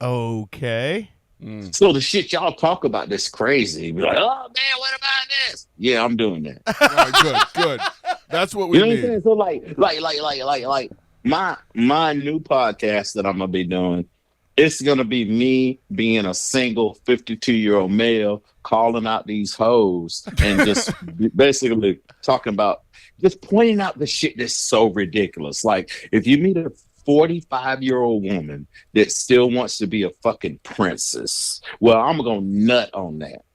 Okay. So the shit y'all talk about this crazy. Be like, oh man, what about this? Yeah, I'm doing that. All right, good. That's what we You know what I'm need. saying? So like my new podcast that I'm gonna be doing, it's gonna be me being a single 52-year-old male calling out these hoes and just basically talking about just pointing out the shit that's so ridiculous. Like if you meet a 45-year-old woman that still wants to be a fucking princess, well, I'm gonna nut on that.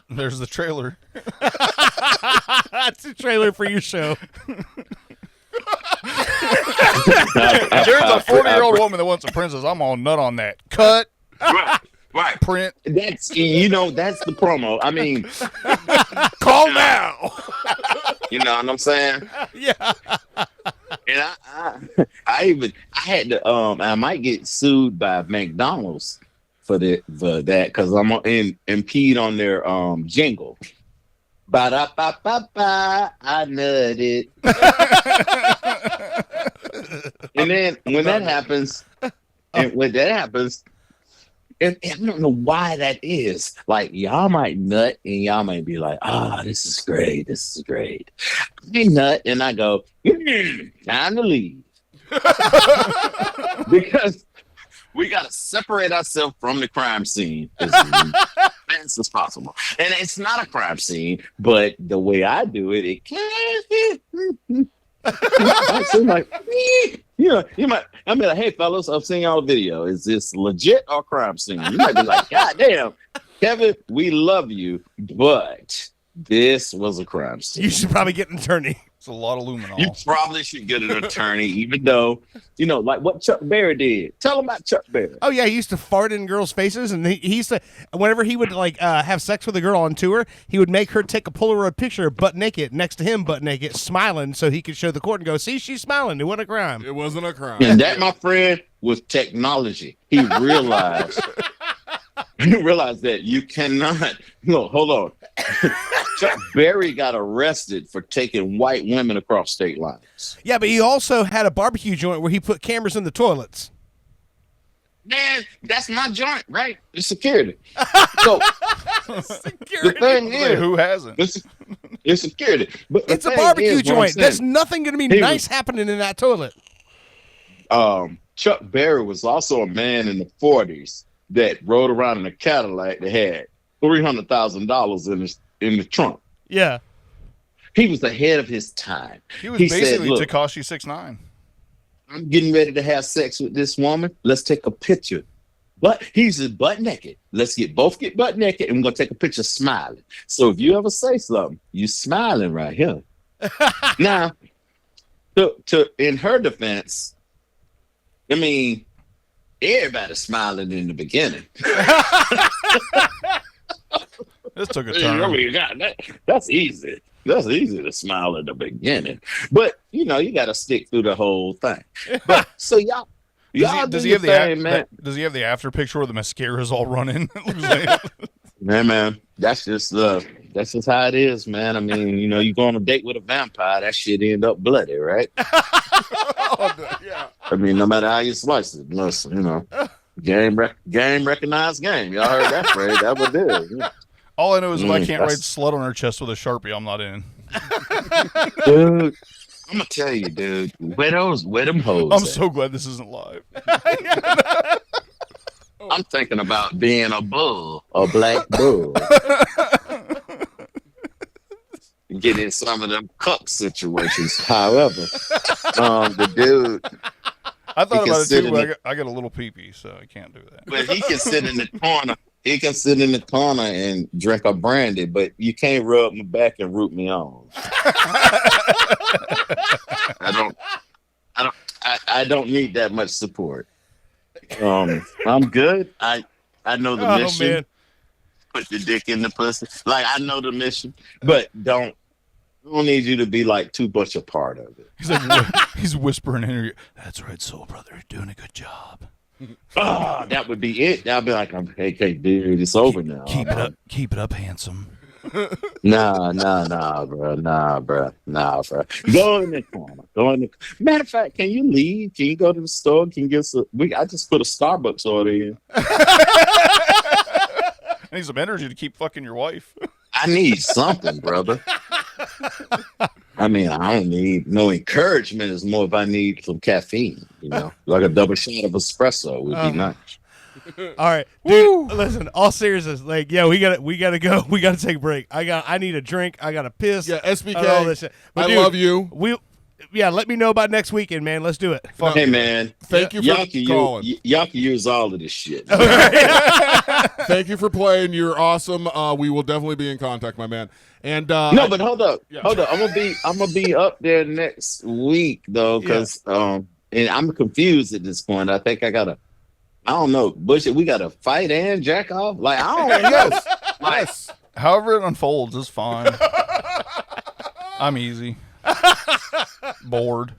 There's the trailer. That's a trailer for your show. If there's a 40-year-old woman that wants a princess, I'm all nut on that. Cut, Right. print. That's that's the promo. I mean, Call now. you know what I'm saying? Yeah. And I had to I might get sued by McDonald's for that because I'm impede on their jingle. Ba da ba ba ba, I nutted. And then when that happens, and I don't know why that is. Like, y'all might nut and y'all might be like, this is great. This is great. I nut and I go, time to leave. Because we got to separate ourselves from the crime scene as fast as possible. And it's not a crime scene, but the way I do it, it can. I seem like, you might. I mean, like, hey, fellas, I'm seeing y'all video. Is this legit or crime scene? You might be like, God damn, Kevin, we love you, but this was a crime scene. You should probably get an attorney. It's a lot of luminol. You probably should get an attorney, even though, like what Chuck Berry did. Tell them about Chuck Berry. Oh yeah, he used to fart in girls' faces, and he used to, whenever he would have sex with a girl on tour, he would make her take a Polaroid picture butt naked next to him, butt naked, smiling, so he could show the court and go, "See, she's smiling. It wasn't a crime." It wasn't a crime. And that, my friend, was technology. He realized. You realize that you cannot. No, hold on. Chuck Berry got arrested for taking white women across state lines. Yeah, but he also had a barbecue joint where he put cameras in the toilets. Man, that's my joint, right? It's security. So the thing is, Who hasn't? it's security. But It's a barbecue joint. There's nothing going to be nice happening in that toilet. Chuck Berry was also a man in the 40s that rode around in a Cadillac that had $300,000 in the trunk. Yeah. He was ahead of his time. He was He basically said, "Look, Tekashi 6ix9ine. I'm getting ready to have sex with this woman. Let's take a picture." But he's just butt naked. Let's both get butt naked, and we're gonna take a picture smiling. So if you ever say something, you smiling right here. Now, to in her defense, I mean, everybody's smiling in the beginning. This took a I turn. mean, God, that's easy. That's easy to smile at the beginning, but you got to stick through the whole thing. But so y'all Does he have does he have the after picture where the mascara is all running? Man, that's just how it is, man. I mean, you go on a date with a vampire, that shit end up bloody, right? Yeah. I mean, no matter how you slice it, listen, game recognized game. Y'all heard that phrase? That was it. All I know is if I can't write slut on her chest with a Sharpie, I'm not in. Dude, I'm gonna tell you, dude, where them hoes I'm at? so glad this isn't live. I'm thinking about being a bull, a black bull. Get in some of them cup situations. However, the dude, I thought about it too, consider but I got a little pee-pee, so I can't do that. but he can sit in the corner. He can sit in the corner and drink a brandy, but you can't rub my back and root me on. I don't need that much support. I'm good. I know the mission. Man. Put the dick in the pussy. Like, I know the mission, but I don't need you to be like too much a part of it. He's like, he's whispering in her ear, "That's right, Soulbrother, you're doing a good job. That would be it. That'd be like, hey, dude, it's over now. Keep it up, handsome." Nah, bro. Go in the corner. Matter of fact, can you leave? Can you go to the store? Can you get some? I just put a Starbucks order in. I need some energy to keep fucking your wife. I need something, brother. I mean, I don't need no encouragement. It's more if I need some caffeine, like a double shot of espresso would be nice. All right, dude. Listen, all seriousness, like, yeah, we gotta go. We gotta take a break. I need a drink. I gotta piss. Yeah, SBK, all this shit. But, I dude, love you. Let me know about next weekend, man. Let's do it. Hey, man. Thank you for calling. Y'all can use all of this shit. Thank you for playing. You're awesome. We will definitely be in contact, my man. And no, but hold up. I'm gonna be up there next week though, because and I'm confused at this point. I think I don't know, Bush. We gotta fight and jack off. Like, I don't know. yes. However it unfolds is fine. I'm easy. Bored.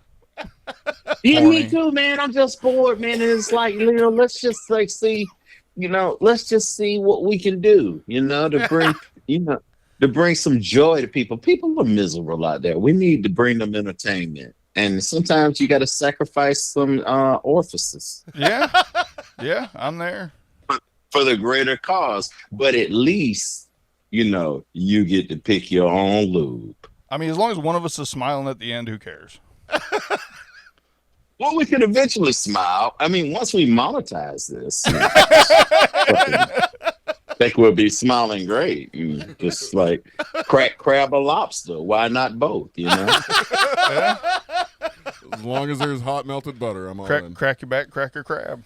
Yeah, me too, man. I'm just bored, man. And it's like, let's just see, let's just see what we can do, to bring some joy to people. People are miserable out there. We need to bring them entertainment. And sometimes you got to sacrifice some orifices. Yeah, I'm there. for the greater cause. But at least, you get to pick your own lube. I mean, as long as one of us is smiling at the end, who cares? Well, we could eventually smile. I mean, once we monetize this, I think we'll be smiling great. Just like crack crab or lobster. Why not both? Yeah. As long as there's hot melted butter, I'm all in. Crack your back, cracker crab.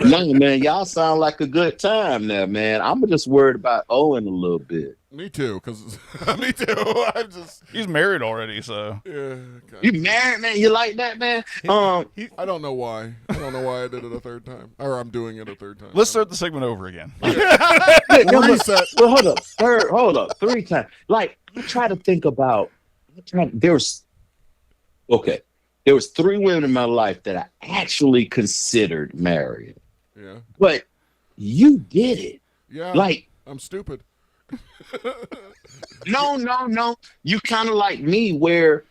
No, man, y'all sound like a good time there, man. I'm just worried about Owen a little bit. Me too, because me too. I'm just He's married already, so. yeah. Okay. You married, man? You like that, man? I don't know why. I don't know why I did it a third time, or I'm doing it a third time. Let's start the segment over again. Reset. Well, hold up, 3 times. Like, I try to think about. There was 3 women in my life that I actually considered marrying, Yeah. but you did it. Yeah. Like, I'm stupid. no. You kind of like me, where,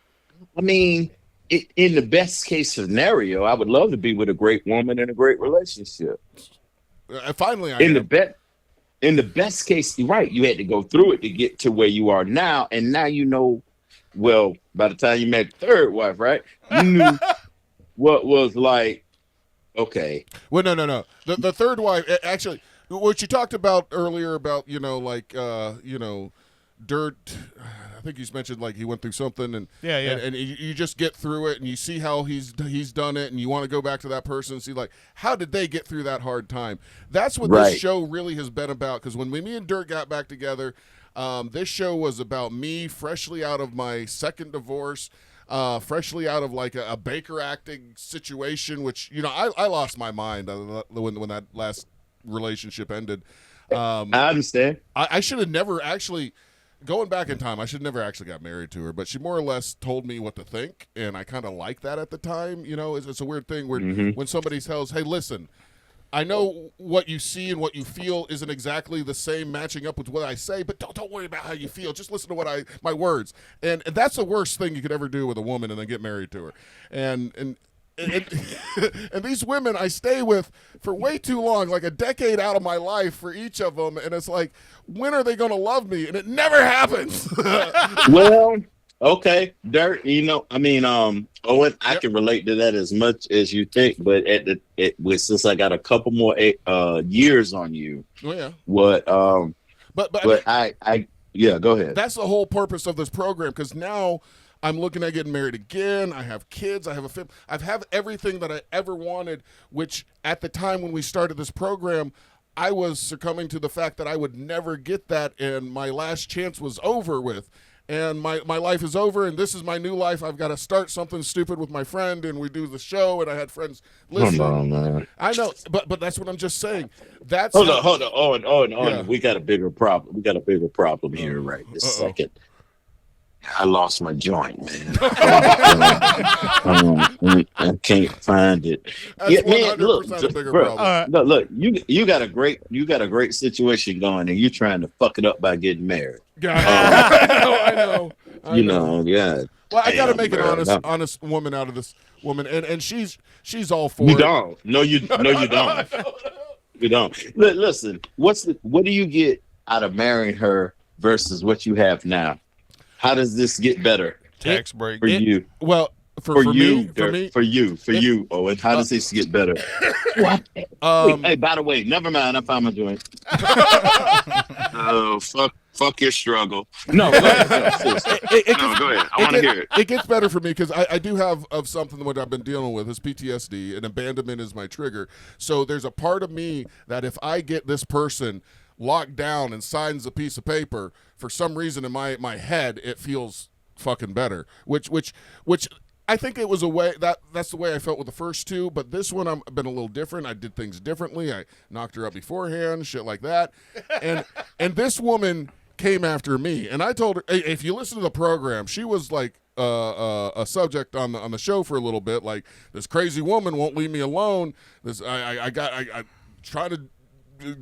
I mean, in the best case scenario, I would love to be with a great woman in a great relationship. Finally, I In am. the best case, right? You had to go through it to get to where you are now, and now you know. Well, by the time you met the third wife, right? You knew what was like. Okay. Well, no. The third wife, actually, what you talked about earlier about, Dirt. I think you mentioned like he went through something, and Yeah. and you just get through it, and you see how he's done it, and you want to go back to that person and see like how did they get through that hard time. That's what Right. this show really has been about. Because when me and Dirt got back together, this show was about me freshly out of my second divorce. Freshly out of like a Baker acting situation, which I lost my mind when that last relationship ended. I understand. I should have never actually, going back in time, I should have never actually got married to her, but she more or less told me what to think, and I kind of liked that at the time. It's a weird thing where when somebody tells, hey, listen, I know what you see and what you feel isn't exactly the same matching up with what I say, but don't worry about how you feel. Just listen to my words. And that's the worst thing you could ever do with a woman and then get married to her. And these women I stay with for way too long, like a decade out of my life for each of them. And it's like, when are they going to love me? And it never happens. Well, okay, Dirt. Owen, I can relate to that as much as you think, but since I got a couple more years on you, Oh, yeah. what? But I yeah, go ahead. that's the whole purpose of this program, because now I'm looking at getting married again. I have kids. I have a family. I have everything that I ever wanted, which at the time when we started this program, I was succumbing to the fact that I would never get that, and my last chance was over with. And my life is over, and this is my new life. I've got to start something stupid with my friend, and we do the show, and I had friends listen. Come on, man. I know, but that's what I'm just saying. That's Hold on. Owen. Yeah. We got a bigger problem. We got a bigger problem here right this second. I lost my joint, man. I can't find it. That's 100% a bigger bro, problem. Look, you got a great situation going, and you're trying to fuck it up by getting married. I know. Yeah. Well, I got to make bro, an honest woman out of this woman, and she's all for You it. don't. No, you don't. You don't. Listen, what do you get out of marrying her versus what you have now? How does this get better Tax break. for you? Well, for you, me, for me, for you, Owen. How does this get better? Hey, by the way, never mind. I found my joint. Oh, fuck your struggle. No, go ahead. Go ahead. I want to hear it. It gets better for me because I do have of something what I've been dealing with is PTSD, and abandonment is my trigger. So there's a part of me that if I get this person locked down and signs a piece of paper, for some reason in my head it feels fucking better. Which I think it was a way that's the way I felt with the first two, but this one I've been a little different. I did things differently. I knocked her up beforehand, shit like that, and this woman came after me, and I told her, hey, if you listen to the program, she was like a subject on the show for a little bit, like this crazy woman won't leave me alone. I try to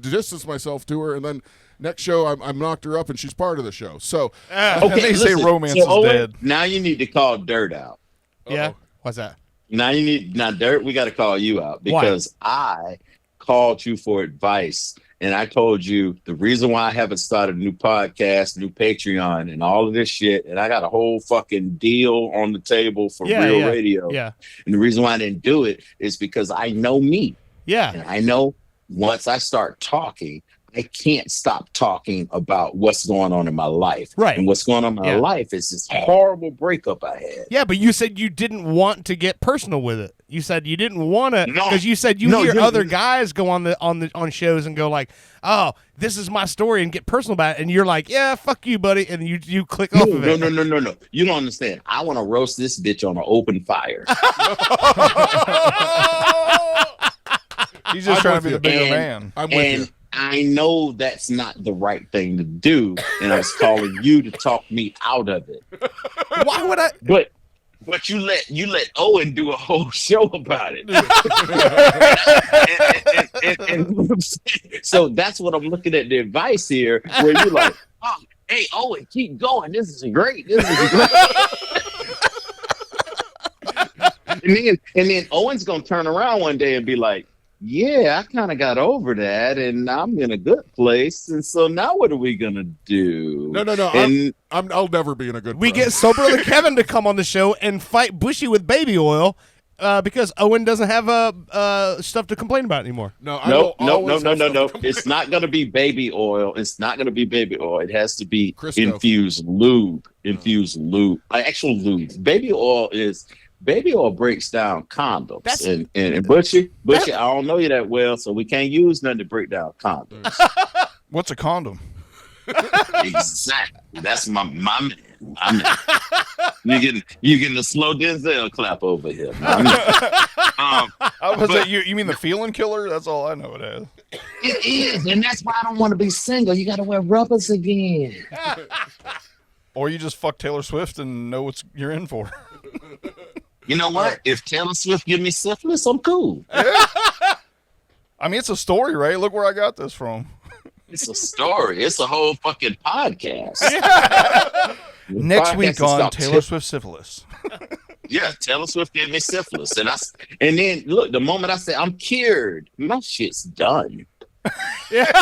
distance myself to her, and then next show I'm knocked her up, and she's part of the show. So Okay, they say romance is Owen, dead. Now you need to call Dirt out. Yeah. What's that? Now Dirt, we got to call you out because I called you for advice, and I told you the reason why I haven't started a new podcast, new Patreon, and all of this shit, and I got a whole fucking deal on the table for real radio. Yeah. And the reason why I didn't do it is because I know me. Yeah. And I know once I start talking, I can't stop talking about what's going on in my life. Right. And what's going on in my life is this horrible breakup I had. Yeah, but you said you didn't want to get personal with it. You said you didn't want to, because you said you hear other guys go on shows and go like, "Oh, this is my story," and get personal about it, and you're like, "Yeah, fuck you, buddy," and you click off of it. No. You don't understand. I want to roast this bitch on an open fire. He's just trying to be the bigger man. I'm with you. I know that's not the right thing to do, and I was calling you to talk me out of it. Why would I? But you let Owen do a whole show about it. and so that's what I'm looking at the advice here, where you're like, "Oh, hey Owen, keep going. This is great. This is great." and then Owen's gonna turn around one day and be like, "Yeah, I kind of got over that, and I'm in a good place. And so now, what are we gonna do?" No. And I'll never be in a good. We get Soulbrother Kevin to come on the show and fight Bushy with baby oil because Owen doesn't have stuff to complain about anymore. No. It's not gonna be baby oil. It's not gonna be baby oil. It has to be Crisco. infused lube. Actual lube. Baby oil breaks down condoms. And Bushy, I don't know you that well, so we can't use nothing to break down condoms. What's a condom? Exactly. That's my man. You getting the slow Denzel clap over here. I was like, you mean the feeling killer? That's all I know it as. It is, and that's why I don't want to be single. You got to wear rubbers again. Or you just fuck Taylor Swift and know what you're in for. You know what? If Taylor Swift give me syphilis, I'm cool. Yeah. I mean, it's a story, right? Look where I got this from. It's a story. It's a whole fucking podcast. Yeah. Next week on Taylor Swift syphilis. Yeah, Taylor Swift gave me syphilis, and then look. The moment I say I'm cured, my shit's done. Yeah.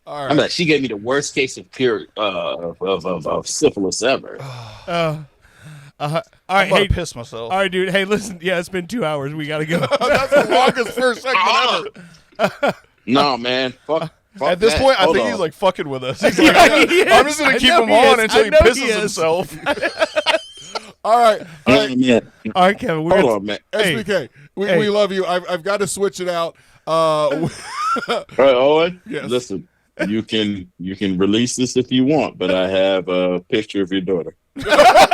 All right. I'm like, she gave me the worst case of of syphilis ever. All right, I'm about to piss myself. All right, dude. Hey, listen. Yeah, it's been 2 hours. We gotta go. That's the longest first segment ever. No, man. Fuck At this that. point, I Hold think on. he's like fucking with us. He's like, I'm just gonna keep him on until he pisses himself. All right. Man. All right, Kevin. Hold on, man. SBK, we love you. I've got to switch it out. All right, Owen. Yes. Listen, you can release this if you want, but I have a picture of your daughter. God.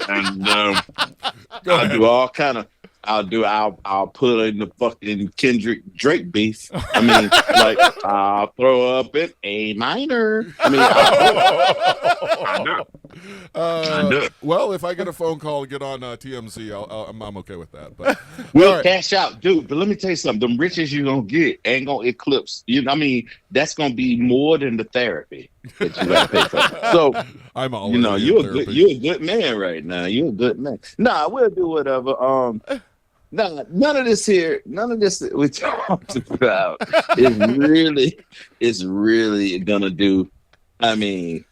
And I'll do all kind of. I'll put in the fucking Kendrick Drake beef. I mean, like I'll throw up an A minor. I mean, I do. Well, if I get a phone call to get on TMZ, I'm okay with that. But we'll cash out, dude. But let me tell you something: the riches you're gonna get ain't gonna eclipse. I mean, that's gonna be more than the therapy that you gotta pay for. So I'm all you're a good man right now. You're a good man. Nah, we'll do whatever. No, none of this that we talked about is really gonna do. I mean,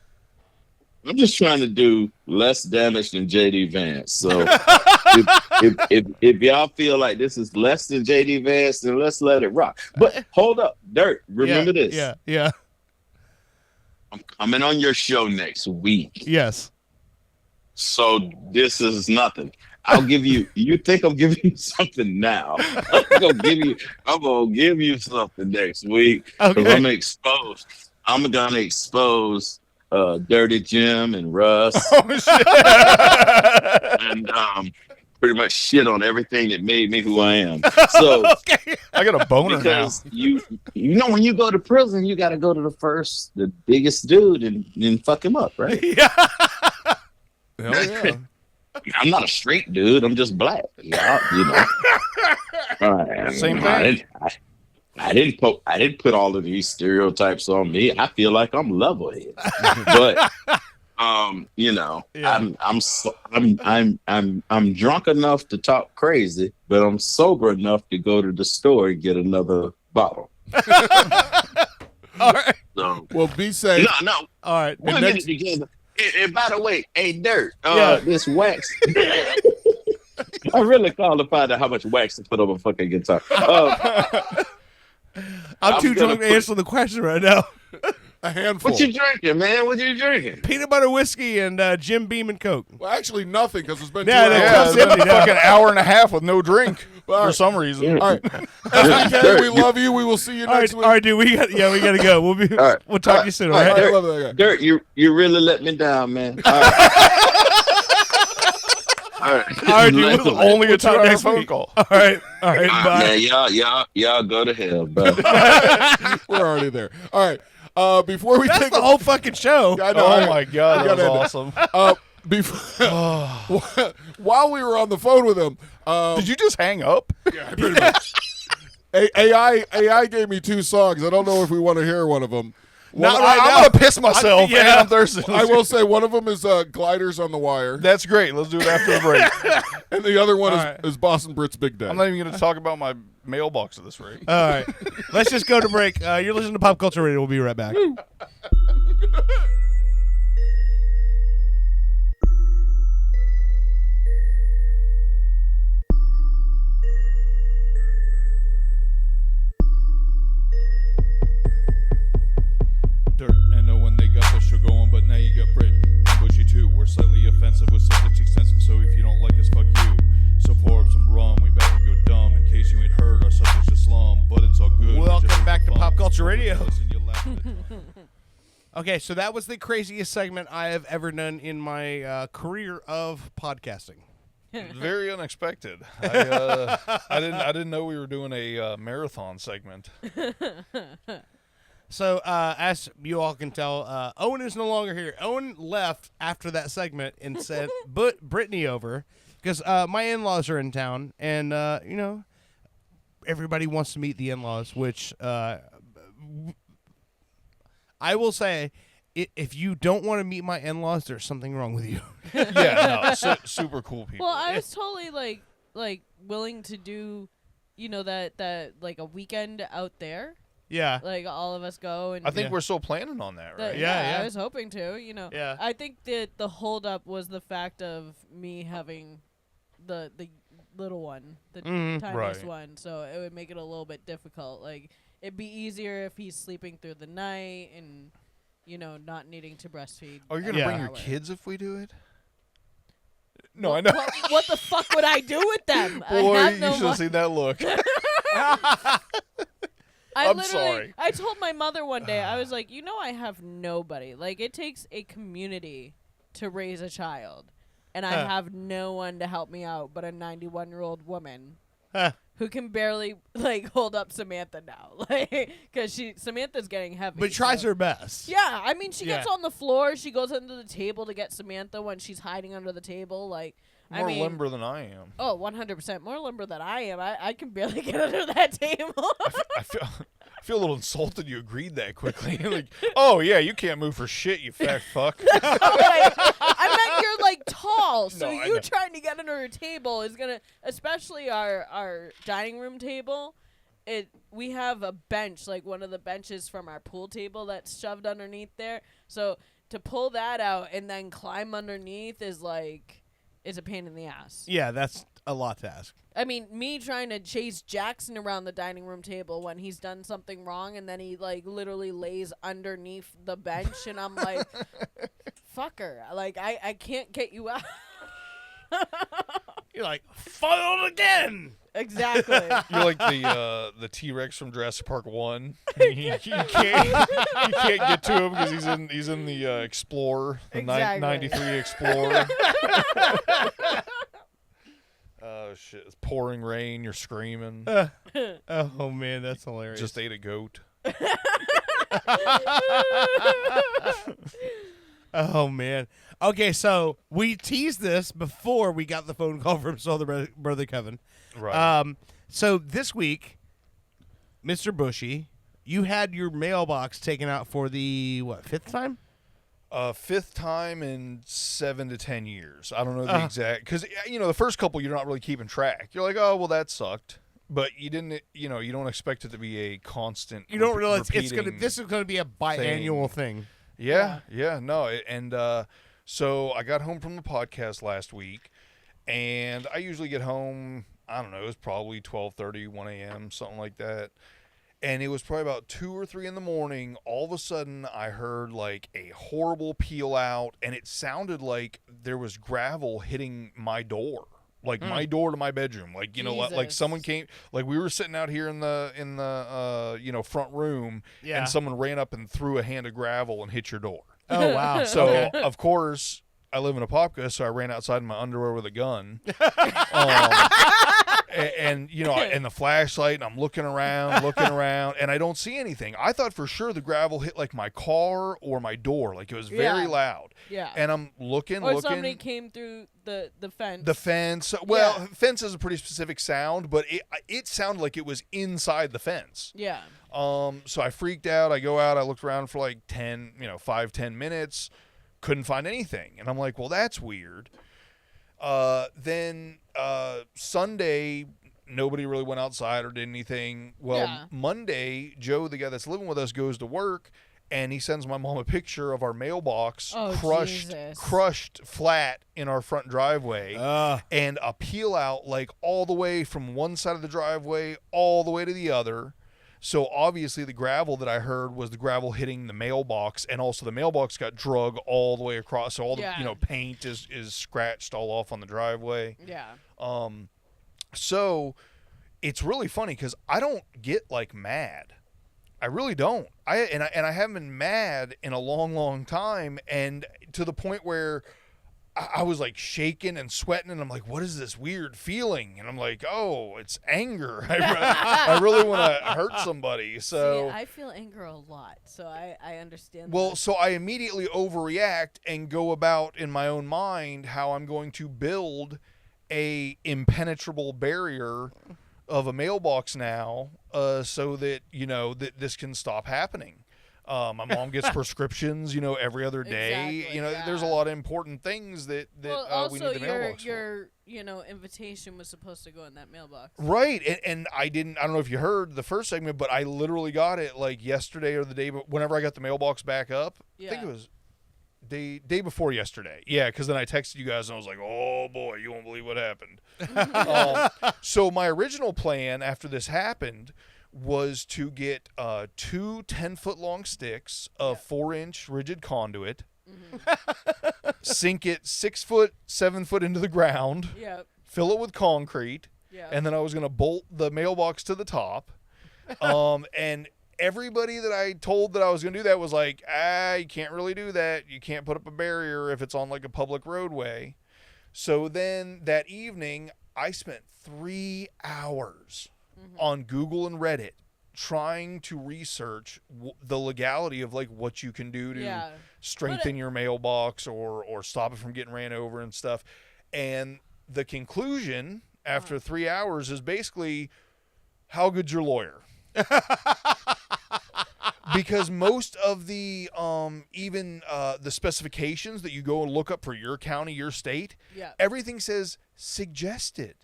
I'm just trying to do less damage than JD Vance. So if y'all feel like this is less than JD Vance, then let's let it rock. But hold up, Dirt. Remember this. Yeah. I'm coming on your show next week. Yes. So this is nothing. I'll give you. You think I'm giving you something now? I'm gonna give you something next week. Okay. I'm gonna expose Dirty Jim and Russ. Oh shit! And pretty much shit on everything that made me who I am. So okay. I got a boner because now. you know when you go to prison, you got to go to the biggest dude and fuck him up, right? Yeah. hell yeah. I'm not a straight dude. I'm just black. Yeah, you know. Same thing. I didn't put all of these stereotypes on me. I feel like I'm level-headed. But You know, Yeah. I'm drunk enough to talk crazy, but I'm sober enough to go to the store and get another bottle. All right. So, Well, be safe. no, All right. we'll get it together. And by the way, hey, Dirt, Yeah. this wax. I really called to find out how much wax to put on a fucking guitar. I'm too gonna drunk to put- answer the question right now. A handful. What you drinking, man? What you drinking? Peanut butter whiskey and Jim Beam and Coke. Well, actually, nothing because it's been Yeah, 2 that hours. Yeah, cup's it's been empty a now. fucking hour and a half with no drink All for right. some reason. All right. SBK, we love you. We will see you All right, next week. all right, dude. We got to go. We'll be. right. We'll talk to you soon. All All right. right. I love that guy. Dirt, you really let me down, man. All right. All right, All right, dude. We'll Only we'll a talk 2-hour next phone week. call. All right. Bye. Man, y'all go to hell, bro. We're already there. All right. Before we That's take the whole fucking show. I know, Oh my god, that gotta was end it. awesome. before while we were on the phone with him, Did you just hang up? yeah, pretty much. AI gave me 2 songs. I don't know if we want to hear one of them. Not right I'm now. gonna piss myself yeah. and I'm thirsty. I will say one of them is Gliders on the Wire, That's great. Let's do it after the break. and the other one All is, right. is Boston Brit's Big Day. I'm not even gonna talk about my mailbox at this rate. All right. Let's just go to break. You're listening to Pop Culture Radio. We'll be right back. Dirt and know when they got the show going, but now you got Brit and Bushy too. We're slightly offensive with subjects extensive, so if you don't like us, fuck you. So pour up some rum, we about to go dumb. In case you ain't heard, our subject's a slum, but it's all good. Welcome Just for back to fun. Pop Culture Radio. Listen, you laugh at it. Okay, so that was the craziest segment I have ever done in my career of podcasting. Very unexpected. I didn't know we were doing a marathon segment. So, as you all can tell, Owen is no longer here. Owen left after that segment and said, "But Brittany over," because my in-laws are in town, and you know, everybody wants to meet the in-laws. Which I will say, if you don't want to meet my in-laws, there's something wrong with you. Yeah, no, super cool people. Well, I was totally like willing to do, you know, that like a weekend out there. Yeah. Like all of us go and I think Yeah. we're still planning on that, right? Yeah. I was hoping to, you know. Yeah. I think that the holdup was the fact of me having the little one, the tiniest Right. one, so it would make it a little bit difficult. Like it'd be easier if he's sleeping through the night and, you know, not needing to breastfeed. Are you gonna Yeah. bring your hour. kids if we do it? No, I know. What the fuck would I do with them? Boy, I have you no should have seen that look. I'm literally, sorry. I told my mother one day, I was like, you know, I have nobody. Like, it takes a community to raise a child. And I have no one to help me out but a 91-year-old woman who can barely, like, hold up Samantha now. Like, because Samantha's getting heavy. But tries so- her best. Yeah, I mean, she gets Yeah. on the floor. She goes under the table to get Samantha when she's hiding under the table. Like, More I mean, limber than I am. Oh, 100% more limber than I am. I can barely get under that table. I feel a little insulted you agreed that quickly. Like, oh yeah, you can't move for shit, you fat fuck. I meant you're like tall, so No, I you know. trying to get under a table is gonna, especially our dining room table. We have a bench, like one of the benches from our pool table that's shoved underneath there. So to pull that out and then climb underneath is a pain in the ass. Yeah, that's a lot to ask. I mean, me trying to chase Jackson around the dining room table when he's done something wrong, and then he like literally lays underneath the bench, and I'm like, "Fucker!" Like I can't get you out. You're like, foiled again. Exactly. You're like the T-Rex from Jurassic Park 1. you can't get to him because he's in the Explorer, the Exactly. 93 Explorer. Oh shit! It's pouring rain. You're screaming. Oh man, that's hilarious. Just ate a goat. Oh man. Okay, so we teased this before we got the phone call from Soulbrother Kevin. Right. So this week, Mr. Bushy, you had your mailbox taken out for the 5th time? Fifth time in 7 to 10 years. I don't know the exact, because the first couple you're not really keeping track. You're like, oh well, that sucked, but you didn't. You don't expect it to be a constant. You don't realize repeating this is gonna be a biannual thing. Yeah, no, and so I got home from the podcast last week, and I usually get home. I don't know. It was probably 12:30, 1 a.m., something like that. And it was probably about 2 or 3 in the morning. All of a sudden, I heard like a horrible peel out, and it sounded like there was gravel hitting my door, like my door to my bedroom. Like like someone came. Like we were sitting out here in the front room, and someone ran up and threw a hand of gravel and hit your door. Oh wow! So of course, I live in Apopka, so I ran outside in my underwear with a gun. And and the flashlight, and I'm looking around, and I don't see anything. I thought for sure the gravel hit like my car or my door, like it was very loud. Yeah. And I'm looking. Somebody came through the fence. The fence. Well, fence is a pretty specific sound, but it sounded like it was inside the fence. Yeah. So I freaked out. I go out. I looked around for like 5-10 minutes. Couldn't find anything, and I'm like, well, that's weird. Then Sunday, nobody really went outside or did anything. Well, Monday, Joe, the guy that's living with us, goes to work, and he sends my mom a picture of our mailbox crushed flat in our front driveway, and a peel out like all the way from one side of the driveway all the way to the other. So obviously the gravel that I heard was the gravel hitting the mailbox, and also the mailbox got drug all the way across. So all the paint is scratched all off on the driveway. Yeah. So it's really funny because I don't get like mad. I really don't. I haven't been mad in a long, long time, and to the point where I was like shaking and sweating, and I'm like, what is this weird feeling? And I'm like, oh, it's anger. I really want to hurt somebody. So see, I feel anger a lot, so I understand. Well, that. so I immediately overreact and go about in my own mind how I'm going to build a impenetrable barrier of a mailbox now, so that that this can stop happening. My mom gets prescriptions, every other day. Exactly, there's a lot of important things that we need the mailbox for. Your invitation was supposed to go in that mailbox. Right, and I don't know if you heard the first segment, but I literally got it like yesterday or the day, but whenever I got the mailbox back up, I think it was day before yesterday. Yeah, because then I texted you guys and I was like, oh boy, you won't believe what happened. So my original plan after this happened was to get 2 10-foot long sticks of 4-inch rigid conduit, sink it 6 foot, 7 foot into the ground, fill it with concrete, and then I was going to bolt the mailbox to the top. And everybody that I told that I was going to do that was like, you can't really do that. You can't put up a barrier if it's on like a public roadway. So then that evening, I spent 3 hours on Google and Reddit trying to research the legality of like what you can do to strengthen your mailbox or stop it from getting ran over and stuff. And the conclusion after 3 hours is basically, how good's your lawyer? Because most of the even the specifications that you go and look up for your county, your state, everything says suggested.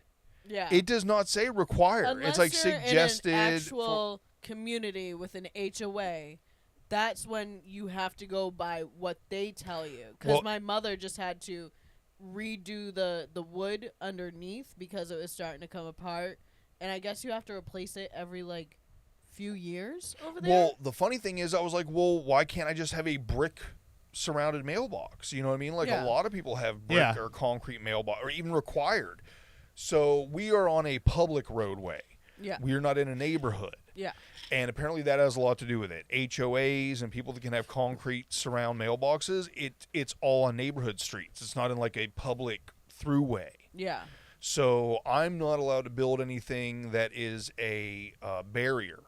Yeah. It does not say required. Unless it's like you're suggested. in an actual community with an HOA, that's when you have to go by what they tell you. Because my mother just had to redo the wood underneath because it was starting to come apart. And I guess you have to replace it every like few years over there. Well, the funny thing is, I was like, well, why can't I just have a brick surrounded mailbox? You know what I mean? Like a lot of people have brick or concrete mailbox, or even required. So we are on a public roadway. Yeah. We are not in a neighborhood. Yeah. And apparently that has a lot to do with it. HOAs and people that can have concrete surround mailboxes, it's all on neighborhood streets. It's not in like a public throughway. Yeah. So I'm not allowed to build anything that is a barrier.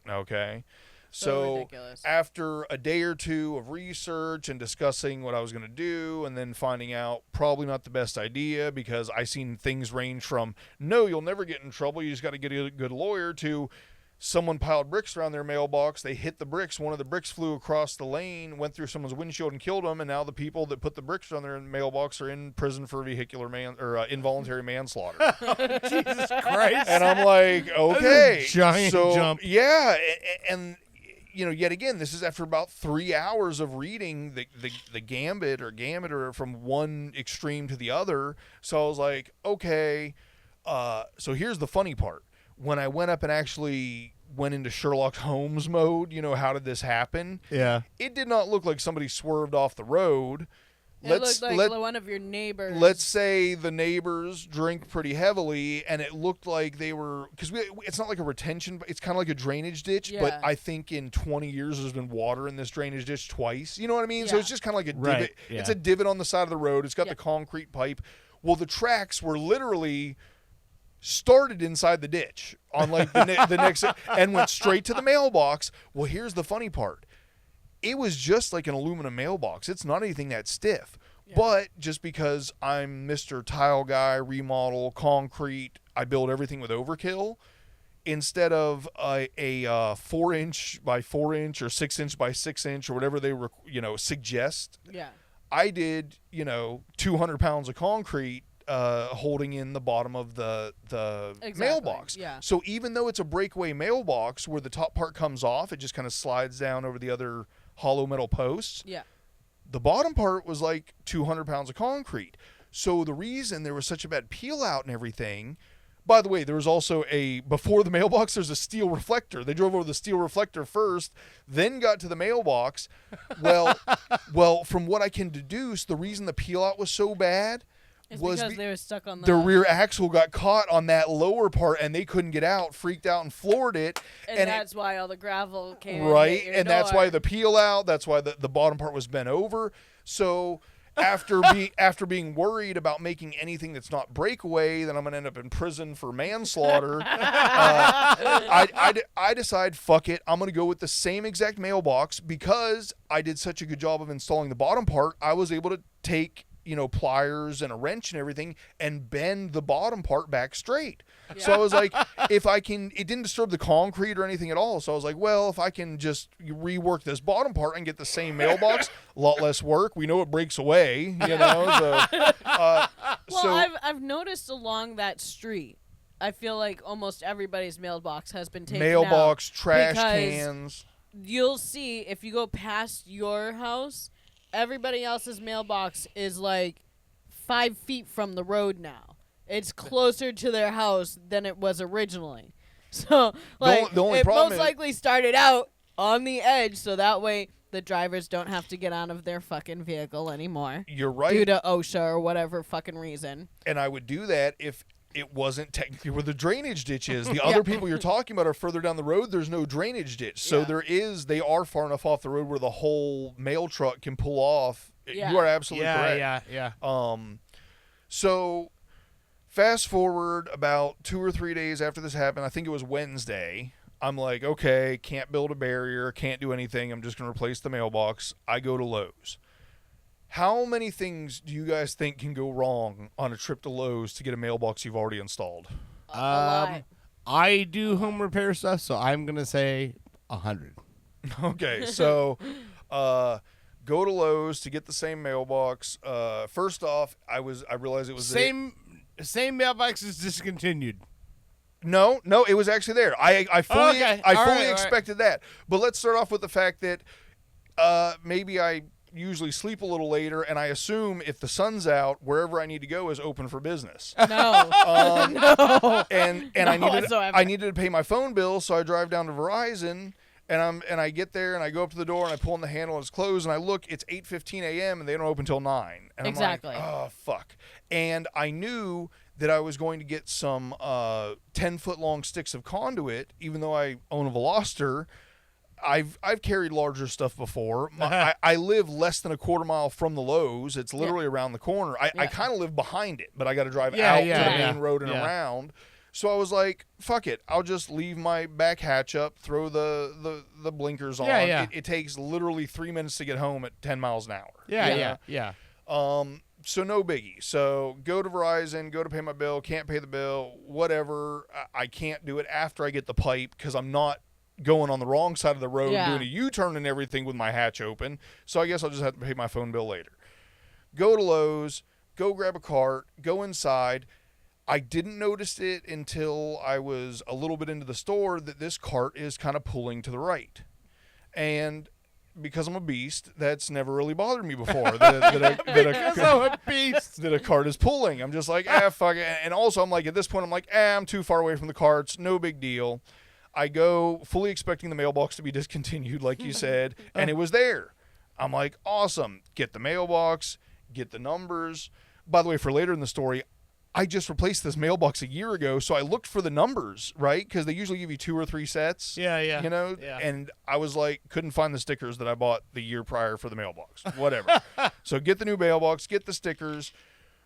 Okay. So ridiculous. After a day or two of research and discussing what I was going to do, and then finding out probably not the best idea, because I seen things range from, no, you'll never get in trouble, you just got to get a good lawyer, to someone piled bricks around their mailbox. They hit the bricks. One of the bricks flew across the lane, went through someone's windshield and killed them. And now the people that put the bricks on their mailbox are in prison for involuntary manslaughter. Jesus Christ. And I'm like, okay, giant jump. Yeah, and yet again, this is after about 3 hours of reading the gamut or from one extreme to the other. So I was like, okay. So here's the funny part. When I went up and actually went into Sherlock Holmes mode, how did this happen? Yeah. It did not look like somebody swerved off the road. It looked like one of your neighbors. Let's say the neighbors drink pretty heavily, and it looked like they were, because it's not like a retention, it's kind of like a drainage ditch. Yeah. But I think in 20 years there's been water in this drainage ditch twice. You know what I mean? So Yeah. it's just kind of like a Right, divot. yeah. It's a divot on the side of the road. It's got Yeah. the concrete pipe. Well, the tracks were literally started inside the ditch on like the next and went straight to the mailbox. Well, here's the funny part. It was just like an aluminum mailbox. It's not anything that stiff. Yeah. But just because I'm Mr. Tile Guy, remodel, concrete, I build everything with overkill. Instead of a 4-inch by 4-inch or 6-inch by 6-inch or whatever they suggest, Yeah. I did 200 pounds of concrete holding in the bottom of the Exactly, mailbox. yeah. So even though it's a breakaway mailbox where the top part comes off, it just kind of slides down over the other hollow metal posts. Yeah. The bottom part was like 200 pounds of concrete. So the reason there was such a bad peel out and everything, by the way, there was also before the mailbox, there's a steel reflector. They drove over the steel reflector first, then got to the mailbox. Well, from what I can deduce, the reason the peel out was so bad It's was because they were stuck on the rear axle got caught on that lower part and they couldn't get out, freaked out and floored it. and that's why all the gravel came in Right, hit your and that's why door. the peel out, that's why the bottom part was bent over. So after being worried about making anything that's not breakaway, then I'm gonna end up in prison for manslaughter. I decide, fuck it, I'm gonna go with the same exact mailbox. Because I did such a good job of installing the bottom part, I was able to take pliers and a wrench and everything and bend the bottom part back straight. So I was like, it didn't disturb the concrete or anything at all. So I was like, well, if I can just rework this bottom part and get the same mailbox, a lot less work. We know it breaks away, So, I've noticed along that street, I feel like almost everybody's mailbox has been taken mailbox, out trash because cans. You'll see if you go past your house, everybody else's mailbox is like 5 feet from the road now. It's closer to their house than it was originally. So, like, the only it problem most is- likely started out on the edge, so that way the drivers don't have to get out of their fucking vehicle anymore. You're right. Due to OSHA or whatever fucking reason. And I would do that if it wasn't technically where the drainage ditch is. The other people you're talking about are further down the road. There's no drainage ditch. So they are far enough off the road where the whole mail truck can pull off. Yeah. You are absolutely correct. Yeah. So fast forward about 2 or 3 days after this happened, I think it was Wednesday. I'm like, okay, can't build a barrier, can't do anything. I'm just going to replace the mailbox. I go to Lowe's. How many things do you guys think can go wrong on a trip to Lowe's to get a mailbox you've already installed? A lot. I do home repair stuff, so I'm gonna say 100. Okay, so go to Lowe's to get the same mailbox. First off, I realized it was Same mailbox is discontinued. No, it was actually there. I fully All right. expected that. But let's start off with the fact that maybe I usually sleep a little later, and I assume if the sun's out, wherever I need to go is open for business. No. No. And No I needed to pay my phone bill, so I drive down to Verizon. And I get there and I go up to the door and I pull on the handle and it's closed and I look, it's 8:15 a.m. and they don't open till 9. And Exactly. I'm like, oh fuck. And I knew that I was going to get some 10-foot long sticks of conduit, even though I own a Veloster. I've carried larger stuff before. I live less than a quarter mile from the Lowe's. It's literally around the corner. I kind of live behind it, but I got to drive out to the main road and around. So I was like, fuck it. I'll just leave my back hatch up, throw the blinkers on. Yeah. It takes literally 3 minutes to get home at 10 miles an hour. Yeah. So no biggie. So go to Verizon, go to pay my bill, can't pay the bill, whatever. I can't do it after I get the pipe because I'm not going on the wrong side of the road doing a U-turn and everything with my hatch open. So I guess I'll just have to pay my phone bill later. Go to Lowe's, go grab a cart, go inside. I didn't notice it until I was a little bit into the store that this cart is kind of pulling to the right. And because I'm a beast, that's never really bothered me before. Because I'm a beast. That a cart is pulling. I'm just like, fuck it. And also, I'm like, at this point, I'm like, I'm too far away from the carts. No big deal. I go fully expecting the mailbox to be discontinued, like you said, and it was there. I'm like, awesome. Get the mailbox, get the numbers. By the way, for later in the story, I just replaced this mailbox a year ago, so I looked for the numbers, right? Because they usually give you 2 or 3 sets. Yeah. You know? Yeah. And I was like, couldn't find the stickers that I bought the year prior for the mailbox. Whatever. So get the new mailbox, get the stickers,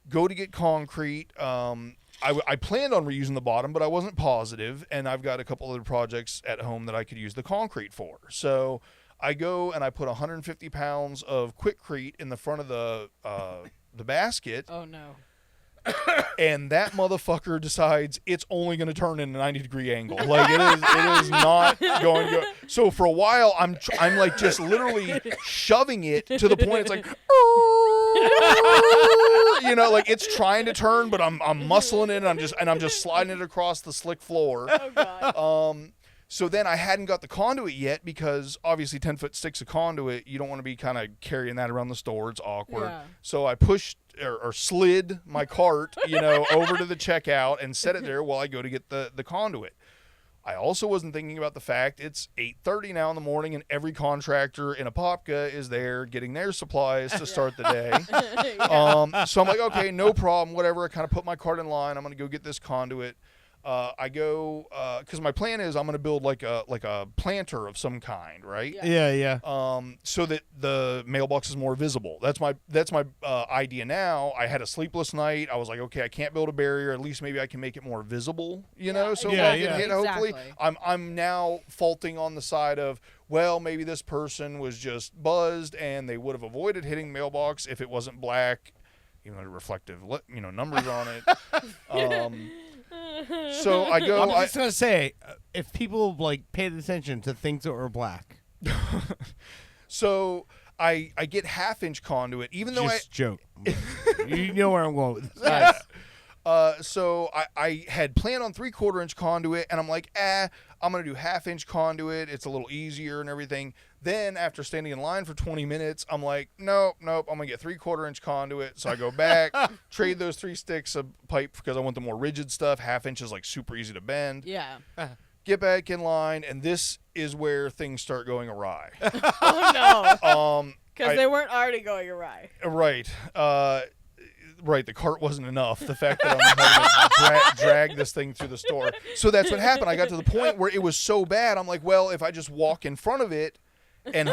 go to get concrete. I planned on reusing the bottom, but I wasn't positive, and I've got a couple other projects at home that I could use the concrete for. So I go and I put 150 pounds of Quickcrete in the front of the basket. Oh, no. And that motherfucker decides it's only going to turn in a 90-degree angle. Like it is not going to go. So for a while, I'm like just literally shoving it to the point it's like, you know, like it's trying to turn, but I'm muscling it. And I'm just sliding it across the slick floor. Oh, God. So then I hadn't got the conduit yet because obviously 10-foot sticks of conduit, you don't want to be kind of carrying that around the store. It's awkward. Yeah. So I pushed or slid my cart, you know, over to the checkout and set it there while I go to get the conduit. I also wasn't thinking about the fact it's 8:30 now in the morning and every contractor in Apopka is there getting their supplies to start the day. So I'm like, okay, no problem, whatever. I kind of put my cart in line. I'm going to go get this conduit. I go because my plan is I'm going to build like a planter of some kind, right? Yeah. So that the mailbox is more visible. That's my idea now. I had a sleepless night. I was like, okay, I can't build a barrier. At least maybe I can make it more visible, you know. So if I get hit, hopefully, I'm now faulting on the side of, well, maybe this person was just buzzed and they would have avoided hitting the mailbox if it wasn't black, even though reflective, numbers on it. So I go. I'm just gonna say, if people like paid attention to things that were black. So I get 1/2-inch conduit, even though joke. You know where I'm going with this. So I had planned on 3/4-inch conduit, and I'm like, I'm gonna do 1/2-inch conduit. It's a little easier and everything. Then after standing in line for 20 minutes, I'm like, nope, I'm gonna get 3/4-inch conduit. So I go back, trade those 3 sticks of pipe because I want the more rigid stuff. 1/2-inch is like super easy to bend. Yeah. Get back in line, and this is where things start going awry. Oh, no. Because they weren't already going awry. Right. Right, the cart wasn't enough. The fact that I'm having to drag this thing through the store. So that's what happened. I got to the point where it was so bad. I'm like, well, if I just walk in front of it and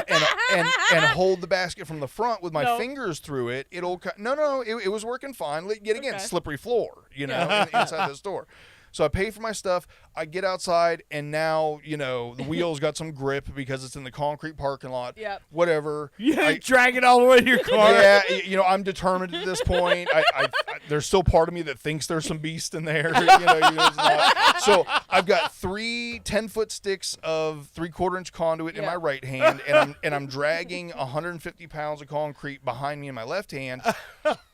hold the basket from the front with my fingers through it, it'll. No, it was working fine. Yet again, slippery floor, inside the store. So I pay for my stuff. I get outside, and now, the wheel's got some grip because it's in the concrete parking lot. Yep. Whatever. Drag it all the way to your car. Yeah, I'm determined at this point. I there's still part of me that thinks there's some beast in there. So I've got 3 10-foot sticks of 3/4-inch conduit in my right hand, and I'm dragging 150 pounds of concrete behind me in my left hand.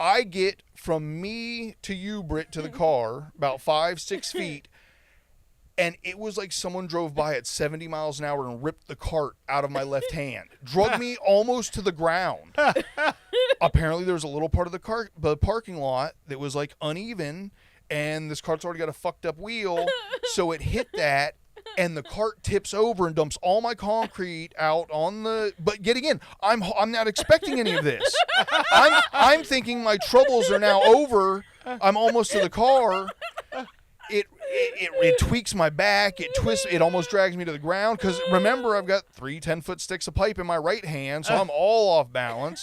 I get from me to you, Britt, to the car about 5-6 feet. And it was like someone drove by at 70 miles an hour and ripped the cart out of my left hand. Drug me almost to the ground. Apparently there was a little part of the parking lot that was like uneven, and this cart's already got a fucked up wheel, so it hit that, and the cart tips over and dumps all my concrete out on the. But yet again, I'm not expecting any of this. I'm thinking my troubles are now over. I'm almost to the car. It tweaks my back. It twists. It almost drags me to the ground. Because remember, I've got 3 10-foot sticks of pipe in my right hand, so I'm all off balance.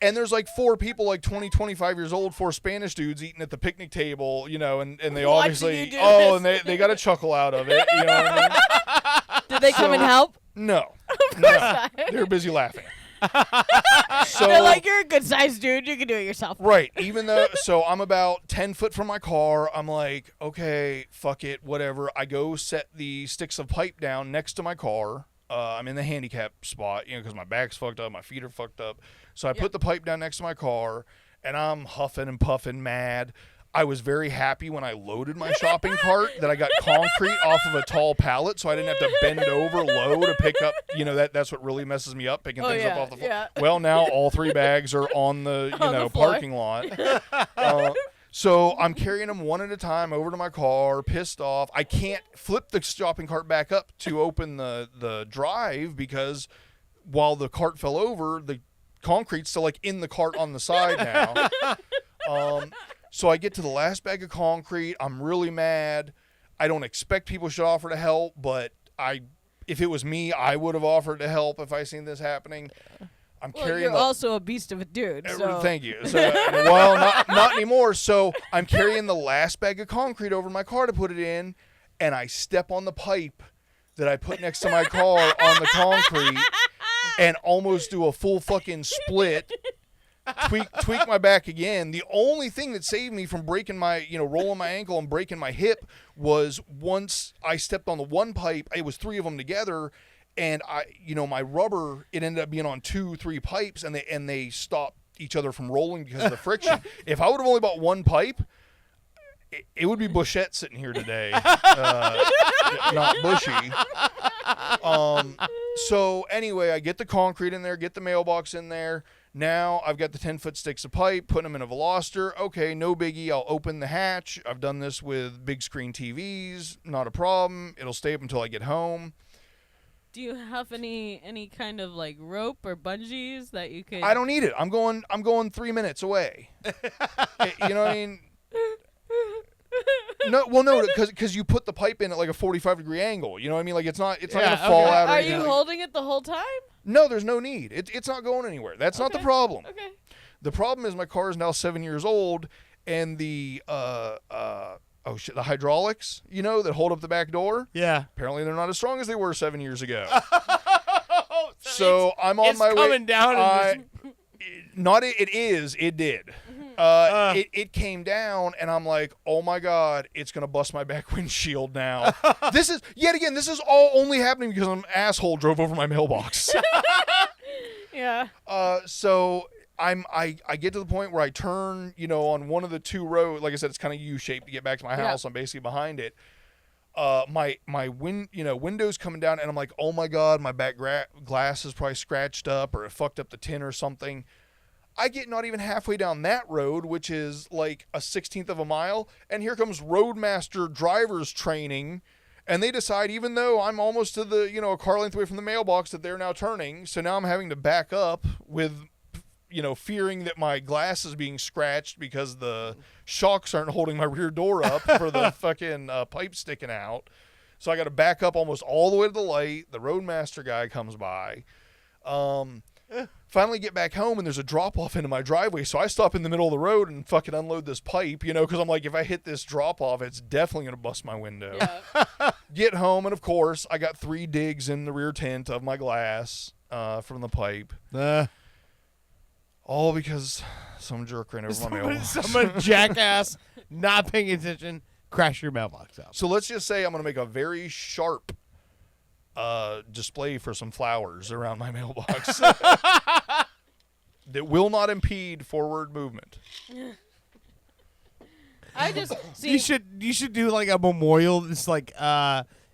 And there's like 4 people, like 20, 25 years old, 4 Spanish dudes eating at the picnic table, and they obviously, and they got a chuckle out of it. You know what I mean? Did they come and help? No. They were busy laughing. So They're like, you're a good sized dude. You can do it yourself. right, even though so I'm about 10 foot from my car, I'm like, okay, fuck it, whatever. I go set the sticks of pipe down next to my car. I'm in the handicap spot, because my back's fucked up, my feet are fucked up. So I put the pipe down next to my car, and I'm huffing and puffing mad. I was very happy when I loaded my shopping cart that I got concrete off of a tall pallet, so I didn't have to bend over low to pick up. That's what really messes me up, picking things up off the floor. Yeah. Well, now all 3 bags are on the the floor. parking lot. So I'm carrying them one at a time over to my car, pissed off. I can't flip the shopping cart back up to open the drive because while the cart fell over, the concrete's still like in the cart on the side now. So I get to the last bag of concrete. I'm really mad. I don't expect people should offer to help, but if it was me, I would have offered to help if I seen this happening. I'm Well, carrying you're also a beast of a dude. So. Thank you. So, well, not anymore. So I'm carrying the last bag of concrete over my car to put it in, and I step on the pipe that I put next to my car on the concrete and almost do a full fucking split. Tweak my back again. The only thing that saved me from breaking my, rolling my ankle and breaking my hip was once I stepped on the one pipe, it was 3 of them together, and my rubber, it ended up being on 2-3 pipes, and they stopped each other from rolling because of the friction. If I would have only bought one pipe, it would be Bushette sitting here today, not Bushy. So anyway, I get the concrete in there, get the mailbox in there. Now I've got the 10-foot sticks of pipe, putting them in a Veloster. Okay, no biggie. I'll open the hatch. I've done this with big screen TVs. Not a problem. It'll stay up until I get home. Do you have any kind of like rope or bungees that you could? I don't need it. I'm going 3 minutes away. You know what I mean? No, because you put the pipe in at like a 45-degree angle. You know what I mean? Like it's not gonna fall out. Or Are anything. you holding it the whole time? No, there's no need. It's not going anywhere. That's not the problem. Okay. The problem is my car is now 7 years old, and the the hydraulics, that hold up the back door. Yeah. Apparently they're not as strong as they were 7 years ago. so So I'm on my way. It's coming down. And It did. It came down, and I'm like, oh my god, it's gonna bust my back windshield now. This is all only happening because an asshole drove over my mailbox. Yeah. So I get to the point where I turn, on one of the 2 roads. Like I said, it's kind of U-shaped to get back to my house. I'm basically behind it. My window's coming down, and I'm like, oh my god, my back glass is probably scratched up, or it fucked up the tin or something. I get not even halfway down that road, which is like a 1/16 of a mile, and here comes Roadmaster driver's training, and they decide, even though I'm almost to the, a car length away from the mailbox, that they're now turning. So now I'm having to back up with, fearing that my glass is being scratched because the shocks aren't holding my rear door up for the fucking pipe sticking out. So I got to back up almost all the way to the light. The Roadmaster guy comes by. Finally get back home, and there's a drop-off into my driveway, so I stop in the middle of the road and fucking unload this pipe, because I'm like, if I hit this drop-off, it's definitely going to bust my window. Yeah. Get home, and of course, I got 3 digs in the rear tint of my glass from the pipe. All because some jerk ran over my mailbox. Someone jackass not paying attention, crash your mailbox out. So let's just say I'm going to make a very sharp display for some flowers around my mailbox that will not impede forward movement. I just see. You should do like a memorial. It's like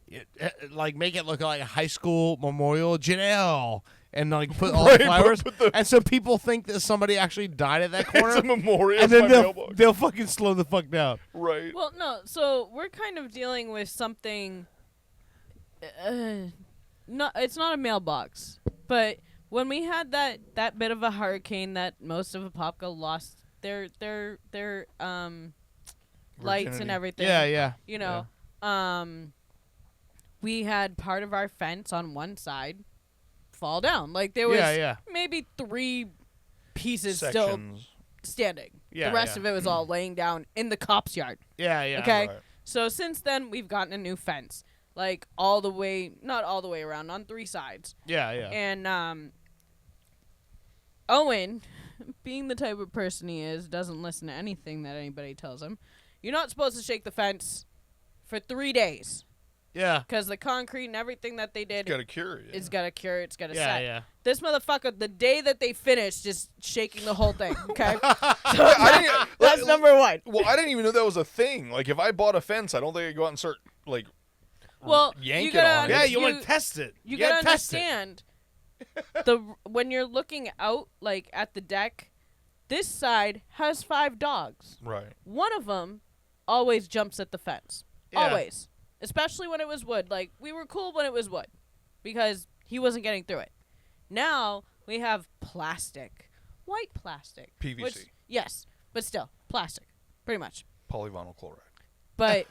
make it look like a high school memorial, Janelle, and like put all the flowers, and so people think that somebody actually died at that corner. It's a memorial, and then mailbox. they'll fucking slow the fuck down. Right. Well, no. So we're kind of dealing with something. It's not a mailbox, but when we had that bit of a hurricane that most of Apopka lost their lights and everything. Yeah. We had part of our fence on one side fall down. Like there was maybe 3 pieces still standing. The rest of it was all laying down in the cop's yard. Yeah. Okay. Right. So since then we've gotten a new fence. Like not all the way around, on 3 sides. Yeah. And Owen, being the type of person he is, doesn't listen to anything that anybody tells him. You're not supposed to shake the fence for 3 days. Yeah. Because the concrete and everything that they did Got to cure it. it's got to cure, it's got to Yeah, set. yeah. This motherfucker, the day that they finished, just shaking the whole thing, okay? That's number one. Well, I didn't even know that was a thing. Like, if I bought a fence, I don't think I'd go out and start, like, Well, yank you it gotta on it. Yeah, you want to test it. You gotta gotta test it. understand when you're looking out like at the deck, this side has 5 dogs. Right. One of them always jumps at the fence. Yeah. Always. Especially when it was wood. Like, we were cool when it was wood because he wasn't getting through it. Now we have plastic. White plastic. PVC. Which, yes, but still, plastic. Pretty much. Polyvinyl chloride. But,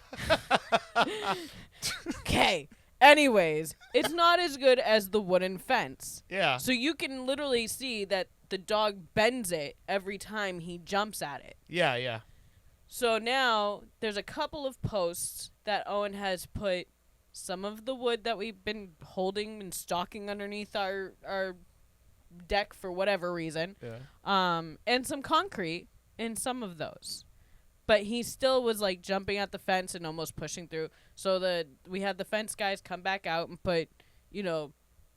okay. Anyways, it's not as good as the wooden fence. Yeah. So you can literally see that the dog bends it every time he jumps at it. Yeah, yeah. So now there's a couple of posts that Owen has put some of the wood that we've been holding and stocking underneath our deck for whatever reason. Yeah. And some concrete in some of those. But he still was like jumping at the fence and almost pushing through. So we had the fence guys come back out and put,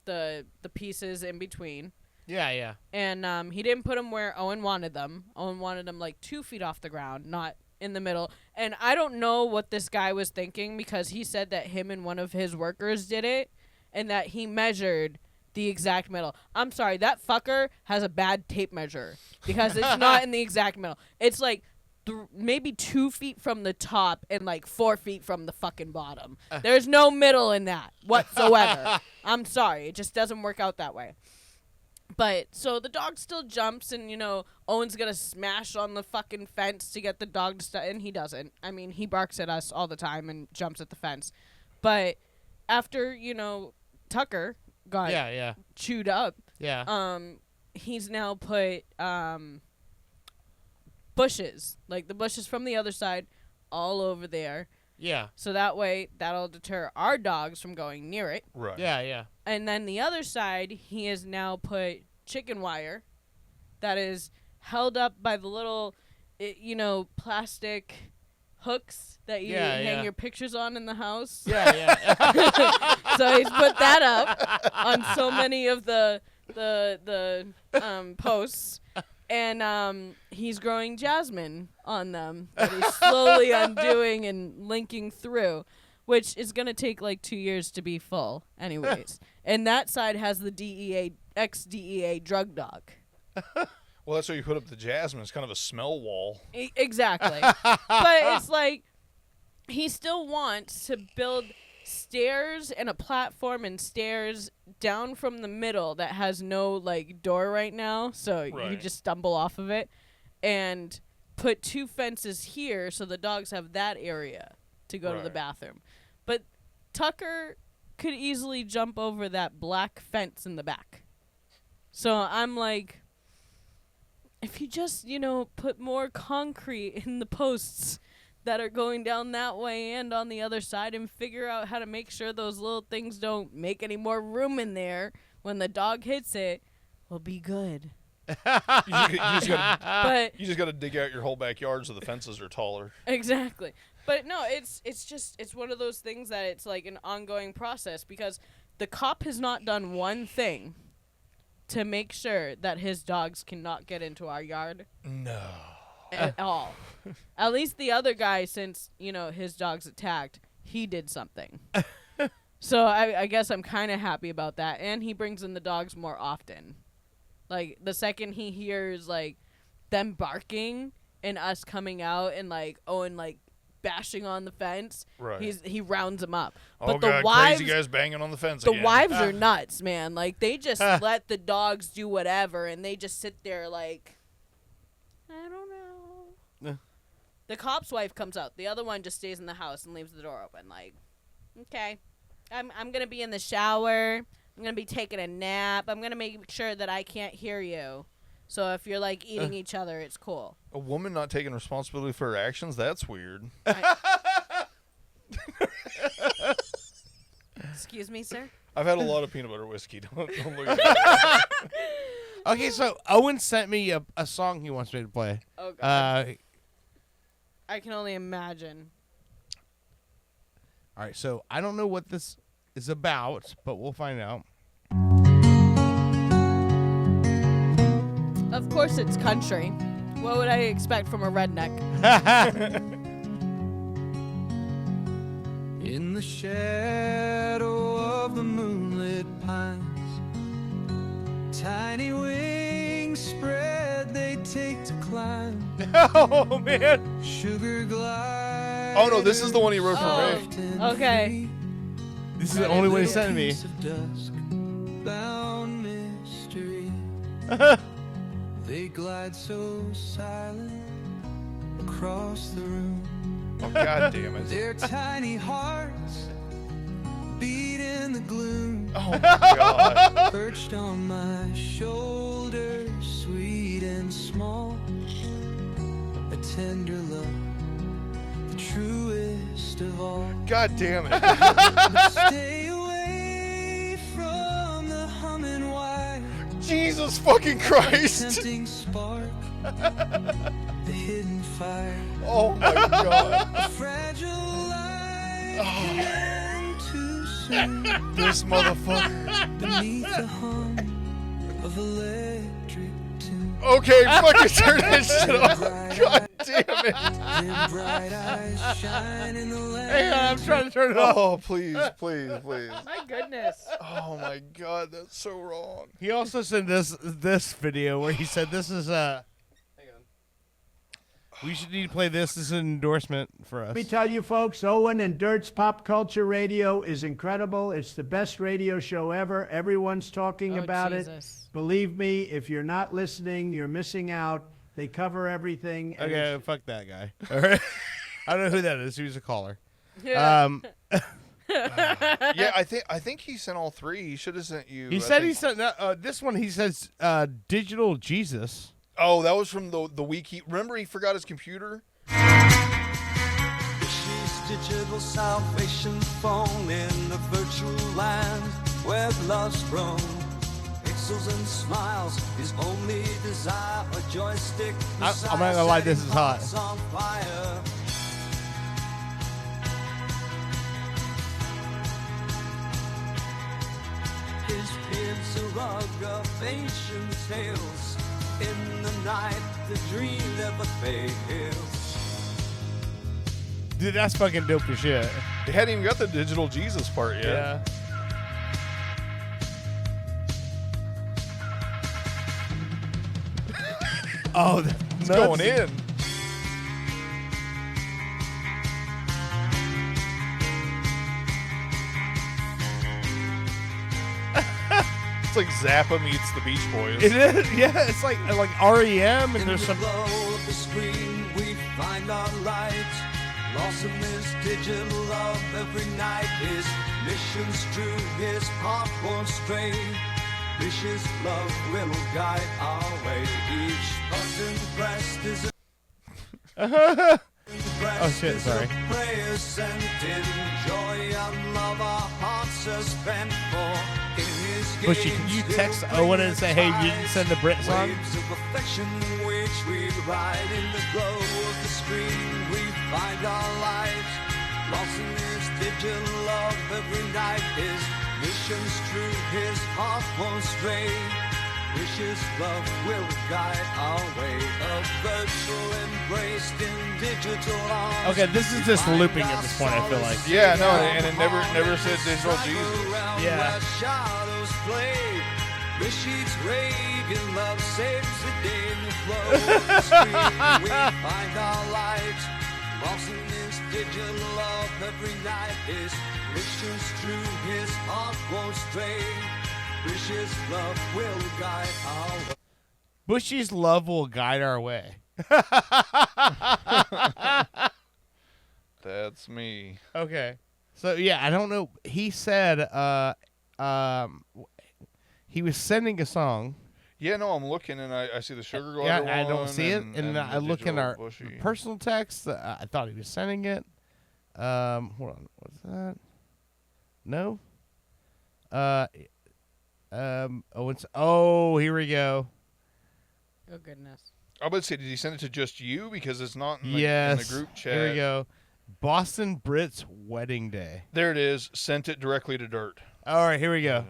the pieces in between. Yeah, yeah. And he didn't put them where Owen wanted them. Owen wanted them like 2 feet off the ground, not in the middle. And I don't know what this guy was thinking because he said that him and one of his workers did it and that he measured the exact middle. I'm sorry, that fucker has a bad tape measure because it's not in the exact middle. It's like maybe 2 feet from the top and like 4 feet from the fucking bottom. There's no middle in that whatsoever. I'm sorry, it just doesn't work out that way. But, so the dog still jumps and, Owen's gonna smash on the fucking fence to get the dog to stop, and he doesn't. I mean, he barks at us all the time and jumps at the fence. But after, Tucker got chewed up, he's now put bushes, like the bushes from the other side, all over there. Yeah. So that way, that'll deter our dogs from going near it. Right. Yeah, yeah. And then the other side, he has now put chicken wire that is held up by the little, plastic hooks that you hang your pictures on in the house. Yeah, yeah. So he's put that up on so many of the posts. And he's growing jasmine on them that he's slowly undoing and linking through, which is going to take like 2 years to be full anyways. And that side has the ex-DEA drug dog. Well, that's why you put up the jasmine. It's kind of a smell wall. Exactly. But it's like he still wants to build stairs and a platform and stairs down from the middle that has no like door right now, so you just stumble off of it, and put 2 fences here so the dogs have that area to go to the bathroom. But Tucker could easily jump over that black fence in the back. So I'm like, if you just, put more concrete in the posts that are going down that way and on the other side and figure out how to make sure those little things don't make any more room in there when the dog hits it, we'll be good. You just got to dig out your whole backyard so the fences are taller. Exactly. But no, it's one of those things that it's like an ongoing process because the cop has not done one thing to make sure that his dogs cannot get into our yard. No. At all. At least the other guy, since, his dog's attacked, he did something. So I guess I'm kind of happy about that. And he brings in the dogs more often. Like, the second he hears, like, them barking and us coming out and, like, Owen, like, bashing on the fence, he rounds them up. But the wives, crazy guys banging on the fence the again. wives are nuts, man. Like, they just let the dogs do whatever, and they just sit there like, I don't know. The cop's wife comes out. The other one just stays in the house and leaves the door open. Like, okay, I'm gonna be in the shower. I'm gonna be taking a nap. I'm gonna make sure that I can't hear you. So if you're like eating each other, it's cool. A woman not taking responsibility for her actions? That's weird. Excuse me, sir? I've had a lot of peanut butter whiskey. Don't look at me. Okay, so Owen sent me a song he wants me to play. Oh God. I can only imagine. All right, so I don't know what this is about, but we'll find out. Of course, it's country. What would I expect from a redneck? In the shadow of the moonlit pines, tiny wings spread, they take to climb. Oh man! Sugar glide. Oh no, this is the one he wrote for me. Okay. This is the only one he sent me. Dusk, bound mystery. They glide so silent across the room. Oh god damn it. Their tiny hearts beat in the gloom. Oh my god. Perched on my shoulder, sweet and small. A tender love, the truest of all. God damn it. Stay away from the humming wire. Jesus fucking Christ. Tempting spark, the hidden fire. Oh my god. A fragile life began too soon. This motherfucker. Beneath the hum of electric tune. Okay, fucking turn that shit off. God damn it. Their bright eyes shine in the Hang on, I'm trying to turn it off. Oh, please, please, please. My goodness. Oh my god, that's so wrong. He also sent this video where he said this is hang on. We should need to play this as an endorsement for us. Let me tell you, folks, Owen and Dirt's Pop Culture Radio is incredible. It's the best radio show ever. Everyone's talking about it. Believe me, if you're not listening, you're missing out. They cover everything. and Okay, it's- fuck that guy. All right. I don't know who that is. He was a caller. Yeah. Yeah, I think he sent all three. He should have sent you. He I said he think- sent this one. He says Digital Jesus. Oh, that was from the week he. Remember, he forgot his computer. She's digital salvation phone in the virtual land where love's grown. Pixels and smiles, his only desire, a joystick. I'm not gonna lie, this is hot. On fire. His beard's a rug of ancient tales. In the night, the dream never fails. Dude, that's fucking dope as shit. They hadn't even got the digital Jesus part yet. Yeah. Oh, It's going in. It's like Zappa meets the Beach Boys. It is, yeah. It's like REM, and In there's the some. glow of the screen, we find our light. Lost in this digital love every night. His mission's true, his heart won't stray. Vicious love will guide our way. Each button pressed is a Oh shit! Sorry. prayer sent in joy and love our hearts are spent for. In his Bushy, can you text Owen and say, hey, you didn't send the Brit song? Waves of affection which we ride in the glow of the screen. We find our lives lost in this digital love every night. His mission's true, his heart won't stray. Wishes love will guide our way. A virtual embraced in digital arms. Okay, this is just looping at this point, I feel like. Yeah, no, and it never said digital Jesus. Yeah. Where shadows play. Rashid's raging love saves the day in the flow of the screen. We find our lives lost in this digital love every night. His mission's true, his heart won't stray. Wishes love will guide our way. Bushy's love will guide our way. That's me. Okay. So yeah, I don't know. He said he was sending a song. Yeah, no, I'm looking and I see the sugar glider Yeah, one. I don't see it, and the I look in digital our bushy. personal text. I thought he was sending it. Hold on, what's that? No. Here we go. Oh goodness. I would say, did he send it to just you? Because it's not in the, Yes. in the group chat. Here we go. Boston Brits wedding day. There it is. Sent it directly to Dirt. All right, here we go.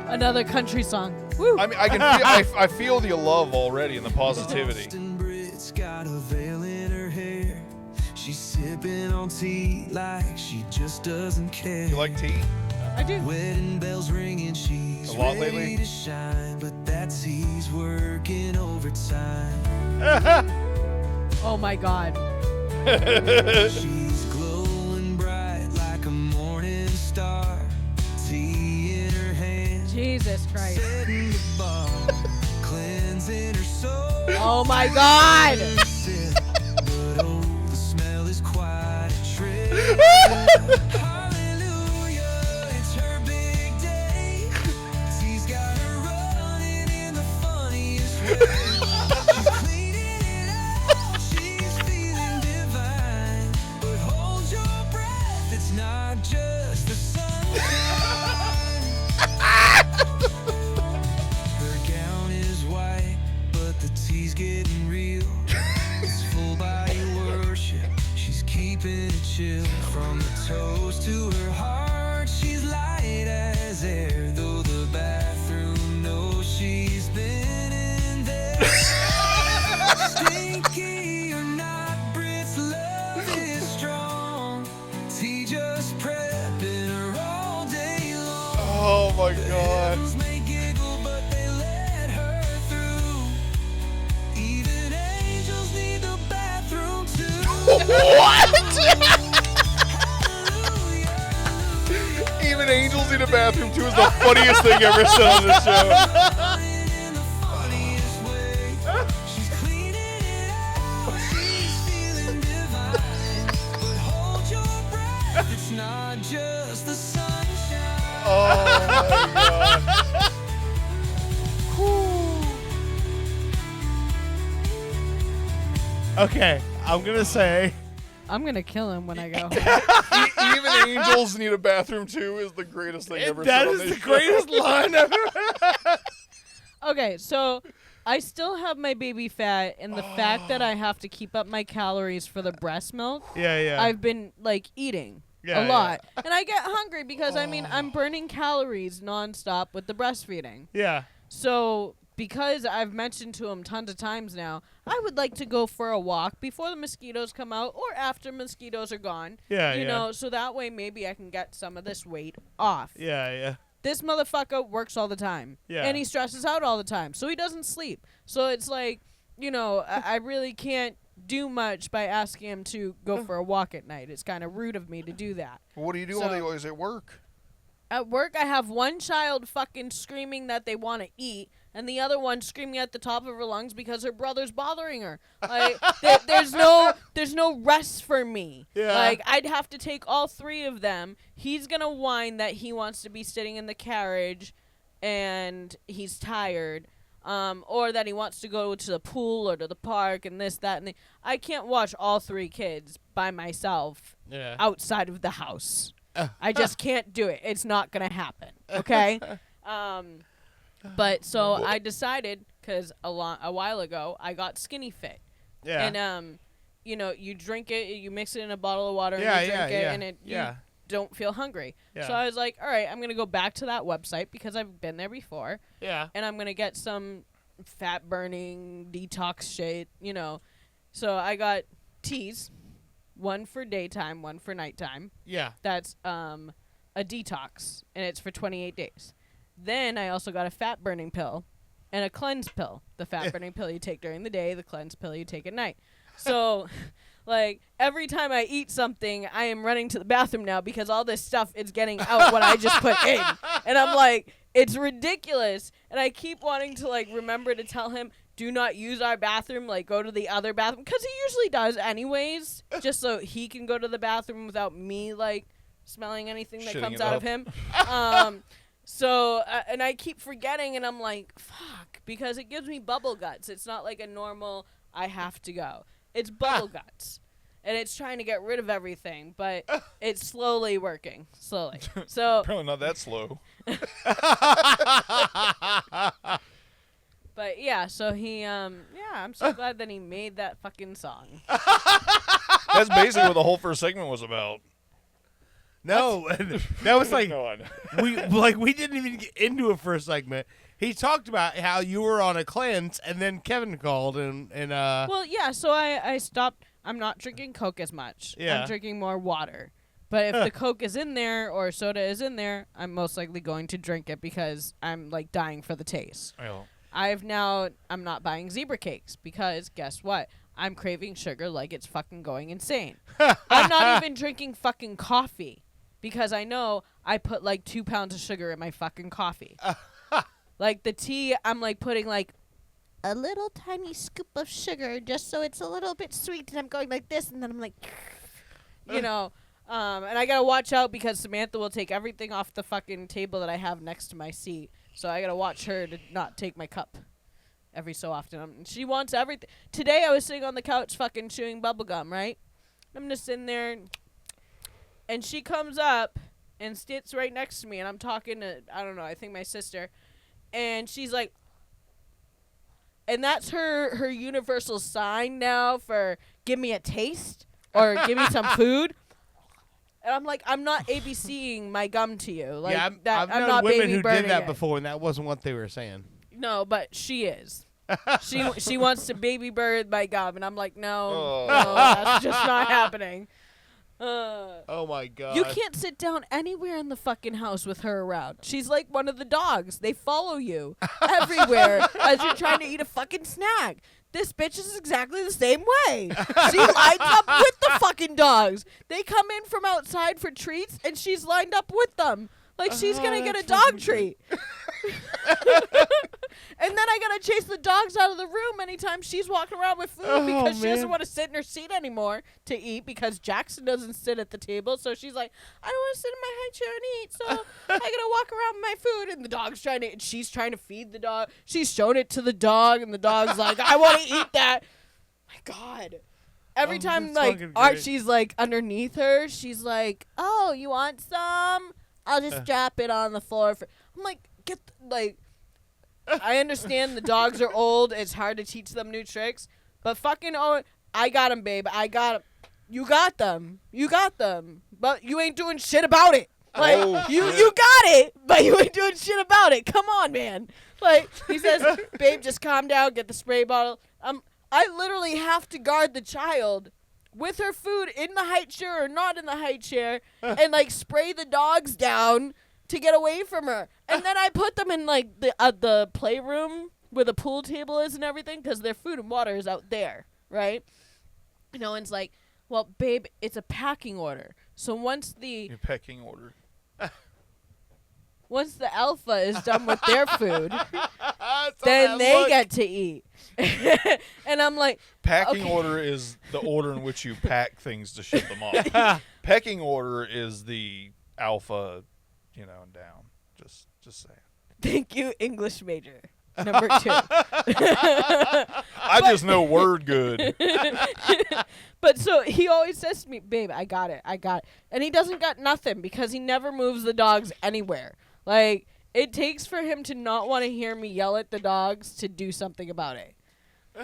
Another country song. Woo. I mean, I can feel, I feel the love already and the positivity. Boston Brit's got a veil in her hair. She's sipping on tea like she just doesn't care. You like tea? I do. Wedding bells ringing, she's A lot ready lately? to shine, but that tea's working overtime. Oh my God. She's glowing bright like a morning star. Tea in her hand, Jesus Christ. setting the bar, cleansing her soul. Oh my God. Sip, but oh, the smell is quite a trip. Hallelujah, it's her big day. She's got her running in the funniest way. She's cleaning it out, she's feeling divine. But hold your breath, it's not just the sunshine. Her gown is white, but the tea's getting real. It's full body worship. She's keeping it chill. From the toes to her heart, she's light as air. Though the bathroom knows she's been in there. Stinky or not, Brit's love is strong. Tea just prepping her all day long. Oh my God. Animals may giggle, but they let her through. Even angels need the bathroom too. Even angels need a bathroom too is the funniest thing ever said on this show. Running in the funniest way. She's cleaning it out. She's feeling divine. But hold your breath. It's not just the sunshine. Oh my God. Okay, I'm gonna say I'm going to kill him when I go. Even angels need a bathroom too is the greatest thing ever that said on is this the show. greatest line ever. Okay, so I still have my baby fat, and the fact that I have to keep up my calories for the breast milk, Yeah. I've been like eating Yeah, a lot. And I get hungry because I mean, I'm burning calories nonstop with the breastfeeding. Yeah. So, because I've mentioned to him tons of times now, I would like to go for a walk before the mosquitoes come out or after mosquitoes are gone. Yeah, You yeah. know, so that way maybe I can get some of this weight off. Yeah. This motherfucker works all the time. Yeah. And he stresses out all the time. So he doesn't sleep. So it's like, you know, I really can't do much by asking him to go for a walk at night. It's kind of rude of me to do that. What do you do So- while they always at work? At work, I have one child fucking screaming that they want to eat, and the other one screaming at the top of her lungs because her brother's bothering her. Like, there's no rest for me. Yeah. Like, I'd have to take all three of them. He's gonna whine that he wants to be sitting in the carriage, and he's tired. Or that he wants to go to the pool or to the park and this, that, and the. I can't watch all three kids by myself Yeah. outside of the house. I just can't do it. It's not gonna happen. Okay. But so I decided because a while ago I got skinny fit, Yeah. and you know, you drink it, you mix it in a bottle of water, Yeah, and you drink yeah, it, yeah, and it you yeah. don't feel hungry. Yeah. So I was like, all right, I'm gonna go back to that website because I've been there before, Yeah. and I'm gonna get some fat burning detox shit, you know. So I got teas, one for daytime, one for nighttime. Yeah. That's a detox, and it's for 28 days. Then I also got a fat burning pill and a cleanse pill. The fat burning pill you take during the day, the cleanse pill you take at night. So, like, every time I eat something, I am running to the bathroom now because all this stuff is getting out what I just put in. And I'm like, it's ridiculous. And I keep wanting to, like, remember to tell him, do not use our bathroom, like, go to the other bathroom. Because he usually does anyways, just so he can go to the bathroom without me, like, smelling anything that Shitting comes it out up. of him. So, and I keep forgetting, and I'm like, fuck, because it gives me bubble guts. It's not like a normal, I have to go. It's bubble guts. and it's trying to get rid of everything, but it's slowly working. Slowly. So Probably not that slow. but yeah, so he I'm so glad that he made that fucking song. That's basically what the whole first segment was about. No, that was like No, I know. we didn't even get into a first segment. He talked about how you were on a cleanse, and then Kevin called and Well, yeah, so I stopped. I'm not drinking Coke as much. Yeah. I'm drinking more water. But if the Coke is in there or soda is in there, I'm most likely going to drink it because I'm like dying for the taste. Well, I'm not buying zebra cakes because guess what? I'm craving sugar like it's fucking going insane. I'm not even drinking fucking coffee because I know I put like 2 pounds of sugar in my fucking coffee. Like the tea, I'm like putting like a little tiny scoop of sugar just so it's a little bit sweet, and I'm going like this, and then I'm like, you know, and I gotta watch out because Samantha will take everything off the fucking table that I have next to my seat, so I gotta watch her to not take my cup every so often. She wants everything. Today I was sitting on the couch fucking chewing bubble gum, right? I'm just sitting there, and she comes up and sits right next to me, and I'm talking to, I don't know, I think my sister. And she's like, and that's her universal sign now for give me a taste or give me some food. And I'm like, I'm not ABCing my gum to you. Like, yeah, I'm known not women baby who burning did that it. before, and that wasn't what they were saying. No, but she is. She wants to baby bird my gum, and I'm like, no, Oh. no, that's just not happening. Oh my god! You can't sit down anywhere in the fucking house with her around. She's like one of the dogs. They follow you everywhere as you're trying to eat a fucking snack. This bitch is exactly the same way. She lines up with the fucking dogs. They come in from outside for treats, and she's lined up with them. Like she's gonna get a dog treat. And then I gotta chase the dogs out of the room anytime she's walking around with food because she doesn't want to sit in her seat anymore to eat because Jackson doesn't sit at the table. So she's like, I don't want to sit in my high chair and eat, so I gotta walk around with my food. And the dog's she's trying to feed the dog. She's showing it to the dog, and the dog's like, I want to eat that. My God. Every time, that's like, fucking great. Archie's like underneath her, she's like, oh, you want some? I'll just drop it on the floor. I'm like, I understand the dogs are old. It's hard to teach them new tricks. But fucking, I got them, babe. I got them. You got them. You got them. But you ain't doing shit about it. Like, you got it, but you ain't doing shit about it. Come on, man. Like, he says, babe, just calm down. Get the spray bottle. I literally have to guard the child with her food in the high chair or not in the high chair and, like, spray the dogs down to get away from her. And then I put them in, like, the playroom where the pool table is and everything because their food and water is out there, right? And Owen's like, well, babe, it's a packing order. So once the pecking order. once the alpha is done with their food, then they get to eat. And I'm like, Packing okay. order is the order in which you pack things to ship them off. Pecking order is the alpha, and down. Just saying. Thank you, English major. Number 2. I just know word good. But so he always says to me, babe, I got it. And he doesn't got nothing because he never moves the dogs anywhere. Like, it takes for him to not want to hear me yell at the dogs to do something about it.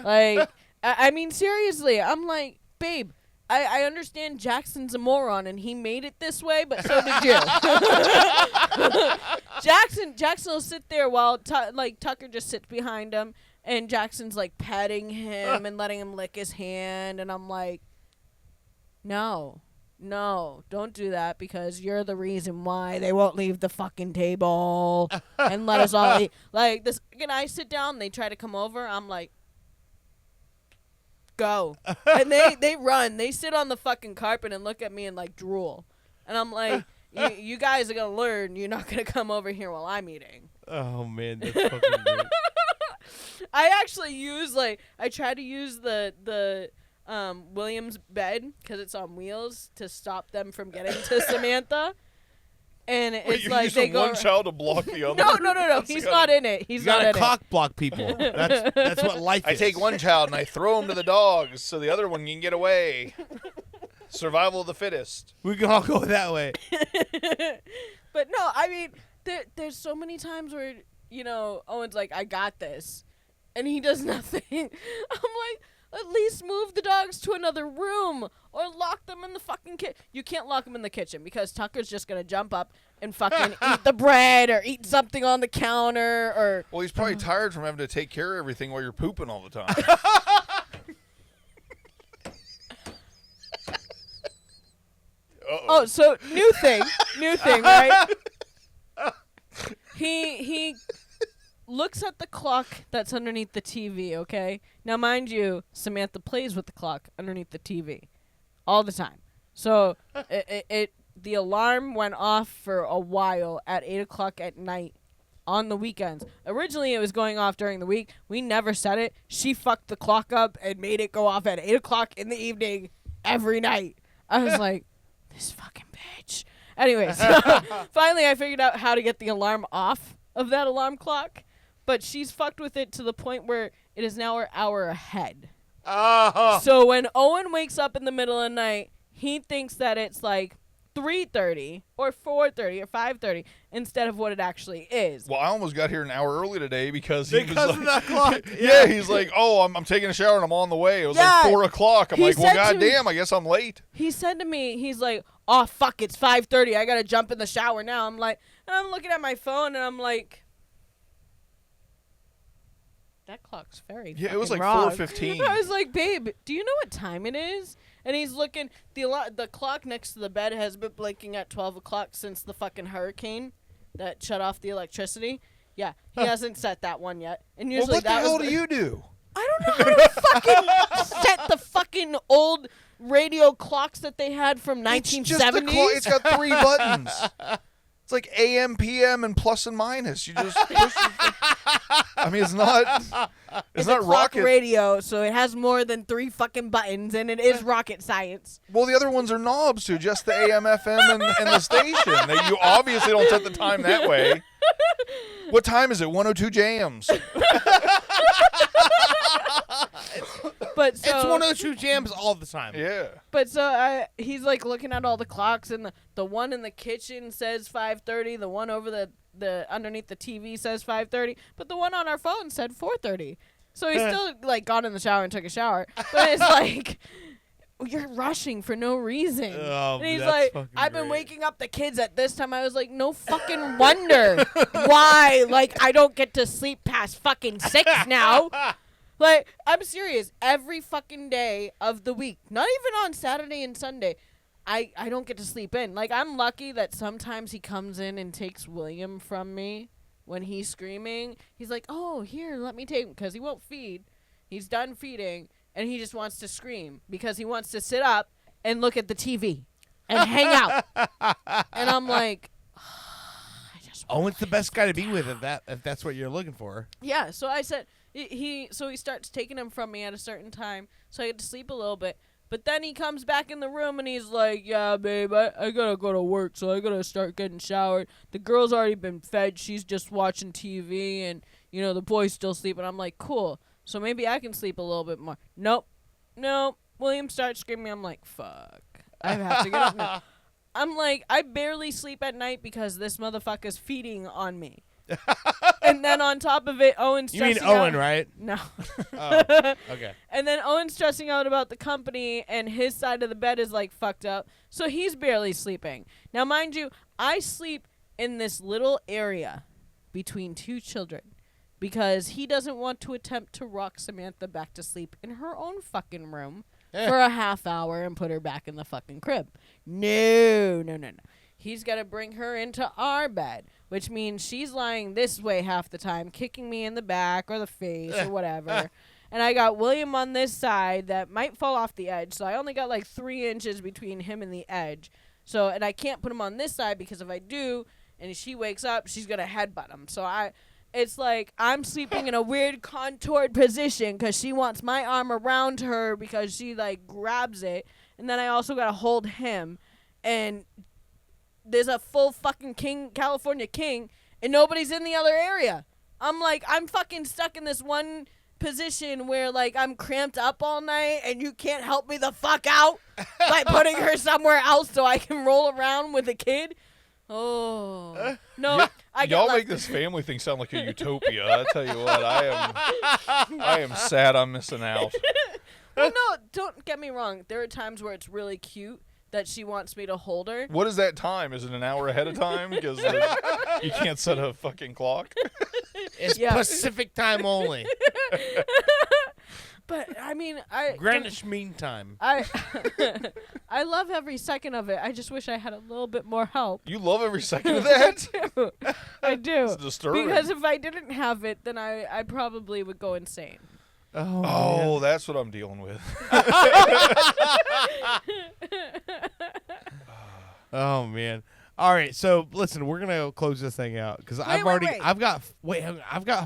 Like, I mean, seriously, I'm like, babe, I understand Jackson's a moron and he made it this way, but so did you. Jackson will sit there while Tucker just sits behind him, and Jackson's like petting him and letting him lick his hand, and I'm like, no, don't do that because you're the reason why they won't leave the fucking table and let us all eat. Like this, again, I sit down, they try to come over, I'm like, go. And they run. They sit on the fucking carpet and look at me and like drool. And I'm like, you guys are going to learn. You're not going to come over here while I'm eating. Oh, man, that's fucking great. I actually I try to use the Williams bed because it's on wheels to stop them from getting to Samantha. And it's You're like using they go one child to block the other. No. He's not in it. He's You not gotta in it. cock block people. That's what life I is. take one child and I throw him to the dogs so the other one can get away. Survival of the fittest. We can all go that way. But no, I mean, there's so many times where, Owen's like, I got this. And he does nothing. I'm like, at least move the dogs to another room or lock them in the fucking kitchen. You can't lock them in the kitchen because Tucker's just going to jump up and fucking eat the bread or eat something on the counter or... Well, he's probably tired from having to take care of everything while you're pooping all the time. Oh, so new thing, right? He looks at the clock that's underneath the TV, okay? Now, mind you, Samantha plays with the clock underneath the TV all the time. So the alarm went off for a while at 8 o'clock at night on the weekends. Originally, it was going off during the week. We never set it. She fucked the clock up and made it go off at 8 o'clock in the evening every night. I was like, this fucking bitch. Anyways, finally I figured out how to get the alarm off of that alarm clock. But she's fucked with it to the point where it is now an hour ahead. So when Owen wakes up in the middle of the night, he thinks that it's like 3:30 or 4:30 or 5:30 instead of what it actually is. Well, I almost got here an hour early today because he was like, of that clock. yeah, he's like, oh, I'm taking a shower and I'm on the way. It was Yeah. like 4 o'clock. I'm He like, well, said to me- goddamn, I guess I'm late. He said to me, he's like, oh, fuck, it's 5:30. I got to jump in the shower now. I'm like, and I'm looking at my phone and I'm like, that clock's very Yeah, it was like wrong. 4:15. I was like, babe, do you know what time it is? And he's looking, the clock next to the bed has been blinking at 12 o'clock since the fucking hurricane that shut off the electricity. Yeah, he hasn't set that one yet. And Well, usually what the that hell was do you do? I don't know how to fucking set the fucking old radio clocks that they had from 1970s. It's just the clock. It's got 3 buttons. It's like AM, PM, and plus and minus. You just push. I mean, it's not It's not a clock rocket. radio, so it has more than 3 fucking buttons, and it is rocket science. Well, the other ones are knobs to adjust the AM, FM, and the station. That you obviously don't set the time that way. What time is it? 102 jams. But so, It's one of those two jams all the time. Yeah. But so he's like looking at all the clocks, and the one in the kitchen says 5:30. The one over the underneath the TV says 5:30. But the one on our phone said 4:30. So he's still like got in the shower and took a shower. But it's like, you're rushing for no reason. Oh, And he's that's like, fucking I've been great. waking up the kids at this time. I was like, no fucking wonder why. Like, I don't get to sleep past fucking 6 now. Like, I'm serious. Every fucking day of the week, not even on Saturday and Sunday, I don't get to sleep in. Like, I'm lucky that sometimes he comes in and takes William from me when he's screaming. He's like, oh, here, let me take him, because he won't feed. He's done feeding, and he just wants to scream because he wants to sit up and look at the TV and hang out. And I'm like, I just want Owen's the best guy to be with if that's what you're looking for. Yeah, so I said he starts taking him from me at a certain time, so I get to sleep a little bit. But then he comes back in the room and he's like, yeah, babe, I gotta go to work, so I gotta start getting showered. The girl's already been fed. She's just watching TV, and, the boy's still sleeping. I'm like, cool. So maybe I can sleep a little bit more. Nope. William starts screaming. I'm like, fuck. I have to get up now. I'm like, I barely sleep at night because this motherfucker's feeding on me. And then on top of it, Owen's You mean stressing Owen, out. right? No. Oh, okay. And then Owen's stressing out about the company, and his side of the bed is like fucked up. So he's barely sleeping. Now, mind you, I sleep in this little area between 2 children because he doesn't want to attempt to rock Samantha back to sleep in her own fucking room for a half hour and put her back in the fucking crib. No. He's got to bring her into our bed, which means she's lying this way half the time, kicking me in the back or the face or whatever. And I got William on this side that might fall off the edge, so I only got like 3 inches between him and the edge. So, and I can't put him on this side because if I do, and she wakes up, she's gonna headbutt him. So it's like I'm sleeping in a weird contoured position because she wants my arm around her because she like grabs it, and then I also gotta hold him, and there's a full fucking California king, and nobody's in the other area. I'm like, I'm fucking stuck in this one position where like I'm cramped up all night and you can't help me the fuck out by putting her somewhere else so I can roll around with a kid. Oh no! Y'all make this family thing sound like a utopia. I tell you what, I am sad I'm missing out. Well, no, don't get me wrong. There are times where it's really cute that she wants me to hold her. What is that time? Is it an hour ahead of time? Because you can't set a fucking clock. It's Pacific time only. But I mean, Greenwich Mean Time. I love every second of it. I just wish I had a little bit more help. You love every second of that? I do. It's disturbing. Because if I didn't have it, then I probably would go insane. Oh, that's what I'm dealing with. Oh man. All right, so listen, we're gonna close this thing out because I've got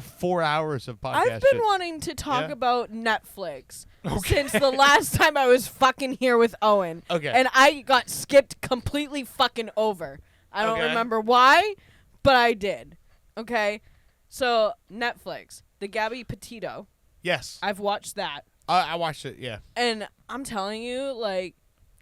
4 hours of podcast. I've been shit. wanting to talk about Netflix since the last time I was fucking here with Owen. Okay. And I got skipped completely fucking over. I don't remember why, but I did. Okay. So Netflix, the Gabby Petito. Yes. I've watched that. I watched it. Yeah. And I'm telling you, like,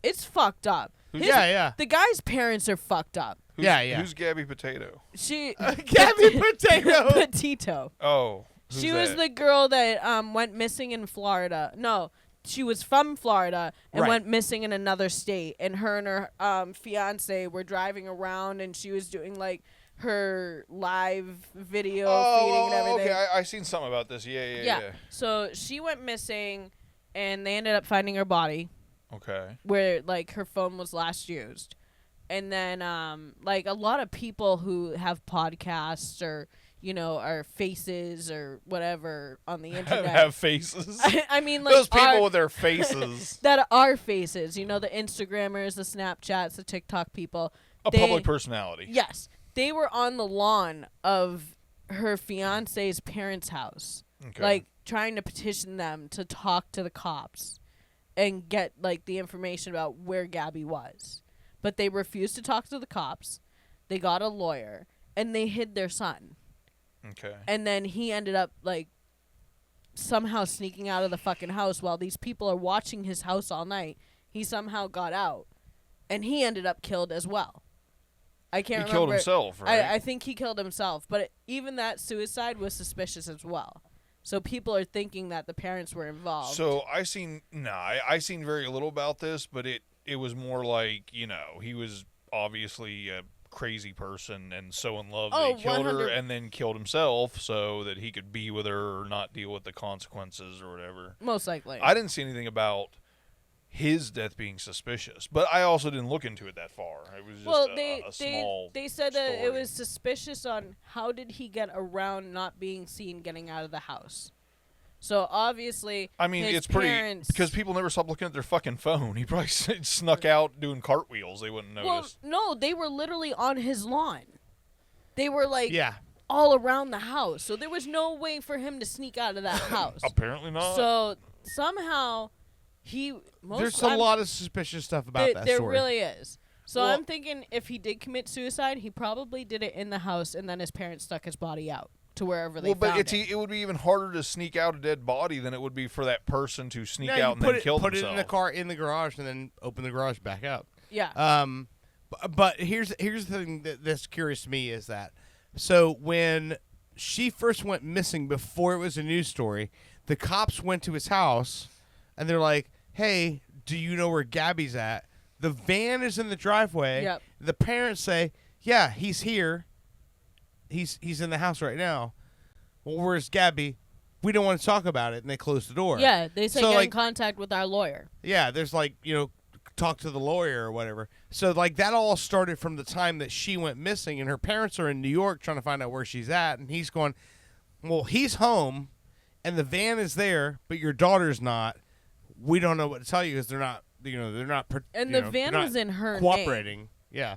it's fucked up. Yeah. The guy's parents are fucked up. Who's Gabby Potato? She Gabby Potato. Petito. Oh. She was the girl that went missing in Florida. No, she was from Florida and went missing in another state. And her and her fiance were driving around, and she was doing like her live video feeding and everything. Okay, I seen something about this. Yeah. So she went missing, and they ended up finding her body. Okay. Where like her phone was last used. And then like a lot of people who have podcasts or, you know, are faces or whatever on the internet. Have faces. I mean like those people with their faces. That are faces, you know, the Instagrammers, the Snapchats, the TikTok people. A public personality. Yes. They were on the lawn of her fiance's parents' house. Okay. Like trying to petition them to talk to the cops and get like the information about where Gabby was. But they refused to talk to the cops. They got a lawyer and they hid their son. Okay. And then he ended up like somehow sneaking out of the fucking house while these people are watching his house all night. He somehow got out and he ended up killed as well. I can't remember. He killed himself, right? I think he killed himself, but even that suicide was suspicious as well. So people are thinking that the parents were involved. So I seen very little about this, but it was more like, you know, he was obviously a crazy person and so in love that he killed her and then killed himself so that he could be with her or not deal with the consequences or whatever. Most likely. I didn't see anything about his death being suspicious, but I also didn't look into it that far. It was just a small they said that story. it was suspicious on how did he get around not being seen getting out of the house. So obviously, I mean, his it's pretty parents, because people never stop looking at their fucking phone. He probably snuck out doing cartwheels. They wouldn't notice. Well, no, they were literally on his lawn. They were like Yeah. all around the house, so there was no way for him to sneak out of that house. Apparently not. So somehow There's a lot of suspicious stuff about that there story. really is. So Well- I'm thinking if he did commit suicide, he probably did it in the house, and then his parents stuck his body out to wherever they found it. It would be even harder to sneak out a dead body than it would be for that person to sneak out and put then kill Put themselves. it in the car in the garage and then open the garage back up. Yeah. But here's the thing that's curious to me is that so when she first went missing before it was a news story, the cops went to his house and they're like, "Hey, do you know where Gabby's at?" The van is in the driveway. Yep. The parents say, "Yeah, he's here. He's in the house right now." Well, where's Gabby? We don't want to talk about it, and they close the door. Yeah, they said So, get in like- contact with our lawyer. Yeah, there's like, you know, talk to the lawyer or whatever. So like that all started from the time that she went missing and her parents are in New York trying to find out where she's at, and he's going, "Well, he's home and the van is there, but your daughter's not. We don't know what to tell you because they're not, you know, they're not And you the know, van they're was not in her cooperating." Yeah.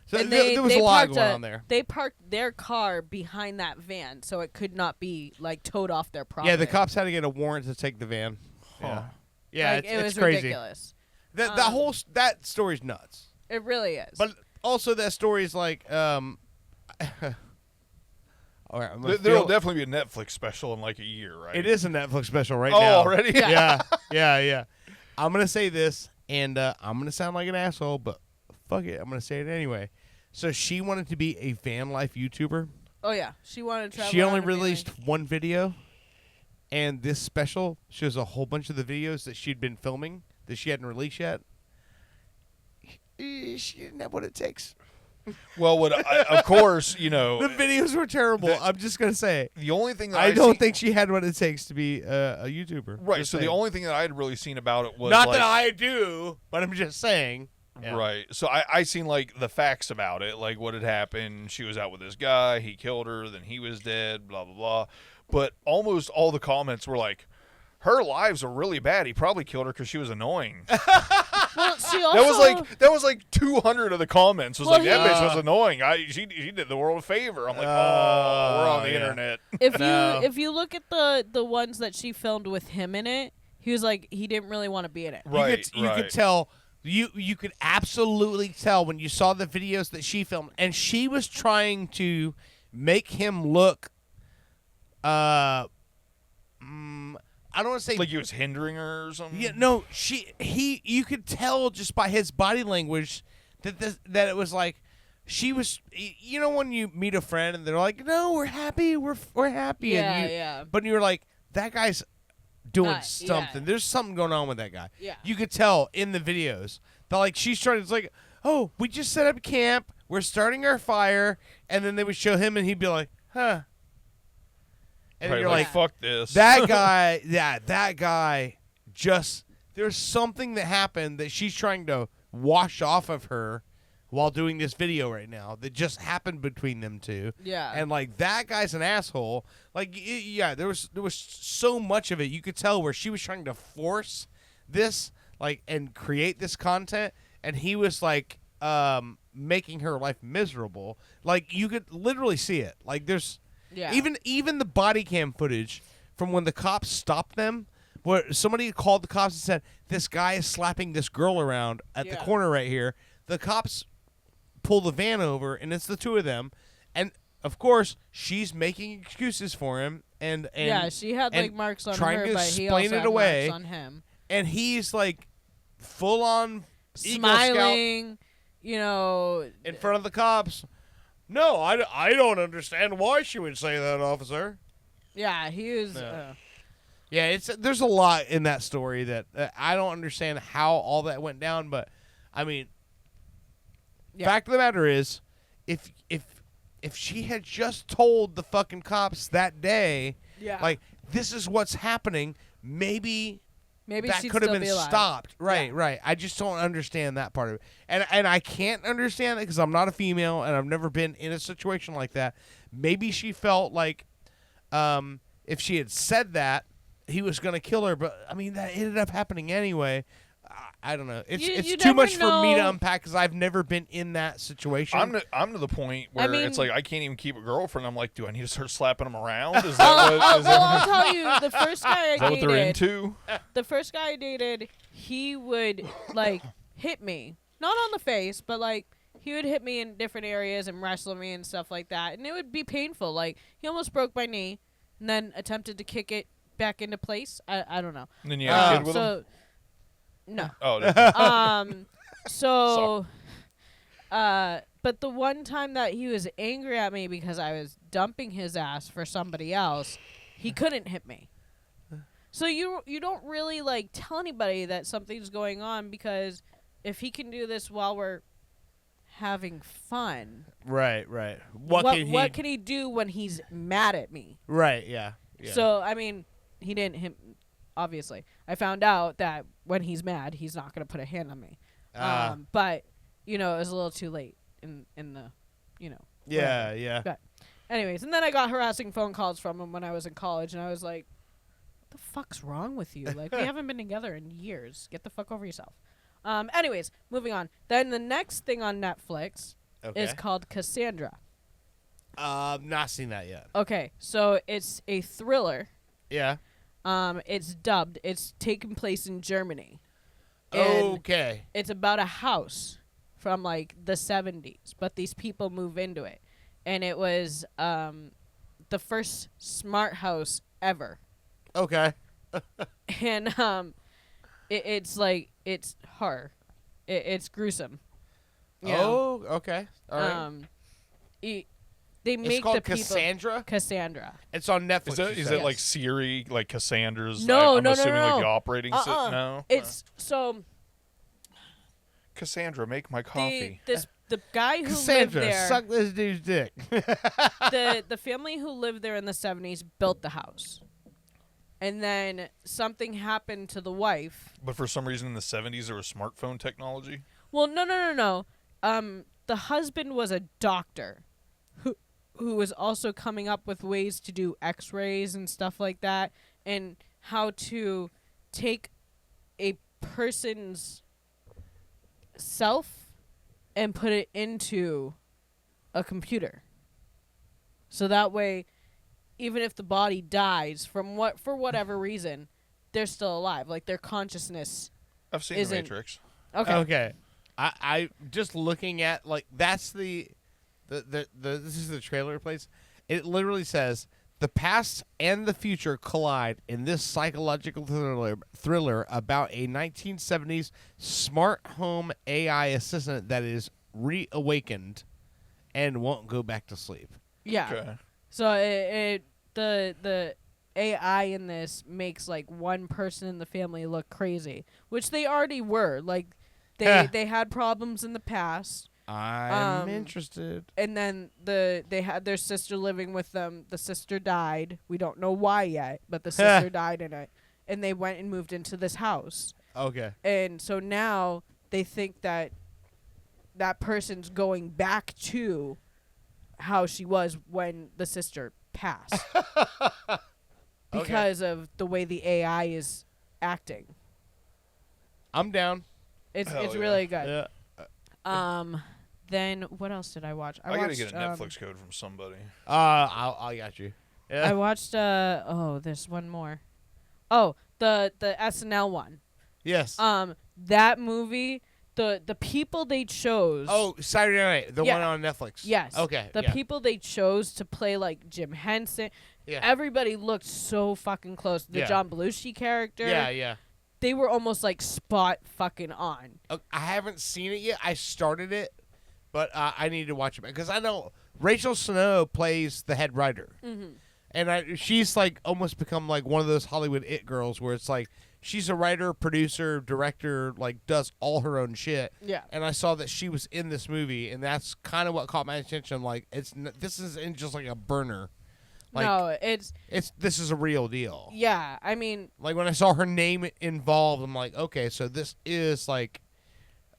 So And there was a lot going on there. They parked their car behind that van, so it could not be like towed off their property. Yeah, the cops had to get a warrant to take the van. Yeah. Yeah, Like, it it's was crazy. ridiculous. That story's nuts. It really is. But also that story is like, I There'll definitely be a Netflix special in like a year, right? It is a Netflix special right Oh, now. already? Yeah. I'm gonna say this, and I'm gonna sound like an asshole, but fuck it, I'm gonna say it anyway. So she wanted to be a van life YouTuber. Oh yeah, she wanted to travel. She only around and be released like- one video, and this special shows a whole bunch of the videos that she'd been filming that she hadn't released yet. She didn't have what it takes. Well, of course, you know, The videos were terrible. I'm just gonna say. the only thing that I don't think she had what it takes to be a YouTuber. Right. Just So the saying. only thing that I had really seen about it was Not like, that I do, but I'm just saying. Yeah. Right. So I seen like the facts about it, like what had happened. She was out with this guy. He killed her. Then he was dead. Blah blah blah. But almost all the comments were like, "Her lives are really bad. He probably killed her because she was annoying." Well, she also that was like 200 of the comments. Was Well, like that bitch was annoying. She did the world a favor. I'm like, oh, we're on the yeah. internet. if you look at the ones that she filmed with him in it, he was like he didn't really want to be in it. Right. You could tell. You could absolutely tell when you saw the videos that she filmed, and she was trying to make him look. I don't want to say Like he was hindering her or something. Yeah, no, you could tell just by his body language that it was like she was. You know when you meet a friend and they're like, "No, we're happy, we're happy," Yeah, and yeah. But you're like, that guy's doing Yeah. something. There's something going on with that guy. Yeah. You could tell in the videos that like she's trying. It's like, oh, we just set up camp. We're starting our fire, and then they would show him, and he'd be like, huh. And Right, you're like, fuck this. that guy, that guy just, there's something that happened that she's trying to wash off of her while doing this video right now that just happened between them two. Yeah. And like that guy's an asshole. Like yeah, there was so much of it you could tell where she was trying to force this like and create this content, and he was like making her life miserable. Like you could literally see it. Like there's Yeah. even the body cam footage from when the cops stopped them, where somebody called the cops and said, this guy is slapping this girl around at the Yeah. corner right here. The cops pull the van over, and it's the two of them. And, of course, she's making excuses for him. And yeah, she had and like marks on trying her, to but he explain also it had away. marks on him. And he's, like, full-on Eagle Smiling, you know. Scout in front of the cops. No, I don't understand why she would say that, officer. Yeah, he was. Yeah. Yeah, there's a lot in that story that I don't understand how all that went down, but I mean, Yeah. fact of the matter is, if she had just told the fucking cops that day, Yeah. like this is what's happening, maybe that she'd could have still been be alive. stopped. Right, Yeah. right. I just don't understand that part of it, and I can't understand it because I'm not a female and I've never been in a situation like that. Maybe she felt like, if she had said that, he was going to kill her, but I mean that ended up happening anyway. I don't know. It's You too never much for me to know. unpack because I've never been in that situation. I'm to the point where mean- it's like I can't even keep a girlfriend. I'm like, do I need to start slapping them around? Is Well, that what, is that, I'll tell you, the first guy I is that what they're dated, into? the first guy I dated, he would like hit me, not on the face, but like he would hit me in different areas and wrestle me and stuff like that, and it would be painful. Like he almost broke my knee, and then attempted to kick it back into place. I don't know. And then you had a kid with them? So no. Oh, that's- So, but the one time that he was angry at me because I was dumping his ass for somebody else, he couldn't hit me. So you don't really like tell anybody that something's going on, because if he can do this while we're having fun, right. what can he do when he's mad at me? Right. Yeah. So I mean, he didn't hit. Obviously, I found out that when he's mad, he's not gonna put a hand on me. But you know, it was a little too late in the, you know. Yeah. whatever. Yeah. But anyways, and then I got harassing phone calls from him when I was in college, and I was like, "What the fuck's wrong with you? Like, we haven't been together in years. Get the fuck over yourself." Anyways, moving on. Then the next thing on Netflix is called Cassandra. Not seen that yet. Okay, so it's a thriller. Yeah. It's dubbed. It's taking place in Germany. And Okay. it's about a house from like the 70s, but these people move into it. And it was the the first smart house ever. Okay. And it's like it's horror. It's gruesome. You know? Oh, okay. All right. They make It's called the people Cassandra. Cassandra. It's on Netflix. Is you it said. like Siri, like Cassandra's? No, I'm no, no, assuming no. like the operating system. No, It's so Cassandra, make my coffee. the guy who Cassandra, lived there, suck this dude's dick. the family who lived there in the 70s built the house. And then something happened to the wife. But for some reason in the 70s there was smartphone technology. Well, no. The husband was a doctor who was also coming up with ways to do x-rays and stuff like that, and how to take a person's self and put it into a computer. So that way, even if the body dies for whatever reason, they're still alive. Like their consciousness I've seen The isn't- Matrix. Okay. Okay. I just looking at like that's the this is the trailer place. It literally says the past and the future collide in this psychological thriller about a 1970s smart home AI assistant that is reawakened and won't go back to sleep. Yeah. Okay. So the AI in this makes like one person in the family look crazy, which they already were. Like they had problems in the past. I'm interested. And then they had their sister living with them. The sister died. We don't know why yet, but the sister died in it. And they went and moved into this house. Okay. And so now they think that that person's going back to how she was when the sister passed. Because of the way the AI is acting. I'm down. It's Hell yeah. really good. Yeah. Then what else did I watch? I gotta watched, get a Netflix code from somebody. I got you. Yeah. I watched there's one more. Oh, the SNL one. Yes. That movie, the people they chose. Oh, Saturday Night, the Yeah. one on Netflix. Yes. Okay. The yeah. people they chose to play like Jim Henson. Yeah. Everybody looked so fucking close. The Yeah. John Belushi character. Yeah. They were almost like spot fucking on. I haven't seen it yet. I started it, but I need to watch it because I know Rachel Snow plays the head writer, and she's like almost become like one of those Hollywood it girls where it's like she's a writer, producer, director, like does all her own shit. Yeah. And I saw that she was in this movie, and that's kind of what caught my attention. Like this isn't just like a burner. Like, no, this is a real deal. yeah. I mean, Like when I saw her name involved, I'm like, okay, so this is like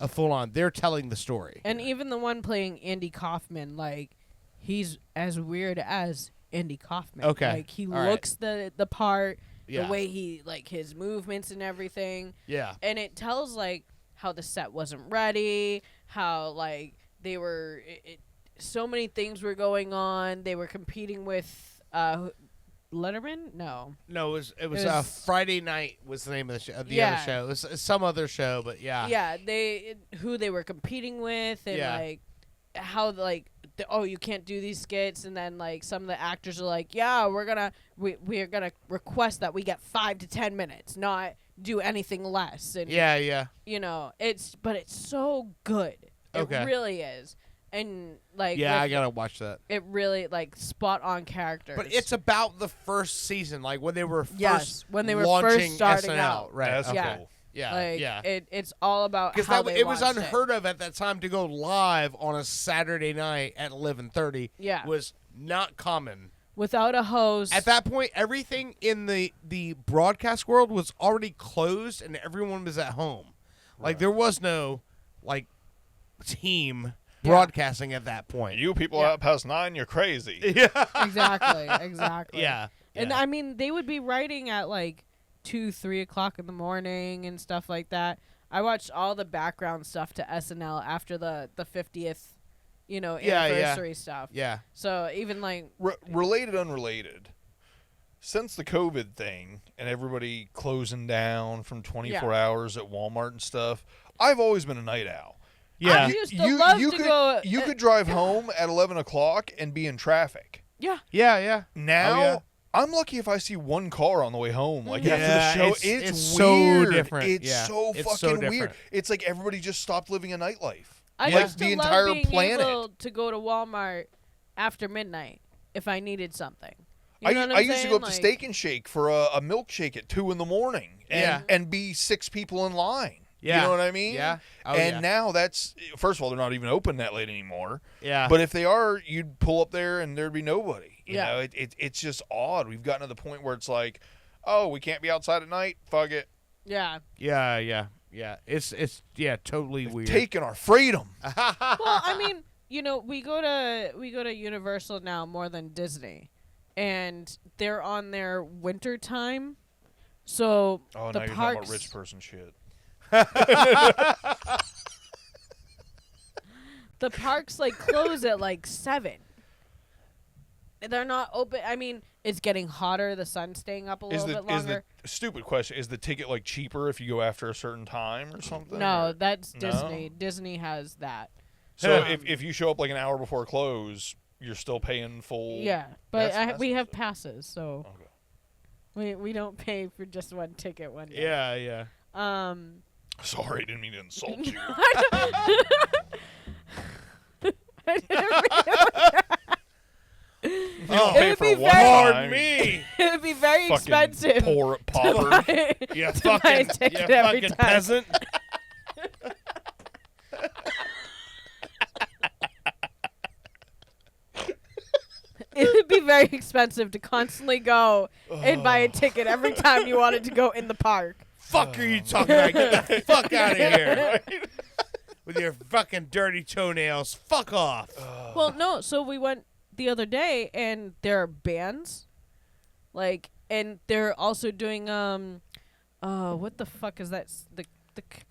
a full on. They're telling the story. and even the one playing Andy Kaufman, like he's as weird as Andy Kaufman. Okay. Like he All right. looks the part, Yeah. the way he like his movements and everything. Yeah. And it tells like how the set wasn't ready, how like they were so many things were going on. They were competing with Letterman? No. No, it was was- Friday Night was the name of the show. Other Yeah. show. It was some other show, but yeah. Yeah, who they were competing with, and Yeah. like how like you can't do these skits, and then like some of the actors are like, yeah, we're gonna request that we get 5 to 10 minutes, not do anything less. And Yeah. you know, it's so good. Okay. It really is, and like Yeah, I with- gotta watch that. it really like spot on characters. But it's about the first season, like when they were first when they were launching first starting SNL. out. Right. That's okay. Yeah. cool. Yeah. like yeah. it's all about Because how they it was launched unheard of at that time to go live on a Saturday night at 11:30. Yeah. Was not common. without a host. At that point, everything in the broadcast world was already closed, and everyone was at home. Like there was no like team broadcasting at that point. You people Yeah. out past 9, you're crazy. exactly. Yeah. And yeah. I mean, they would be writing at like 2, 3 o'clock in the morning and stuff like that. I watched all the background stuff to SNL after the 50th, anniversary stuff. Yeah. So even like Related, unrelated. Since the COVID thing and everybody closing down from 24 hours at Walmart and stuff, I've always been a night owl. Yeah. I used to love to could, go. You could drive home at 11 o'clock and be in traffic. Yeah. Yeah. Now, Oh, yeah. I'm lucky if I see one car on the way home. Like Yeah, after the show, it's so weird. different. It's Yeah, so it's fucking so weird. different. It's like everybody just stopped living a nightlife. I Like used to the entire love being planet. able to go to Walmart after midnight if I needed something. You know what I'm I used to go up to saying? Steak and Shake for a milkshake at 2 a.m. Yeah. and be 6 people in line. Yeah. You know what I mean? Yeah. Oh, and yeah. now that's, first of all, they're not even open that late anymore. Yeah. But if they are, you'd pull up there and there'd be nobody. You Yeah. know, it's just odd. We've gotten to the point where it's like, oh, we can't be outside at night? Fuck it. Yeah. Yeah. It's totally weird. Taking our freedom. Well, I mean, we go to Universal now more than Disney, and they're on their winter time, so Oh, the now you're talking parks about rich person shit. the parks like close at like 7. They're not open. I mean, it's getting hotter. The sun's staying up a little bit Is longer. the stupid question, is the ticket like cheaper if you go after a certain time or something? No, or- that's No? Disney. Disney has that. So Um, if you show up like an hour before close, you're still paying full. Yeah, but That's we have what's up. passes, so Okay. we don't pay for just one ticket one day. Yeah. Sorry, I didn't mean to insult you. I didn't mean You don't pay It'd for be one very- time. Pardon me. It'd be very Fucking expensive. Poor to pauper. buy- You to buy a fucking, ticket you every fucking time. peasant. It would be very expensive to constantly go and buy a ticket every time you wanted to go in the park. Fuck are you talking about? Get the fuck out of here. With your fucking dirty toenails. Fuck off. Well, no. So we went the other day, and there are bands, and they're also doing what the fuck is that?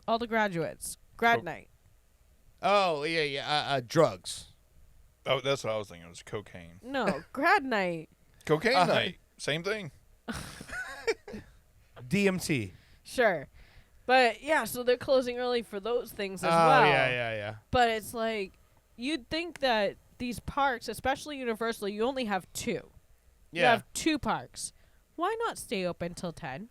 All the graduates grad night. Oh, yeah. Drugs. Oh, that's what I was thinking. It was cocaine. No, grad night. Cocaine night. Same thing. DMT. Sure. But yeah, so they're closing early for those things as Oh, well. yeah. But it's like you'd think that these parks, especially Universal, you only have 2. You Yeah. have 2 parks. Why not stay open till 10?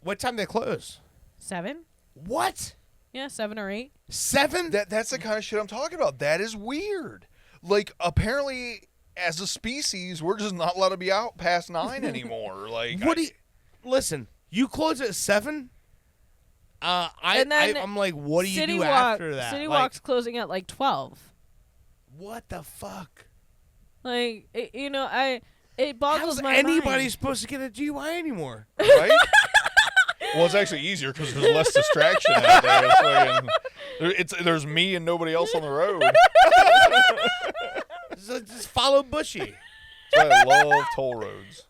What time they close? 7? What? Yeah, 7 or 8. 7? That's the kind of shit I'm talking about. That is weird. Like, apparently, as a species, we're just not allowed to be out past 9 anymore. Like, What do you... Listen, you close at 7? And then I'm like, what do you City do Walk, after that? City Like, Walk's closing at like 12. what the fuck? Like, it boggles How's my anybody mind. supposed to get a DUI anymore? right? Well, it's actually easier because there's less distraction out there. There's me and nobody else on the road. Just follow Bushy. That's why I love toll roads.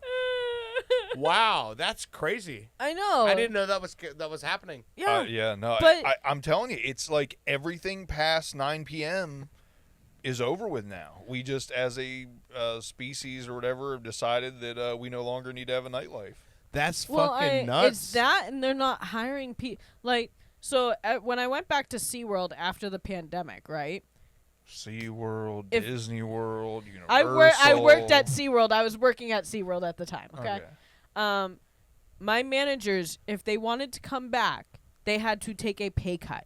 Wow, that's crazy. I know. I didn't know that was happening. Yeah. Yeah, no, But- I'm telling you, it's like everything past 9 p.m. is over with now. We just, as a species or whatever, have decided that we no longer need to have a nightlife. That's Well, fucking nuts. it's that, and they're not hiring people. Like, so when I went back to SeaWorld after the pandemic, right? SeaWorld, If- Disney World, Universal. I worked at SeaWorld. I was working at SeaWorld at the time, okay? My managers, if they wanted to come back, they had to take a pay cut.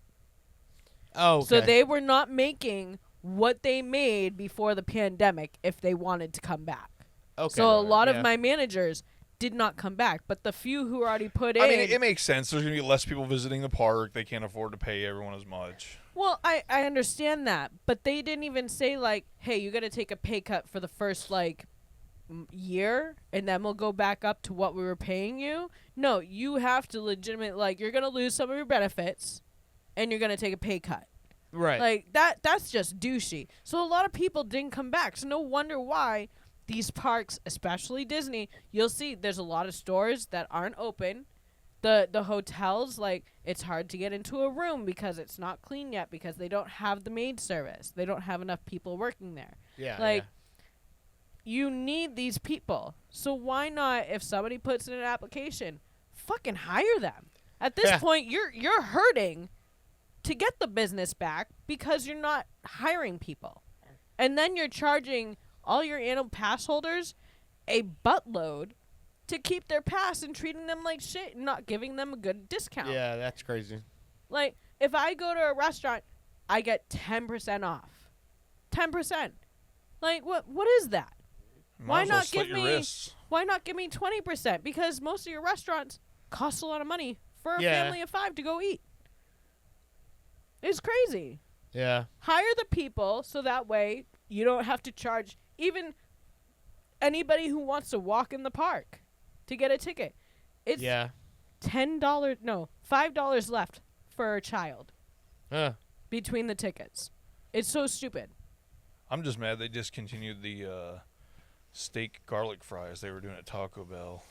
Oh, okay. So they were not making what they made before the pandemic if they wanted to come back. Okay. So a lot yeah. of my managers did not come back, but the few who already put in. I mean, it makes sense. There's going to be less people visiting the park. They can't afford to pay everyone as much. Well, I understand that, but they didn't even say like, "Hey, you got to take a pay cut for the first year, and then we'll go back up to what we were paying you." No, you have to legitimate you're gonna lose some of your benefits, and you're gonna take a pay cut. Right. Like that's just douchey. So a lot of people didn't come back. So no wonder why these parks, especially Disney, you'll see there's a lot of stores that aren't open. The hotels, it's hard to get into a room because it's not clean yet because they don't have the maid service. They don't have enough people working there. yeah. You need these people. So why not, if somebody puts in an application, fucking hire them? At this Yeah. point, you're hurting to get the business back because you're not hiring people. And then you're charging all your annual pass holders a buttload to keep their pass and treating them like shit and not giving them a good discount. Yeah, that's crazy. Like, if I go to a restaurant, I get 10% off. 10%. Like, what is that? Why not give me 20%? Because most of your restaurants cost a lot of money for a family of 5 to go eat. It's crazy. Yeah. Hire the people so that way you don't have to charge even anybody who wants to walk in the park to get a ticket. It's $5 left for a child between the tickets. It's so stupid. I'm just mad they discontinued the steak garlic fries they were doing at Taco Bell.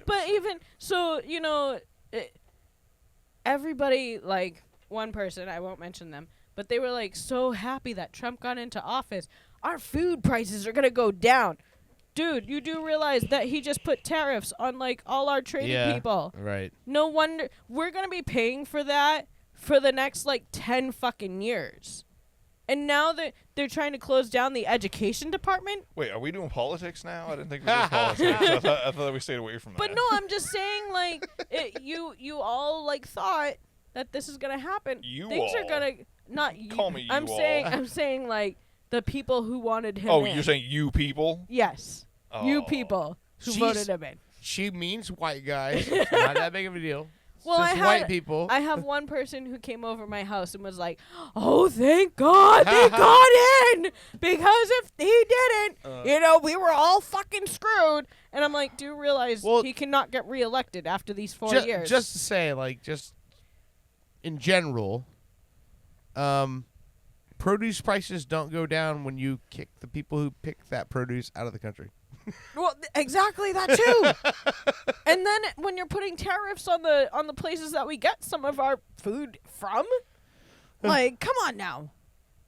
But even so, everybody, like, one person, I won't mention them, but they were like so happy that Trump got into office. Our food prices are gonna go down. Dude, you do realize that he just put tariffs on like all our trading people. Right. No wonder we're gonna be paying for that for the next like 10 fucking years. And now that they're trying to close down the education department. Wait, are we doing politics now? I didn't think we were doing politics. I thought we stayed away from that. But no, I'm just saying, like, you all like thought that this is gonna happen. Things are gonna not you. Call me you I'm saying like the people who wanted him. Oh, in. you're saying you people? Yes, you people who voted him in. She means white guys. It's not that big of a deal. Well, just white people. I have one person who came over my house and was like, "Oh, thank God they got in, because if he didn't, we were all fucking screwed." And I'm like, "Do you realize he cannot get reelected after these 4 years?" Just to say, like, just in general, produce prices don't go down when you kick the people who pick that produce out of the country. Well, exactly that too. And then when you're putting tariffs on the places that we get some of our food from, like, come on now.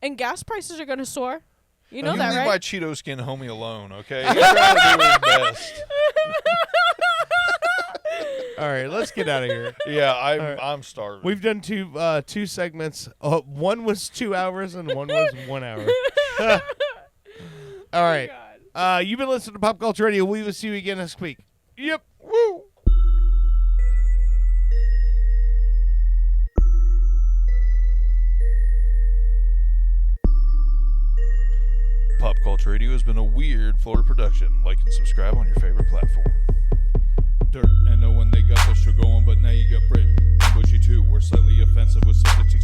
And gas prices are gonna soar. You know that, leave right? my Cheeto skin homie alone, okay? He's trying to do his best. All right, let's get out of here. Yeah, I'm starving. We've done two segments. One was 2 hours and one was 1 hour. All right. You've been listening to Pop Culture Radio. We will see you again next week. Yep. Woo. Pop Culture Radio has been a weird Florida production. Like and subscribe on your favorite platform. Dirt and know when they got the show going, but now you got Brit and Bushy too. We're slightly offensive with subject to